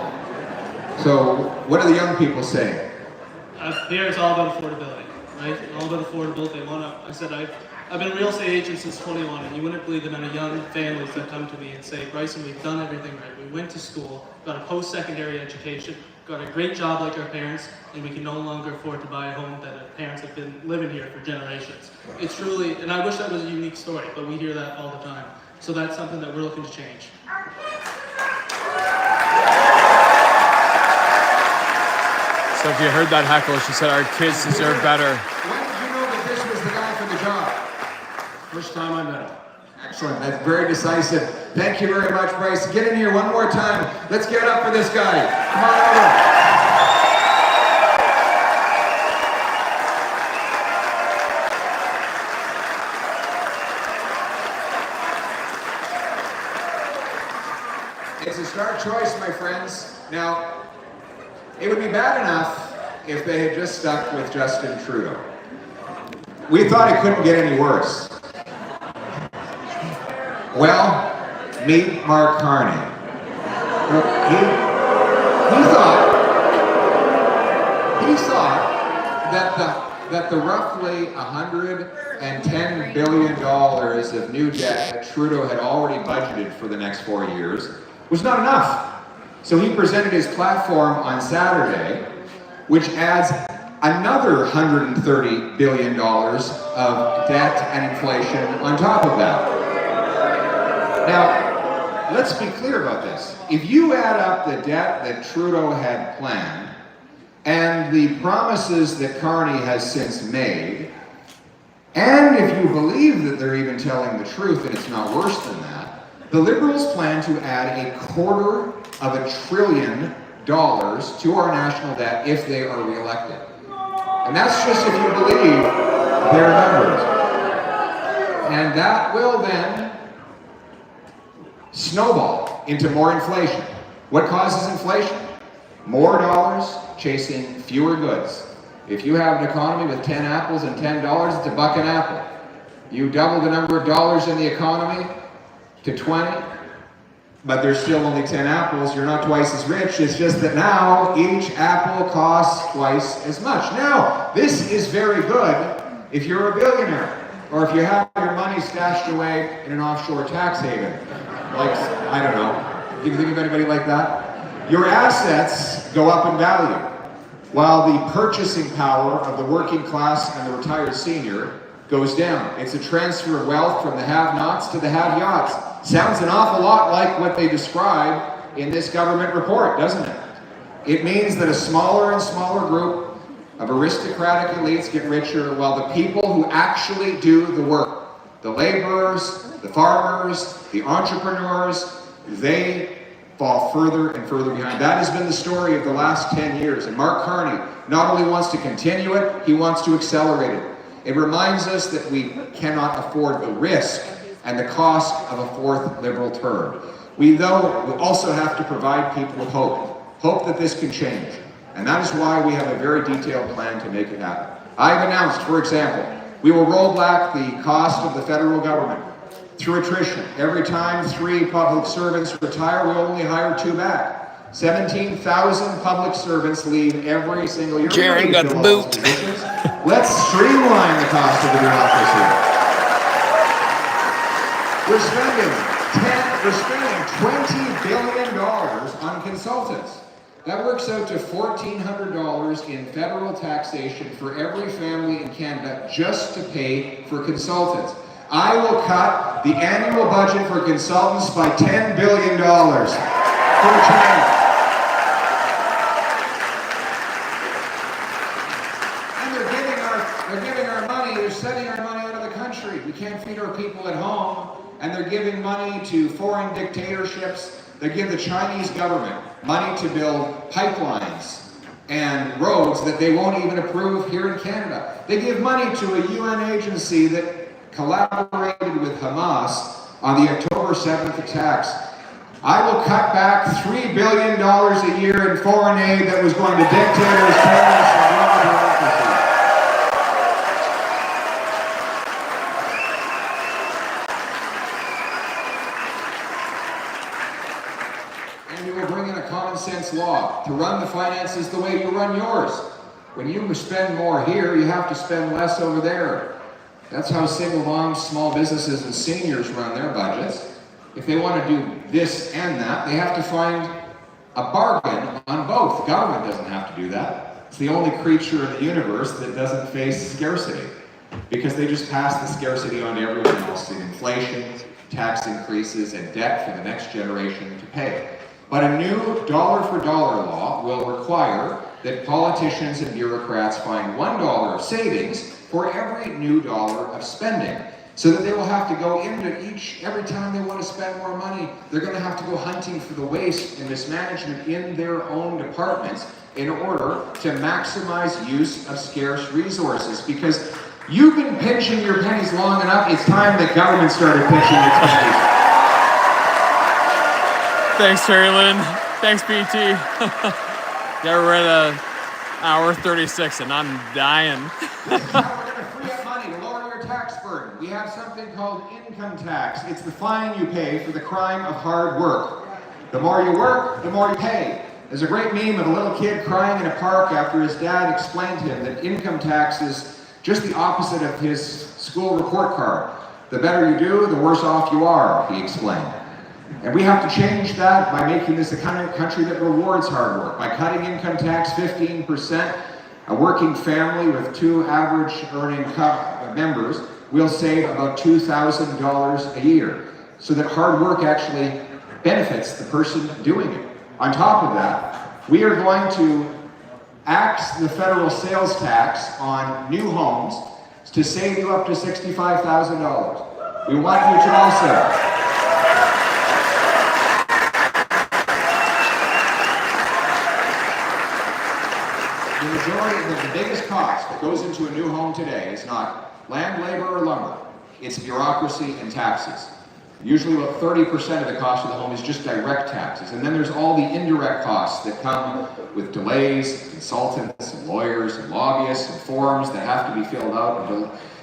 So, what do the young people say? Here it's all about affordability, right? All about affordability. They want to. I said I've been a real estate agent since 21, and you wouldn't believe the amount of young families that come to me and say, Bryson, we've done everything right. We went to school, got a post-secondary education, got a great job like our parents, and we can no longer afford to buy a home that our parents have been living here for generations. It's truly, and I wish that was a unique story, but we hear that all the time. So that's something that we're looking to change. So if you heard that heckle, she said our kids deserve better. When did you know that this was the guy for the job? First time I met him. Excellent. That's very decisive. Thank you very much, Bryce. Get in here one more time. Let's give it up for this guy. Come on over. It's a stark choice, my friends. Now, it would be bad enough if they had just stuck with Justin Trudeau. We thought it couldn't get any worse. Well, meet Mark Carney. He thought that the roughly $110 billion of new debt that Trudeau had already budgeted for the next 4 years was not enough. So he presented his platform on Saturday, which adds another $130 billion of debt and inflation on top of that. Now, let's be clear about this. If you add up the debt that Trudeau had planned and the promises that Carney has since made, and if you believe that they're even telling the truth and it's not worse than that, the Liberals plan to add $250 billion to our national debt if they are reelected. And that's just if you believe their numbers. And that will then snowball into more inflation. What causes inflation? More dollars chasing fewer goods. If you have an economy with 10 apples and $10, it's a buck an apple. You double the number of dollars in the economy to 20, but there's still only 10 apples, you're not twice as rich. It's just that now each apple costs twice as much. Now, this is very good if you're a billionaire, or if you have your money stashed away in an offshore tax haven. Like, I don't know, do you think of anybody like that? Your assets go up in value, while the purchasing power of the working class and the retired senior goes down. It's a transfer of wealth from the have-nots to the have-yots. Sounds an awful lot like what they describe in this government report, doesn't it? It means that a smaller and smaller group of aristocratic elites get richer, while the people who actually do the work, the laborers, the farmers, the entrepreneurs, they fall further and further behind. That has been the story of the last 10 years. And Mark Carney not only wants to continue it, he wants to accelerate it. It reminds us that we cannot afford the risk and the cost of a fourth Liberal term. We, though, will also have to provide people with hope that this can change. And that is why we have a very detailed plan to make it happen. I've announced, for example, we will roll back the cost of the federal government through attrition. Every time 3 public servants retire, we'll only hire 2 back. 17,000 public servants leave every single year. Karen got the boot. Let's streamline the cost of the bureaucracy. We're spending $20 billion on consultants. That works out to $1,400 in federal taxation for every family in Canada just to pay for consultants. I will cut the annual budget for consultants by $10 billion for Canada. And they're giving our money, they're sending our money out of the country. We can't feed our people at home. And they're giving money to foreign dictatorships. They give the Chinese government money to build pipelines and roads that they won't even approve here in Canada. They give money to a UN agency that collaborated with Hamas on the October 7th attacks. I will cut back $3 billion a year in foreign aid that was going to dictators, terrorists, and global bureaucracy. And we will bring in a common sense law to run the finances the way you run yours. When you spend more here, you have to spend less over there. That's how single moms, small businesses, and seniors run their budgets. If they want to do this and that, they have to find a bargain on both. The government doesn't have to do that. It's the only creature in the universe that doesn't face scarcity, because they just pass the scarcity on to everyone else in inflation, tax increases, and debt for the next generation to pay. But a new dollar-for-dollar law will require that politicians and bureaucrats find $1 of savings for every new dollar of spending, so that they will have to go into every time they want to spend more money, they're going to have to go hunting for the waste and mismanagement in their own departments in order to maximize use of scarce resources. Because you've been pinching your pennies long enough, it's time that government started pinching its pennies. Thanks, Terry Lynn. Thanks, BT. Yeah, we're at an hour 36 and I'm dying. This is how we're going to free up money to lower your tax burden. We have something called income tax. It's the fine you pay for the crime of hard work. The more you work, the more you pay. There's a great meme of a little kid crying in a park after his dad explained to him that income tax is just the opposite of his school report card. The better you do, the worse off you are, he explained. And we have to change that by making this a country that rewards hard work. By cutting income tax 15%, a working family with 2 average earning members will save about $2,000 a year, so that hard work actually benefits the person doing it. On top of that, we are going to axe the federal sales tax on new homes to save you up to $65,000. We want you to also the biggest cost that goes into a new home today is not land, labor, or lumber. It's bureaucracy and taxes. Usually about 30% of the cost of the home is just direct taxes. And then there's all the indirect costs that come with delays, consultants, and lawyers, and lobbyists, and forms that have to be filled out,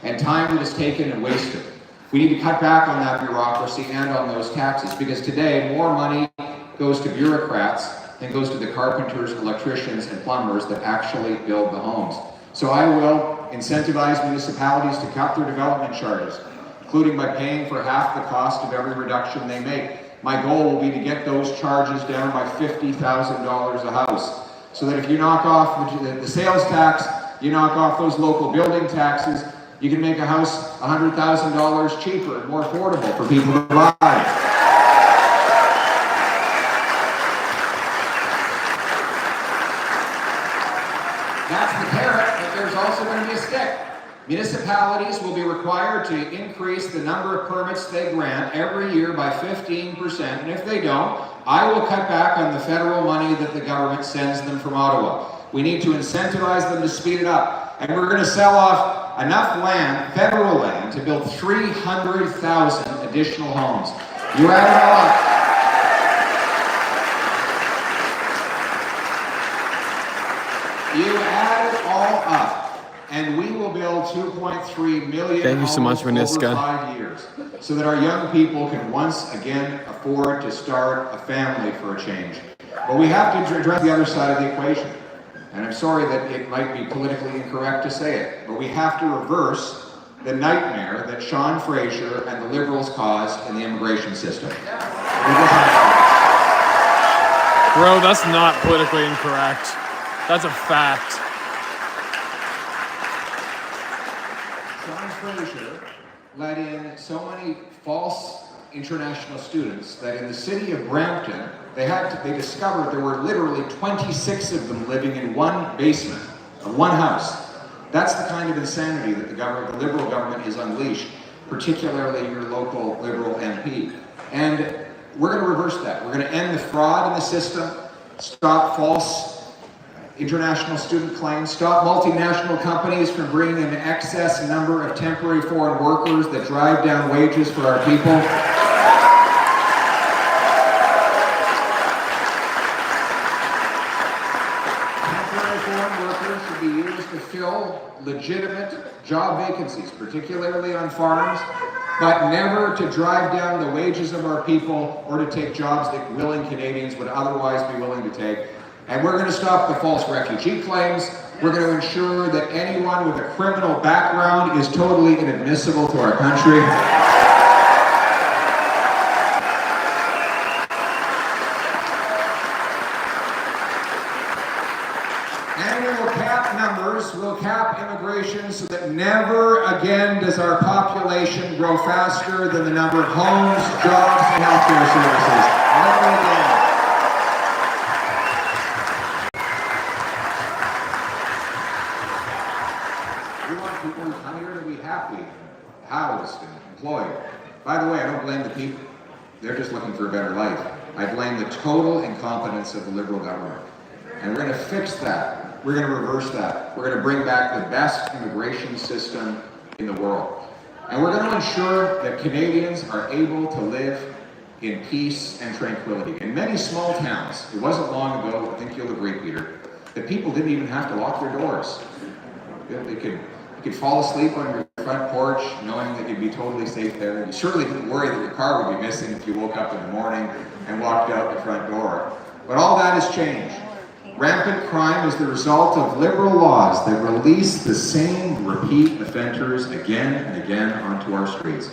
and time that is taken and wasted. We need to cut back on that bureaucracy and on those taxes, because today more money goes to bureaucrats than goes to the carpenters, electricians, and plumbers that actually build the homes. So I will incentivize municipalities to cut their development charges, including by paying for half the cost of every reduction they make. My goal will be to get those charges down by $50,000 a house, so that if you knock off the sales tax, you knock off those local building taxes, you can make a house $100,000 cheaper and more affordable for people to buy. That's the carrot, but there's also going to be a stick. Municipalities will be required to increase the number of permits they grant every year by 15%, and if they don't, I will cut back on the federal money that the government sends them from Ottawa. We need to incentivize them to speed it up, and we're going to sell off enough land, federal land, to build 300,000 additional homes. You add it all up. You add it all up, and we will build 2.3 million Thank you so much, homes Maniska. over 5 years, so that our young people can once again afford to start a family for a change. But we have to address the other side of the equation. And I'm sorry that it might be politically incorrect to say it, but we have to reverse the nightmare that Sean Fraser and the Liberals caused in the immigration system. Bro, that's not politically incorrect. That's a fact. Sean Fraser let in so many false international students that in the city of Brampton, they discovered there were literally 26 of them living in one basement of one house. That's the kind of insanity that the Liberal government has unleashed, particularly your local Liberal MP. And we're going to reverse that. We're going to end the fraud in the system, stop false international student claims, stop multinational companies from bringing an excess number of temporary foreign workers that drive down wages for our people. Temporary foreign workers should be used to fill legitimate job vacancies, particularly on farms, but never to drive down the wages of our people or to take jobs that willing Canadians would otherwise be willing to take. And we're going to stop the false refugee claims. We're going to ensure that anyone with a criminal background is totally inadmissible to our country. And we will cap numbers, we'll cap immigration so that never again does our population grow faster than the number of homes, jobs, and healthcare services. Never again. People who come here to be happy, housed, and employed. By the way, I don't blame the people. They're just looking for a better life. I blame the total incompetence of the Liberal government. And we're going to fix that. We're going to reverse that. We're going to bring back the best immigration system in the world. And we're going to ensure that Canadians are able to live in peace and tranquility. In many small towns, it wasn't long ago, I think you'll agree, Peter, that people didn't even have to lock their doors. They could fall asleep on your front porch knowing that you'd be totally safe there. You certainly didn't worry that your car would be missing if you woke up in the morning and walked out the front door. But all that has changed. Rampant crime is the result of Liberal laws that release the same repeat offenders again and again onto our streets.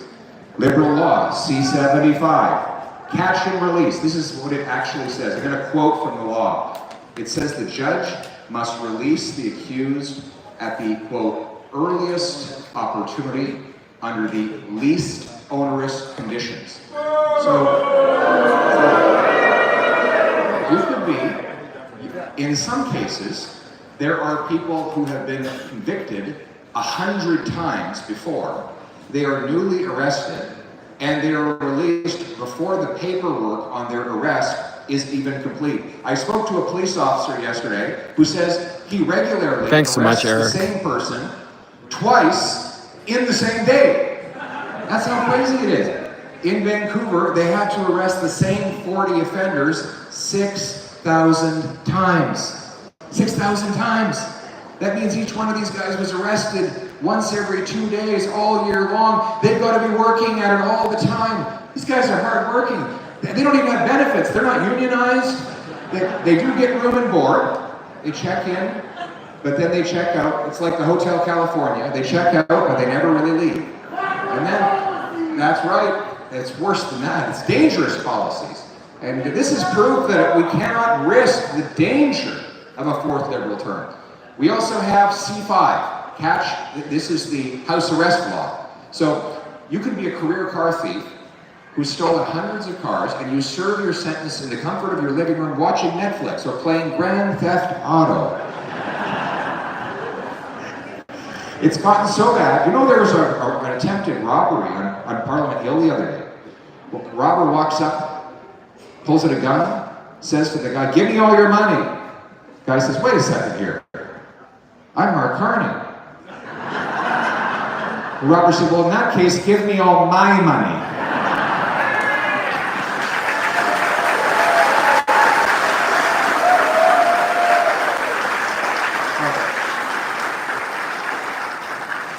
Liberal law, C-75, catch and release. This is what it actually says. I'm going to quote from the law. It says the judge must release the accused at the, quote, earliest opportunity under the least onerous conditions. So you could be, in some cases, there are people who have been convicted 100 times before. They are newly arrested, and they are released before the paperwork on their arrest is even complete. I spoke to a police officer yesterday who says he regularly arrests the same person twice in the same day. That's how crazy it is. In Vancouver, they had to arrest the same 40 offenders 6,000 times. 6,000 times. That means each one of these guys was arrested once every 2 days, all year long. They've got to be working at it all the time. These guys are hardworking. They don't even have benefits. They're not unionized. They do get room and board. They check in, but then they check out. It's like the Hotel California. They check out, but they never really leave. And then, that's right, it's worse than that. It's dangerous policies. And this is proof that we cannot risk the danger of a fourth Liberal term. We also have C5. Catch, this is the house arrest law. So you can be a career car thief who's stolen hundreds of cars, and you serve your sentence in the comfort of your living room watching Netflix or playing Grand Theft Auto. It's gotten so bad. You know, there was an attempted robbery on Parliament Hill the other day. Well, the robber walks up, pulls out a gun, says to the guy, "Give me all your money." The guy says, "Wait a second here. I'm Mark Carney." The robber said, "Well, in that case, give me all my money."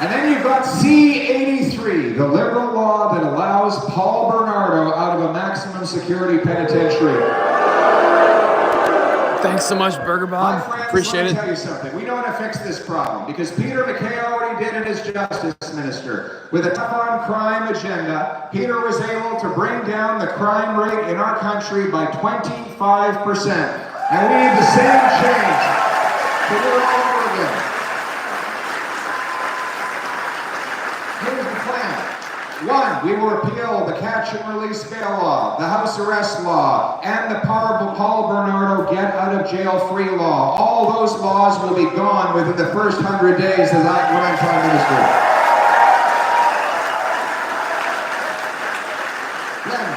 And then you've got C83, the Liberal law that allows Paul Bernardo out of a maximum security penitentiary. Thanks so much, Burger Bob. Friends, Appreciate let me it. tell you something. We know how to fix this problem because Peter MacKay already did it as justice minister. With a tough-on-crime agenda, Peter was able to bring down the crime rate in our country by 25%. And we need the same change to do it all over again. Here's the plan. One, we will repeal the catch and release bail law, the house arrest law, and the Paul Bernardo get out of jail free law. All those laws will be gone within the first 100 days when I'm Prime Minister. Then,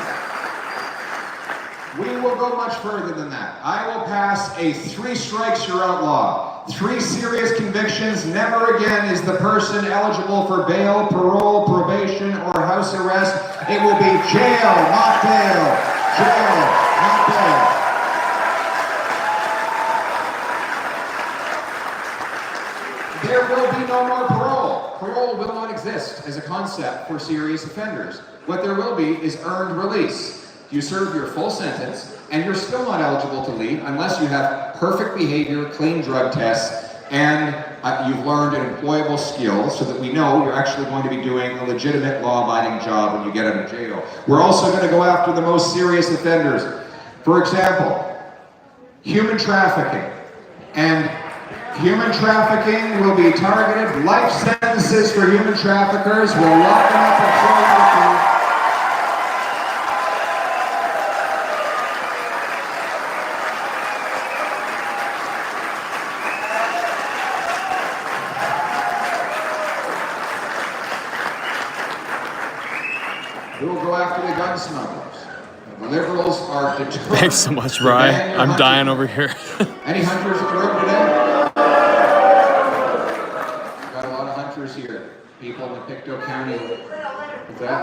we will go much further than that. I will pass a 3 strikes you're out law. 3 serious convictions, never again is the person eligible for bail, parole, probation, or house arrest. It will be jail, not bail. Jail, not bail. There will be no more parole. Parole will not exist as a concept for serious offenders. What there will be is earned release. You serve your full sentence, and you're still not eligible to leave unless you have perfect behavior, clean drug tests, and you've learned an employable skill so that we know you're actually going to be doing a legitimate law-abiding job when you get out of jail. We're also going to go after the most serious offenders. For example, human trafficking. And human trafficking will be targeted. Life sentences for human traffickers. We'll lock them up and throw them out. We will go after the gun smugglers. The Liberals are determined. Thanks so much, Ryan. I'm dying over here. Any hunters in the room today? Got a lot of hunters here. People in the Pictou County. What's that?